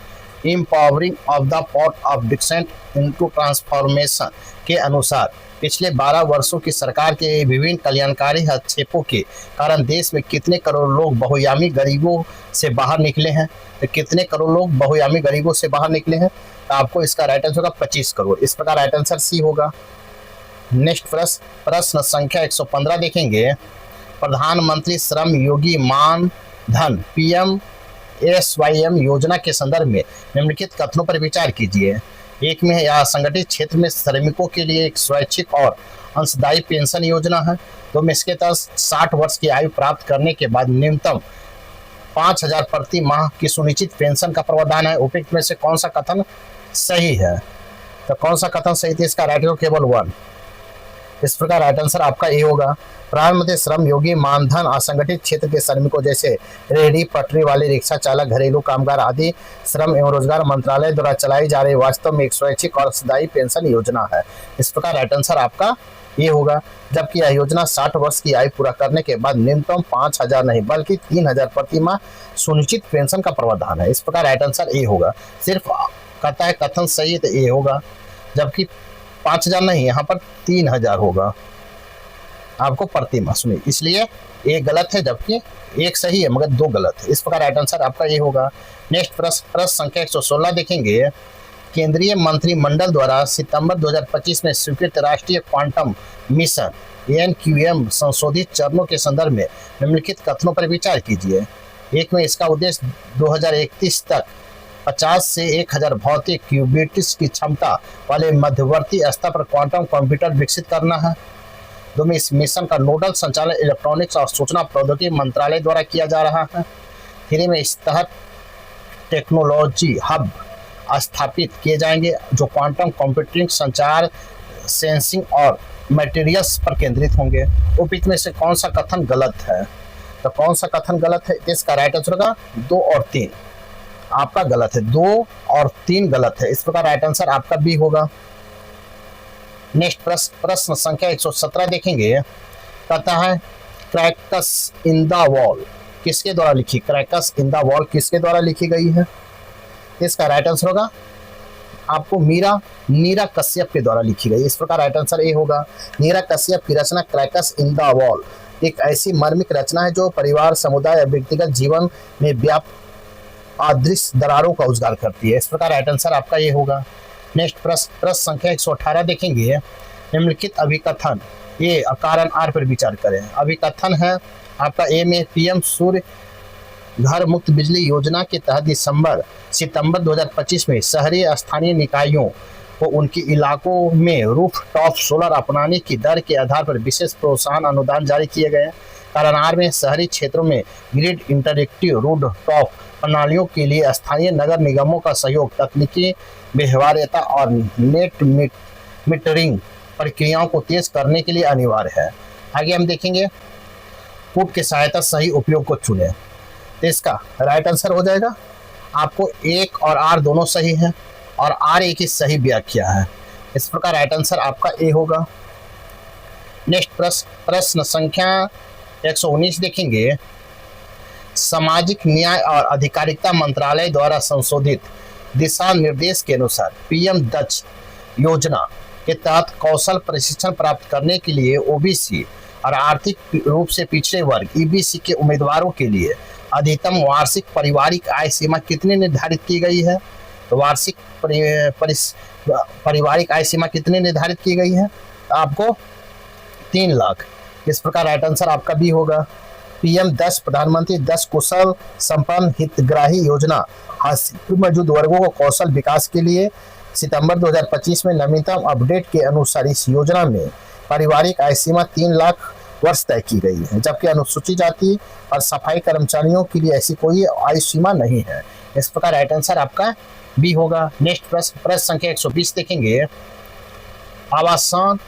empowering of the port of descent into transformation के अनुसार पिछले 12 वर्षों की सरकार के विभिन्न कल्याणकारी हस्तक्षेपों के कारण देश में कितने करोड़ लोग बहुआयामी गरीबों से बाहर निकले हैं? तो कितने करोड़ लोग बहुआयामी गरीबों से बाहर निकले हैं? तो आपको इसका राइट आंसर होगा 25 करोड़। इस प्रकार राइट आंसर सी होगा। नेक्स्ट प्रश्न संख्या 115 देखेंगे। प्रधानमंत्री श्रम योगी मान धन PMSYM योजना के संदर्भ में निम्नलिखित कथनों पर विचार कीजिए। एक में है असंगठित क्षेत्र में श्रमिकों के लिए एक स्वैच्छिक और अंशदायी पेंशन योजना है। तो में इसके तहत 60 वर्ष की आयु प्राप्त करने के बाद न्यूनतम 5,000 प्रति माह की सुनिश्चित पेंशन का प्रावधान है। उपयुक्त में से कौन सा कथन सही है? तो कौन सा कथन सही थे? इसका राइट आंसर केवल 1। इस प्रकार राइट आंसर आपका ए होगा। प्रधानमंत्री श्रम योगी मानधन असंगठित क्षेत्र के श्रमिकों जैसे रेहड़ी पटरी वाले, रिक्शा चालक, घरेलू कामगार आदि श्रम एवं रोजगार मंत्रालय द्वारा चलाई जा रही वास्तव में एक स्वैच्छिक और अंशदायी पेंशन योजना है। इस प्रकार राइट आंसर आपका ये होगा। जबकि यह योजना 60 वर्ष की आयु पूरा करने के बाद न्यूनतम 5,000 नहीं बल्कि 3,000 प्रति माह सुनिश्चित पेंशन का प्रावधान है। इस प्रकार राइट आंसर ए होगा। सिर्फ कहता है कथन सही है तो ए होगा, जबकि 5,000 नहीं, यहाँ पर 3,000 होगा आपको प्रति माह। सुनिए, इसलिए एक गलत है जबकि एक सही है मगर 2 गलत है। इस प्रकार राइट आंसर आपका ये होगा। नेक्स्ट प्रश्न संख्या 116 देखेंगे। केंद्रीय मंत्रिमंडल द्वारा सितंबर 2025 में स्वीकृत राष्ट्रीय क्वांटम मिशन NQM संशोधित चरणों के संदर्भ में निम्नलिखित कथनों पर विचार कीजिए। एक में इसका उद्देश्य 2031 तक 50 से 1000 भौतिक क्यूबिट्स की क्षमता वाले मध्यवर्ती स्तर पर क्वांटम कंप्यूटर विकसित करना है। दो में इस मिशन का नोडल संचालन इलेक्ट्रॉनिक्स और सूचना प्रौद्योगिकी मंत्रालय द्वारा किया जा रहा है। 3 में इस तहत टेक्नोलॉजी हब स्थापित किए जाएंगे जो क्वांटम कंप्यूटिंग, संचार, सेंसिंग और मटेरियल्स पर केंद्रित होंगे। उपयुक्त में से कौन सा कथन गलत है? तो कौन सा कथन गलत है? इसका राइट आंसर होगा 2 और 3 आपका गलत है। 2 और 3 गलत है। इस प्रकार राइट आंसर आपका बी होगा। नेक्स्ट प्रश्न संख्या 117 देखेंगे। कहता है क्रैकस इन द वॉल किसके द्वारा लिखी? क्रैकस इन द वॉल किसके द्वारा लिखी गई है? इसका राइट आंसर होगा आपको नीरा कश्यप के द्वारा लिखी गई। इस प्रकार राइट आंसर ए होगा। नीरा कश्यप की रचना क्रैकस इन द वॉल एक ऐसी मार्मिक रचना है जो परिवार, समुदाय और व्यक्तिगत जीवन में व्याप्त अदृश्य दरारों का उजागर करती है। इस प्रकार राइट आंसर आपका ये होगा। नेक्स्ट प्रश्न संख्या 118 देखेंगे। निम्नलिखित अभिकथन ए कारण आर पर विचार करें। अभिकथन है आपका ए में PM सूर्य घर मुक्त बिजली योजना के तहत सितंबर 2025 में शहरी स्थानीय निकायों को उनके इलाकों में रूफ टॉप सोलर अपनाने की दर के आधार पर विशेष प्रोत्साहन अनुदान जारी किए गए। कारण आर में शहरी क्षेत्रों में ग्रिड इंटरएक्टिव रूफ टॉप प्रणालियों के लिए स्थानीय नगर निगमों का सहयोग, तकनीकी व्यवहार्यता और नेट मीटरिंग प्रक्रियाओं को तेज करने के लिए अनिवार्य है। आगे हम देखेंगे पुट की सहायता सही उपयोग को चुने। तो इसका राइट आंसर हो जाएगा आपको 1 और R दोनों सही है और R एक ही सही व्याख्या है। इस प्रकार राइट आंसर आपका ए होगा। नेक्स्ट प्रश्न संख्या 119 देखेंगे। सामाजिक न्याय और अधिकारिता मंत्रालय द्वारा संशोधित दिशा निर्देश के अनुसार PM दक्ष योजना के तहत कौशल प्रशिक्षण प्राप्त करने के लिए OBC और आर्थिक रूप से पिछड़े वर्ग EBC के उम्मीदवारों के लिए अधिकतम वार्षिक पारिवारिक आय सीमा कितनी निर्धारित की गई है? तो वार्षिक पारिवारिक आय सीमा कितनी निर्धारित की गई है? आपको 3 लाख। इस प्रकार राइट आंसर आपका भी होगा। PM 10 प्रधानमंत्री 10 कुशल संपन्न हितग्राही योजना मौजूद वर्गों को कौशल विकास के लिए सितंबर 2025 में नवीनतम अपडेट के अनुसार इस योजना में पारिवारिक आय सीमा 3 लाख वर्ष तय की गई है, जबकि अनुसूचित जाति और सफाई कर्मचारियों के लिए ऐसी कोई आयु सीमा नहीं है। इस प्रकार राइट आंसर आपका बी होगा। नेक्स्ट प्रश्न संख्या 120 देखेंगे। आवासन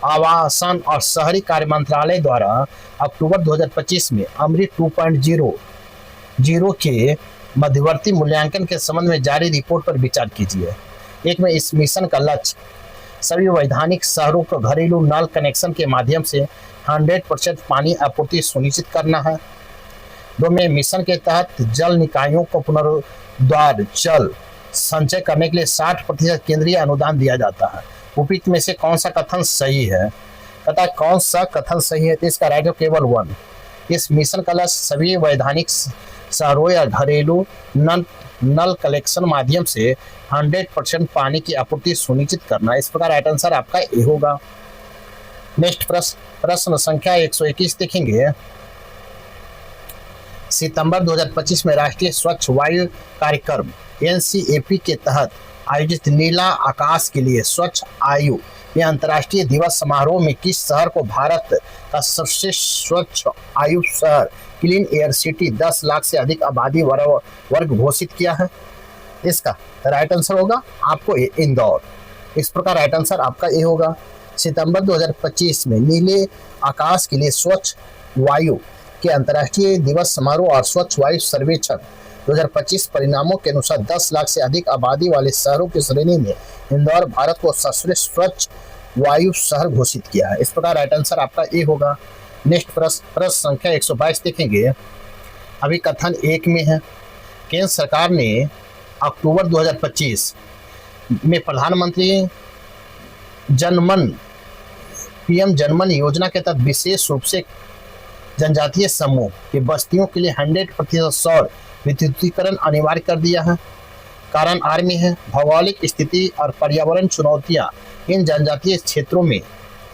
आवासन और शहरी कार्य मंत्रालय द्वारा अक्टूबर 2025 में अमृत 2.0 के मध्यवर्ती मूल्यांकन के संबंध में जारी रिपोर्ट पर विचार कीजिए। एक में इस मिशन का लक्ष्य सभी वैधानिक शहरों को घरेलू नल कनेक्शन के माध्यम से 100% पानी आपूर्ति सुनिश्चित करना है। दो में मिशन के तहत जल निकायों को पुनरुद्धार जल संचय करने के लिए 60% केंद्रीय अनुदान दिया जाता है। उपयुक्त में से कौन सा कथन सही है? पता कौन सा कथन सही है? तो इसका राइट हो केवल 1। इस मिशन का लक्ष्य सभी वैधानिक शहरों या घरेलू नल कलेक्शन माध्यम से 100% पानी की आपूर्ति सुनिश्चित करना। इस प्रकार राइट आंसर आपका ए होगा। नेक्स्ट प्रश्न संख्या 121 देखेंगे। सितंबर 2025 में राष्ट्रीय स्वच्छ वायु कार्यक्रम NCAP के तहत आयोजित नीला आकाश के लिए स्वच्छ आयु यह अंतर्राष्ट्रीय दिवस समारोह में किस शहर को भारत का सर्वश्रेष्ठ स्वच्छ आयु शहर क्लीन एयर सिटी 10 लाख से अधिक आबादी वर्ग घोषित किया है? इसका राइट आंसर होगा आपको इंदौर। इस प्रकार राइट आंसर आपका ए होगा। सितंबर 2025 में नीले आकाश के लिए स्वच्छ वायु के अंतर्राष्ट्रीय दिवस समारोह और स्वच्छ वायु सर्वेक्षण 2025 परिणामों के अनुसार 10 लाख से अधिक आबादी वाले शहरों की श्रेणी में इंदौर भारत को सर्वश्रेष्ठ स्वच्छ वायु शहर घोषित किया है। इस प्रकार राइट आंसर आपका ए होगा। नेक्स्ट प्रश्न संख्या 122 देखेंगे। अभी कथन 1 में है। केंद्र सरकार ने अक्टूबर 2025 में प्रधानमंत्री PM जनमन योजना के तहत विशेष रूप से जनजातीय समूह की बस्तियों के लिए 100% सौर विद्युतीकरण अनिवार्य कर दिया है। कारण आर में है। भौगोलिक स्थिति और पर्यावरण चुनौतियां इन जनजातीय क्षेत्रों में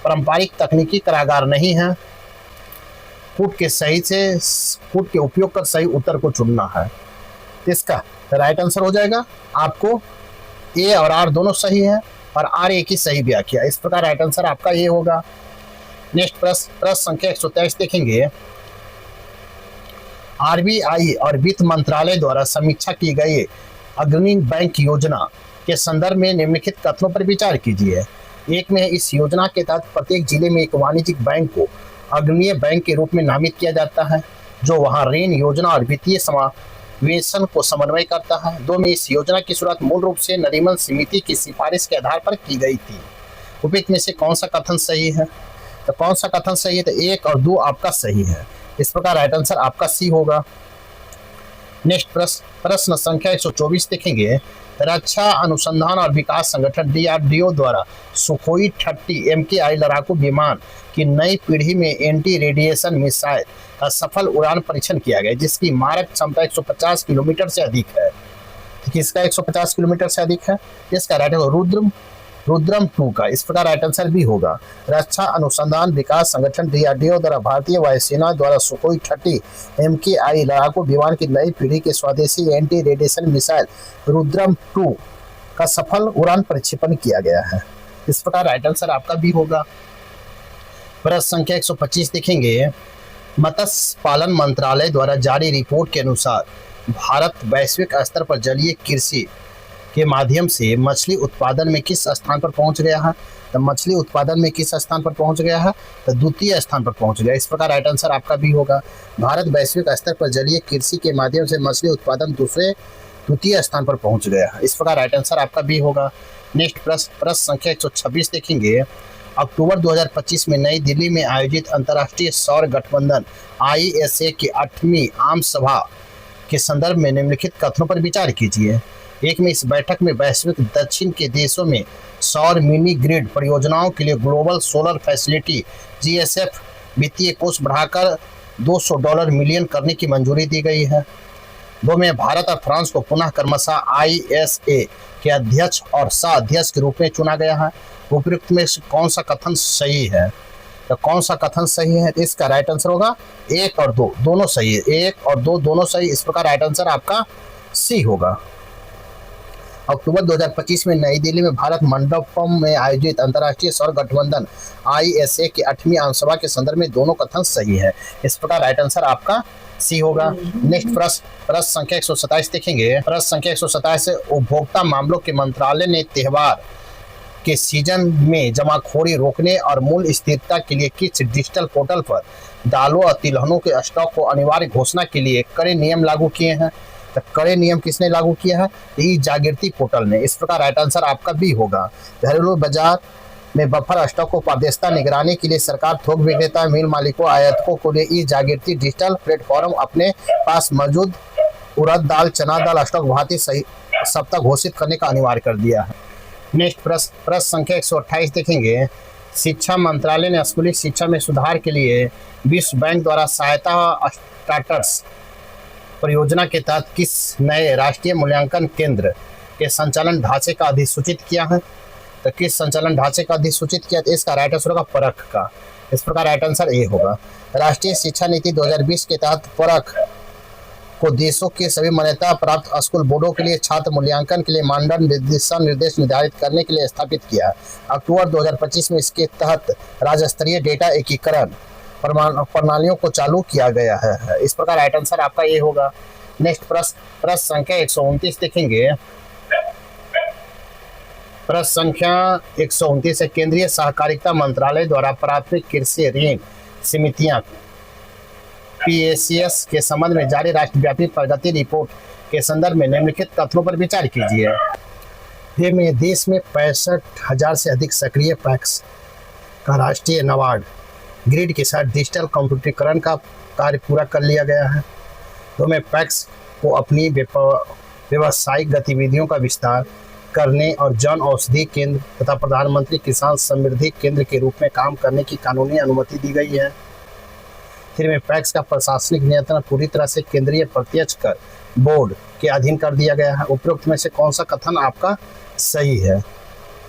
पारंपरिक तकनीकी कारागार नहीं है। कूट के उपयोग कर सही उत्तर को चुनना है। इसका राइट आंसर हो जाएगा आपको ए और आर दोनों सही है और आर ए की सही व्याख्या। इस प्रकार राइट आंसर आपका ए होगा। नेक्स्ट प्रश्न संख्या 123 देखेंगे। RBI और वित्त मंत्रालय द्वारा समीक्षा की गई अग्रणी बैंक योजना के संदर्भ में निम्नलिखित कथनों पर विचार कीजिए। एक में इस योजना के तहत प्रत्येक जिले में एक वाणिज्यिक बैंक को अग्रणीय बैंक के रूप में नामित किया जाता है जो वहां ऋण योजना और वित्तीय समावेशन को समन्वय करता है। दो में इस योजना की शुरुआत मूल रूप से नरीमन समिति की सिफारिश के आधार पर की गई थी। उपयुक्त में से कौन सा कथन सही है? तो कौन सा कथन सही है? तो 1 और 2 आपका सही है। इस प्रकार राइट आंसर आपका सी होगा। नेक्स्ट प्रश्न संख्या 124 देखेंगे। रक्षा अनुसंधान और विकास संगठन DRDO द्वारा सुखोई 30 MKI लड़ाकू विमान की नई पीढ़ी में एंटी रेडिएशन मिसाइल का सफल उड़ान परीक्षण किया गया जिसकी मारक क्षमता 150 किलोमीटर से अधिक है। किसका 150 किलोमीटर से अधिक है? इसका राइट होगा रुद्रम 2 का। इस प्रकार राइट आंसर भी होगा। रक्षा अनुसंधान विकास संगठन DRDO द्वारा भारतीय वायुसेना द्वारा सुखोई 30 MKI लड़ाकू विमान की नई पीढ़ी के स्वदेशी एंटी रेडिएशन मिसाइल रुद्रम 2 का सफल उड़ान प्रक्षेपण किया गया है। इस प्रकार राइट आंसर आपका भी होगा। प्रश्न संख्या 125 देखेंगे। मत्स्य पालन मंत्रालय द्वारा जारी रिपोर्ट के अनुसार भारत वैश्विक स्तर पर जलीय कृषि के माध्यम से मछली उत्पादन में किस स्थान पर पहुंच गया है? तो मछली उत्पादन में किस स्थान पर पहुंच गया है? तो द्वितीय स्थान पर पहुंच गया। इस प्रकार राइट आंसर आपका भी होगा। भारत वैश्विक स्तर पर जलीय कृषि के माध्यम से मछली उत्पादन द्वितीय स्थान पर पहुंच गया है। इस प्रकार राइट आंसर आपका भी होगा। नेक्स्ट प्रश्न संख्या 126 देखेंगे। अक्टूबर 2025 में नई दिल्ली में आयोजित अंतर्राष्ट्रीय सौर गठबंधन ISA की 8वीं आम सभा के संदर्भ में निम्नलिखित कथनों पर विचार कीजिए। एक में इस बैठक में वैश्विक दक्षिण के देशों में सौर मिनी ग्रिड परियोजनाओं के लिए ग्लोबल सोलर फैसिलिटी GSF वित्तीय कोष बढ़ाकर $200 मिलियन करने की मंजूरी दी गई है। दो में भारत और फ्रांस को पुनः क्रमशः ISA के अध्यक्ष और सह अध्यक्ष के रूप में चुना गया है। उपयुक्त में कौन सा कथन सही है? तो कौन सा कथन सही है? इसका राइट आंसर होगा 1 और 2 दोनों सही है। 1 और 2 दोनों सही। इस प्रकार राइट आंसर आपका सी होगा। अक्टूबर 2025 में नई दिल्ली में भारत मंडपम में आयोजित अंतर्राष्ट्रीय सौर गठबंधन ISA की 8वीं आम सभा के संदर्भ में दोनों कथन सही है। इस प्रकार राइट आंसर आपका सी होगा। नेक्स्ट प्रश्न संख्या 127 देखेंगे। प्रश्न संख्या 127 से उपभोक्ता मामलों के मंत्रालय ने त्योहार के सीजन में जमाखोरी रोकने और मूल्य स्थिरता के लिए किस डिजिटल पोर्टल पर दालों और तिलहनों के स्टॉक को अनिवार्य घोषणा के लिए कड़े नियम लागू किए हैं? तो कड़े नियम किसने लागू किया है? ई जागृति पोर्टल ने। इस प्रकार राइट आंसर आपका बी होगा। घरेलू बाजार में बफर स्टॉक को पारदर्शिता निगरानी के लिए सरकार थोक विक्रेता, मिल मालिकों, आयातकों को लिए ई जागृति डिजिटल प्लेटफॉर्म अपने पास मौजूद उड़द दाल, चना दाल स्टॉक भांति सही सप्ताह घोषित करने का अनिवार्य कर दिया है। नेक्स्ट प्रश्न संख्या 128 देखेंगे। शिक्षा मंत्रालय ने स्कूली शिक्षा में सुधार के लिए विश्व बैंक द्वारा सहायता स्टार्टर्स परियोजना के तहत किस नए राष्ट्रीय मूल्यांकन केंद्र के संचालन ढांचे का अधिसूचित किया है? तो किस संचालन ढांचे का अधिसूचित किया? तो इसका राइट आंसर होगा परख का। इस प्रकार राइट आंसर ए होगा। राष्ट्रीय शिक्षा नीति 2020 के तहत परख को देशों के सभी मान्यता प्राप्त स्कूल बोर्डों के लिए छात्र मूल्यांकन के लिए मानदंड दिशा निर्देश निर्धारित करने के लिए स्थापित किया। अक्टूबर 2025 में इसके तहत राज्य स्तरीय डेटा एकीकरण प्रणालियों को चालू किया गया है। इस प्रकार राइट आंसर आपका ये होगा। नेक्स्ट प्रश्न संख्या 129 देखेंगे। प्रश्न संख्या 129 है। केंद्रीय सहकारिता मंत्रालय द्वारा प्राथमिक कृषि ऋण समितियां PACS के संबंध में जारी राष्ट्रव्यापी प्रगति रिपोर्ट के संदर्भ में निम्नलिखित तथ्यों पर विचार कीजिए। देश में 65,000 से अधिक सक्रिय पैक्स का राष्ट्रीय नाबार्ड ग्रिड के साथ डिजिटल कंप्यूटरीकरण का कार्य पूरा कर लिया गया है। तो मैं पैक्स को अपनी व्यावसायिक गतिविधियों का विस्तार करने और जन औषधि केंद्र तथा प्रधानमंत्री किसान समृद्धि केंद्र के रूप में काम करने की कानूनी अनुमति दी गई है। फिर में पैक्स का प्रशासनिक नियंत्रण पूरी तरह से केंद्रीय प्रत्यक्ष कर बोर्ड के अधीन कर दिया गया है। उपरोक्त में से कौन सा कथन आपका सही है?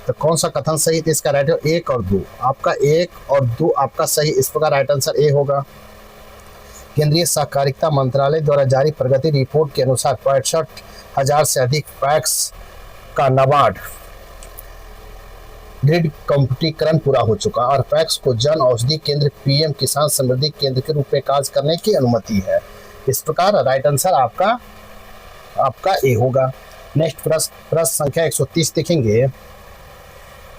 तो कौन सा कथन सही है? इसका राइट 1 और 2 आपका 1 और 2 आपका सही। इस प्रकार राइट आंसर ए होगा। केंद्रीय सहकारिता मंत्रालय द्वारा जारी प्रगति रिपोर्ट के अनुसार 65,000 से अधिक पैक्स का नाबार्ड ग्रिड कंप्यूटरीकरण पूरा हो चुका और पैक्स को जन औषधि केंद्र PM किसान समृद्धि केंद्र के रूप में कार्य करने की अनुमति है। इस प्रकार राइट आंसर आपका ए होगा। नेक्स्ट प्रश्न संख्या 130 देखेंगे।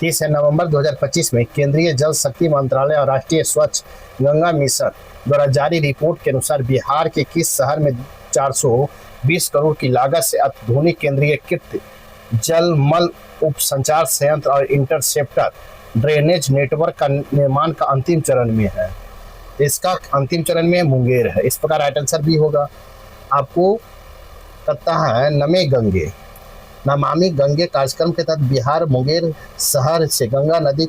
30 नवंबर 2025 में केंद्रीय जल शक्ति मंत्रालय और राष्ट्रीय स्वच्छ गंगा मिशन द्वारा जारी रिपोर्ट के अनुसार बिहार के किस शहर में 420 करोड़ की लागत से आधुनिक केंद्रीयकृत जल मल उप संचार संयंत्र और इंटरसेप्टर ड्रेनेज नेटवर्क का निर्माण का अंतिम चरण में है? इसका अंतिम चरण में मुंगेर है। इस प्रकार राइट आंसर भी होगा। आपको पता है नमामि गंगे कार्यक्रम के तहत बिहार मुंगेर शहर से गंगा नदी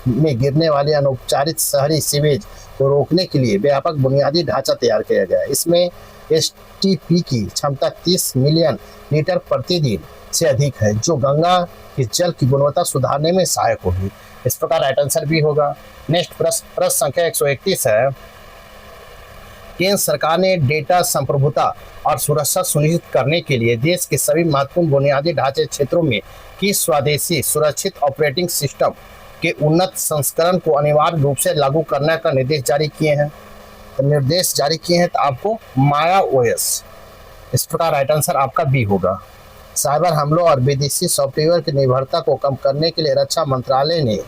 में गिरने वाले अनौपचारिक शहरी सीवेज को रोकने के लिए व्यापक बुनियादी ढांचा तैयार किया गया है। इसमें STP की क्षमता 30 मिलियन लीटर प्रतिदिन से अधिक है, जो गंगा के जल की गुणवत्ता सुधारने में सहायक होगी। इस प्रकार राइट आंसर भी होगा। नेक्स्ट प्रश्न संख्या 131 है। केंद्र सरकार ने डेटा संप्रभुता और सुरक्षा सुनिश्चित करने के लिए देश के सभी महत्वपूर्ण बुनियादी ढांचे क्षेत्रों में की स्वदेशी सुरक्षित ऑपरेटिंग सिस्टम के उन्नत संस्करण को अनिवार्य रूप से लागू करने का निर्देश जारी किए हैं। तो आपको माया OS। इस प्रकार राइट आंसर आपका बी होगा। साइबर हमलों और विदेशी सॉफ्टवेयर की निर्भरता को कम करने के लिए रक्षा मंत्रालय ने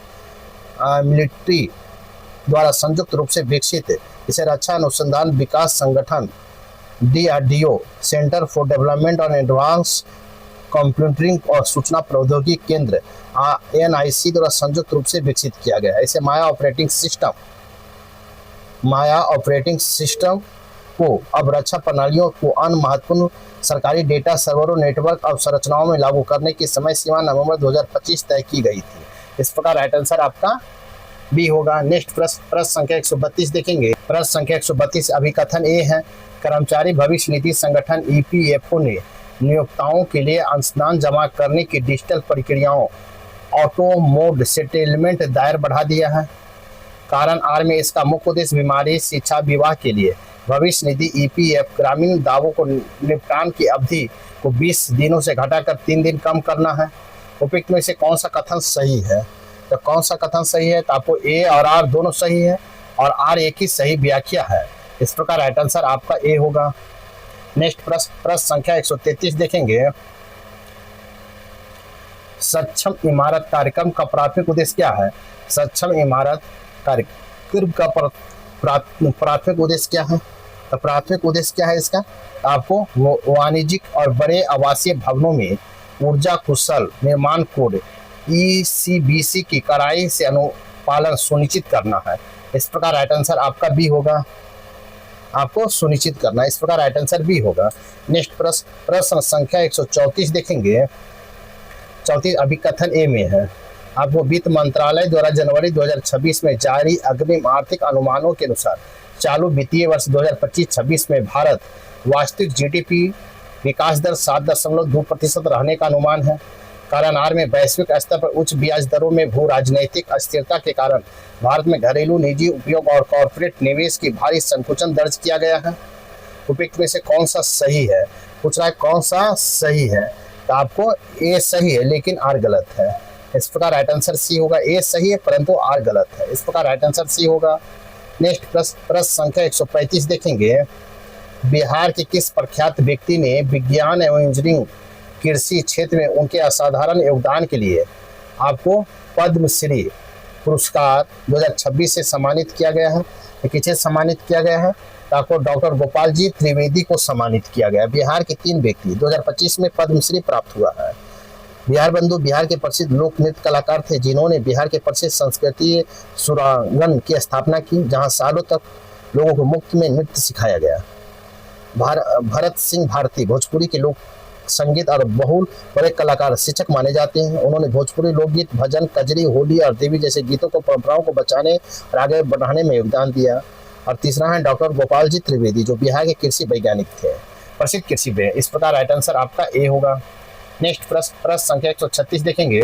मिलिट्री द्वारा संयुक्त रूप से विकसित इसे रक्षा अनुसंधान विकास संगठन DRDO सेंटर फॉर डेवलपमेंट और एडवांस कंप्यूटिंग और सूचना प्रौद्योगिकी केंद्र NIC द्वारा संयुक्त रूप से विकसित किया गया है। इसे माया ऑपरेटिंग सिस्टम को अब रक्षा प्रणालियों को अन्य महत्वपूर्ण सरकारी डेटा सर्वरों नेटवर्क और संरचनाओं में लागू करने की समय सीमा नवंबर 2025 तय की गई थी। इस प्रकार राइट आंसर आपका बी होगा। नेक्स्ट प्रश्न संख्या 132 देखेंगे। प्रश्न संख्या 132 अभिकथन ए है। कर्मचारी भविष्य निधि संगठन EPFO ने नियोक्ताओं के लिए अंशदान जमा करने की डिजिटल प्रक्रियाओं ऑटो मोड सेटलमेंट दायर बढ़ा दिया है। कारण आर में इसका मुख्य उद्देश्य बीमारी, शिक्षा, विवाह के लिए भविष्य निधि EPF ग्रामीण दावों को निपटान की अवधि को 20 दिनों से घटाकर 3 दिन कम करना है। उपयुक्त में से कौन सा कथन सही है? तो कौन सा कथन सही है? तो आपको ए और आर दोनों सही है और आर एक ही सही व्याख्या है। इस प्रकार राइट आंसर आपका ए होगा। नेक्स्ट प्रश्न संख्या 133 देखेंगे। सक्षम इमारत कार्यक्रम का प्राथमिक उद्देश्य क्या है? सक्षम इमारत कार्यक्रम का प्राथमिक उद्देश्य क्या है? तो प्राथमिक उद्देश्य क्या है इसका? आपको वाणिज्यिक और बड़े आवासीय भवनों में ऊर्जा कुशल निर्माण कोड ECBC की कड़ाई से अनुपालन सुनिश्चित करना है। इस प्रकार राइट आंसर आपका बी होगा। आपको सुनिश्चित करना है, इस प्रकार राइट आंसर बी होगा। नेक्स्ट प्रश्न संख्या 134 देखेंगे। 34 अभी कथन ए में है। आपको वित्त मंत्रालय द्वारा जनवरी 2026 में जारी अग्रिम आर्थिक अनुमानों के अनुसार चालू वित्तीय वर्ष 2025-26 में भारत वास्तविक GDP विकास दर 7.2% रहने का अनुमान है। कारण आर में वैश्विक स्तर पर उच्च ब्याज दरों में भू राजनीतिक अस्थिरता के कारण भारत में घरेलू निजी उपयोग और कॉर्पोरेट निवेश की भारी संकुचन दर्ज किया गया है। उपयुक्त में से कौन सा सही है? पूछ रहा है कौन सा सही है, तो आपको ए सही है लेकिन आर गलत है। इस प्रकार राइट आंसर सी होगा। ए सही है परंतु आर गलत है, इस प्रकार राइट आंसर सी होगा। नेक्स्ट प्रश्न संख्या 135 देखेंगे। बिहार के किस प्रख्यात व्यक्ति ने विज्ञान एवं इंजीनियरिंग कृषि क्षेत्र में उनके असाधारण योगदान के लिए आपको पद्मश्री पुरस्कार 2026 से सम्मानित किया गया है? किसे सम्मानित किया गया है? तो आपको डॉक्टर गोपाल जी त्रिवेदी को सम्मानित किया गया। बिहार के 3 व्यक्ति 2025 में पद्मश्री प्राप्त हुआ है। बिहार बंधु बिहार के प्रसिद्ध लोक नृत्य कलाकार थे जिन्होंने बिहार के प्रसिद्ध संस्कृति सुरांगन की स्थापना की, जहां सालों तक लोगों को मुफ्त में नृत्य सिखाया गया। भरत सिंह भारती भोजपुरी के लोक संगीत और बहुल बड़े कलाकार शिक्षक माने जाते हैं। उन्होंने भोजपुरी लोकगीत, भजन, कजरी, होली और देवी जैसे गीतों को परंपराओं को बचाने और आगे बढ़ाने में योगदान दिया। और तीसरा है डॉक्टर गोपाल जी त्रिवेदी जो बिहार के कृषि वैज्ञानिक थे, प्रसिद्ध कृषि वैज्ञानिक। इस प्रकार राइट आंसर आपका ए होगा। नेक्स्ट प्रश्न संख्या 136 देखेंगे।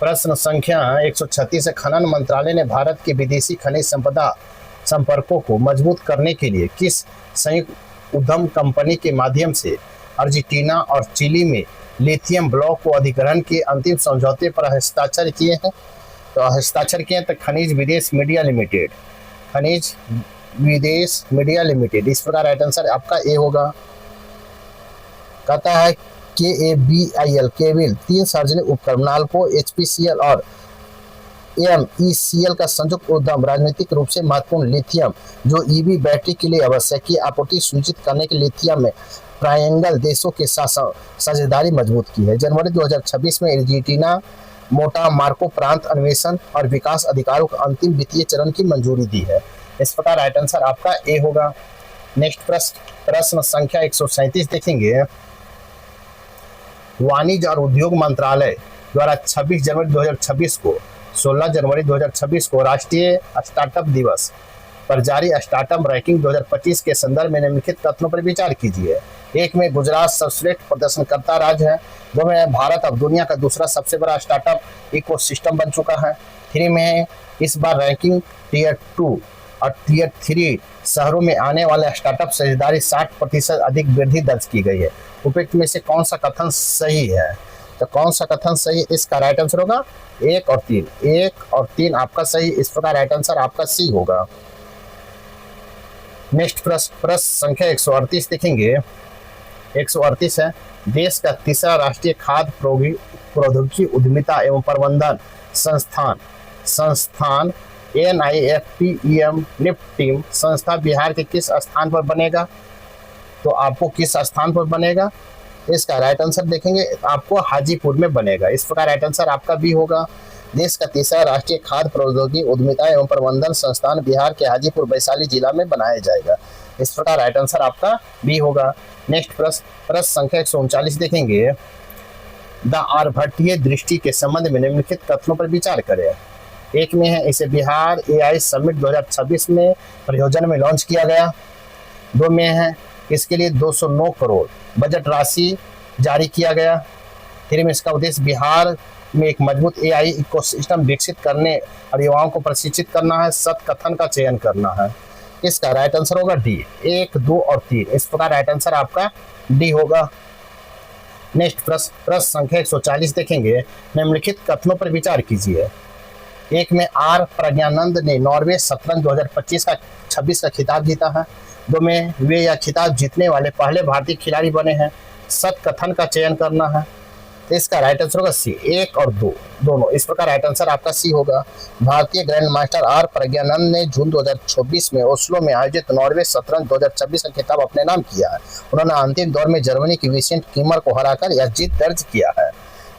प्रश्न संख्या 136 है। खनन मंत्रालय ने भारत के विदेशी खनिज संपदा संपर्कों को मजबूत करने के लिए किस संयुक्त उद्यम कंपनी के माध्यम से अर्जेंटीना और चिली में लिथियम ब्लॉक को अधिग्रहण के अंतिम समझौते पर हस्ताक्षर किए हैं? तो हस्ताक्षर किए तो खनिज विदेश मीडिया लिमिटेड, खनिज विदेश मीडिया लिमिटेड। इस प्रकार राइट आंसर आपका ए होगा। कहता है KABIL केविल 3 सार्वजनिक उपक्रम नाल्को, HPCL और MECL का संयुक्त उद्यम राजनीतिक रूप से महत्वपूर्ण लिथियम जो EV बैटरी के लिए आवश्यक है आपूर्ति सुनिश्चित करने के लिथियम में ट्रायंगल देशों के साथ साझेदारी मजबूत की है। जनवरी 2026 में अर्जेंटीना मोटा मार्को प्रांत अन्वेषण और विकास अधिकारों को अंतिम वित्तीय चरण की मंजूरी दी है। इस प्रकार राइट आंसर आपका ए होगा। नेक्स्ट प्रश्न संख्या 137 देखेंगे। वाणिज्य और उद्योग मंत्रालय द्वारा 26 जनवरी 2026 को 16 जनवरी 2026 को राष्ट्रीय स्टार्टअप दिवस पर जारी स्टार्टअप रैंकिंग 2025 के संदर्भ में निम्नलिखित कथनों पर विचार कीजिए। 1 में गुजरात सर्वश्रेष्ठ प्रदर्शनकर्ता राज्य है। 2 में भारत अब दुनिया का दूसरा सबसे बड़ा स्टार्टअप इकोसिस्टम बन चुका है। 3 में इस बार रैंकिंग टियर 2 और टियर 3 शहरों में आने वाले स्टार्टअप साझेदारी 60% अधिक वृद्धि दर्ज की गई है। उपयुक्त में से कौन सा कथन सही है? तो कौन सा कथन सही? इसका राइट आंसर होगा 1 और 3। 1 और 3 आपका सही। इस प्रकार राइट आंसर आपका सी होगा। नेक्स्ट प्रश्न संख्या 138 देखेंगे। 138 है। देश का तीसरा राष्ट्रीय खाद्य प्रौद्योगिकी उद्यमिता एवं प्रबंधन संस्थान NIFPEM निफ्ट टीम संस्था बिहार के किस स्थान पर बनेगा? तो आपको किस स्थान पर बनेगा? इसका राइट आंसर देखेंगे आपको हाजीपुर में बनेगा। इस प्रकार राइट आंसर आपका बी होगा। देश का तीसरा राष्ट्रीय खाद्य प्रौद्योगिकी उद्यमिता एवं प्रबंधन संस्थान बिहार के हाजीपुर वैशाली जिला में बनाया जाएगा। इस प्रकार राइट आंसर आपका बी होगा। नेक्स्ट प्रश्न संख्या 139 देखेंगे। द आर्यभट्टीय दृष्टि के संबंध में निम्नलिखित कथनों पर विचार करें। 1 में है इसे बिहार AI समिट 2026 में परियोजना में लॉन्च किया गया। 2 में है इसके लिए 209 करोड़ बजट राशि जारी किया गया। 3 में इसका उद्देश्य बिहार में एक मजबूत AI इकोसिस्टम विकसित करने और युवाओं को प्रशिक्षित करना है, सत्य कथन का चयन करना है। इसका राइट आंसर होगा डी। 1, 2 और 3। इस प्रकार राइट आंसर आपका डी होगा। नेक्स्ट प्रश्न संख्या 140 देखेंगे। निम्नलिखित कथनों पर विचार कीजिए। एक में आर प्रज्ञानंद ने नॉर्वे शतरंज 2025 का 26 का खिताब जीता है। दो में वे यह खिताब जीतने वाले पहले भारतीय खिलाड़ी बने हैं। सत कथन का चयन करना है, तो इसका राइट आंसर होगा सी, 1 और 2 दोनों। इस प्रकार राइट आंसर आपका सी होगा। भारतीय ग्रैंड मास्टर आर प्रज्ञानंद ने जून 2024 में ओस्लो में आयोजित नॉर्वे शतरंज 2026 का खिताब अपने नाम किया है। उन्होंने अंतिम दौर में जर्मनी की विसेंट कीमर को हराकर यह जीत दर्ज किया है,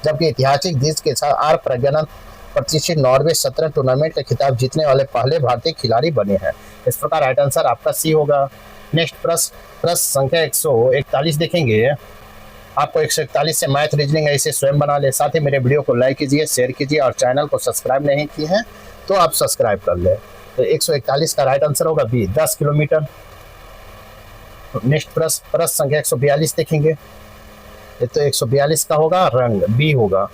जबकि ऐतिहासिक जीत के साथ आर प्रज्ञानंद प्रतिष्ठित नॉर्वे शतरंज टूर्नामेंट का खिताब जीतने वाले पहले भारतीय खिलाड़ी बने हैं। इस प्रकार राइट आंसर आपका सी होगा। नेक्स्ट प्रश्न संख्या 141 देखेंगे। आपको 141 से मैथ रीजनिंग ऐसे स्वयं बना ले। साथ ही मेरे वीडियो को लाइक कीजिए, शेयर कीजिए और चैनल को सब्सक्राइब नहीं किए हैं तो आप सब्सक्राइब कर ले। तो 141 का राइट आंसर होगा बी, 10 किलोमीटर। नेक्स्ट प्रश्न संख्या 142 देखेंगे। तो 142 का होगा रंग, बी होगा।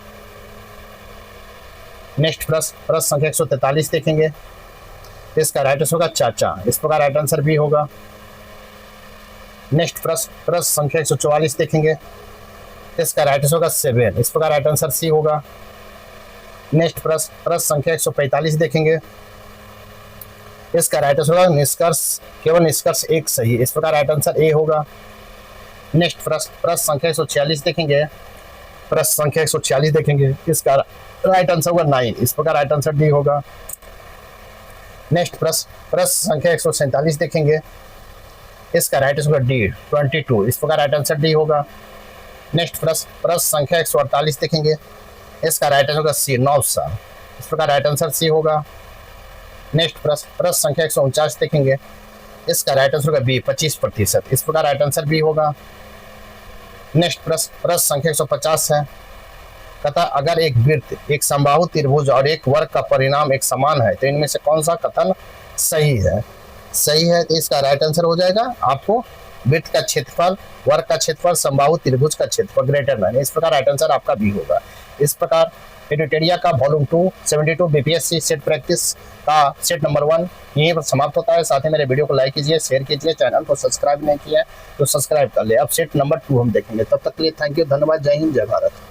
नेक्स्ट प्रश्न संख्या 143 देखेंगे। इसका राइट आंसर होगा चाचा। इस प्रकार राइट आंसर बी होगा। नेक्स्ट प्रश्न संख्या 144 देखेंगे। इसका राइट आंसर होगा 7। इस प्रकार राइट आंसर सी होगा। नेक्स्ट प्रश्न संख्या 145 देखेंगे। इसका राइट आंसर होगा निष्कर्ष, केवल निष्कर्ष एक सही। इस प्रकार राइट आंसर ए होगा। नेक्स्ट प्रश्न संख्या 146 देखेंगे। प्रश्न संख्या 146 देखेंगे। इसका राइट आंसर होगा 9। इस प्रकार राइट आंसर डी होगा। नेक्स्ट प्रश्न संख्या 147 देखेंगे। इसका राइट आंसर होगा डी, 22। इस प्रकार राइट आंसर डी होगा। नेक्स्ट प्रश्न संख्या 148 देखेंगे। इसका राइट आंसर होगा सी, 9 साल। इस प्रकार राइट आंसर सी होगा। नेक्स्ट प्रश्न संख्या 149 देखेंगे। इसका राइट आंसर होगा बी, 25%। इस प्रकार राइट आंसर बी होगा। नेक्स्ट प्रश्न संख्या 150 है। कहता अगर एक वृत्त, एक समबाहु त्रिभुज और एक वर्ग का परिणाम एक समान है तो इनमें से कौन सा कथन सही है? सही है तो इसका राइट आंसर हो जाएगा आपको वृत्त का क्षेत्रफल, वर्ग का क्षेत्रफल, समबाहु त्रिभुज का क्षेत्रफल ग्रेटर देन। इस प्रकार राइट आंसर आपका बी होगा। इस प्रकार एडुटेरिया का वॉल्यूम 2 72 बीपीएससी सेट प्रैक्टिस का सेट नंबर 1 यहीं पर समाप्त होता है। साथ ही मेरे वीडियो को लाइक कीजिए, शेयर कीजिए, चैनल को सब्सक्राइब नहीं किया है तो सब्सक्राइब कर ले। अब सेट नंबर 2 हम देखेंगे। तब तक के लिए थैंक यू, धन्यवाद, जय हिंद, जय भारत।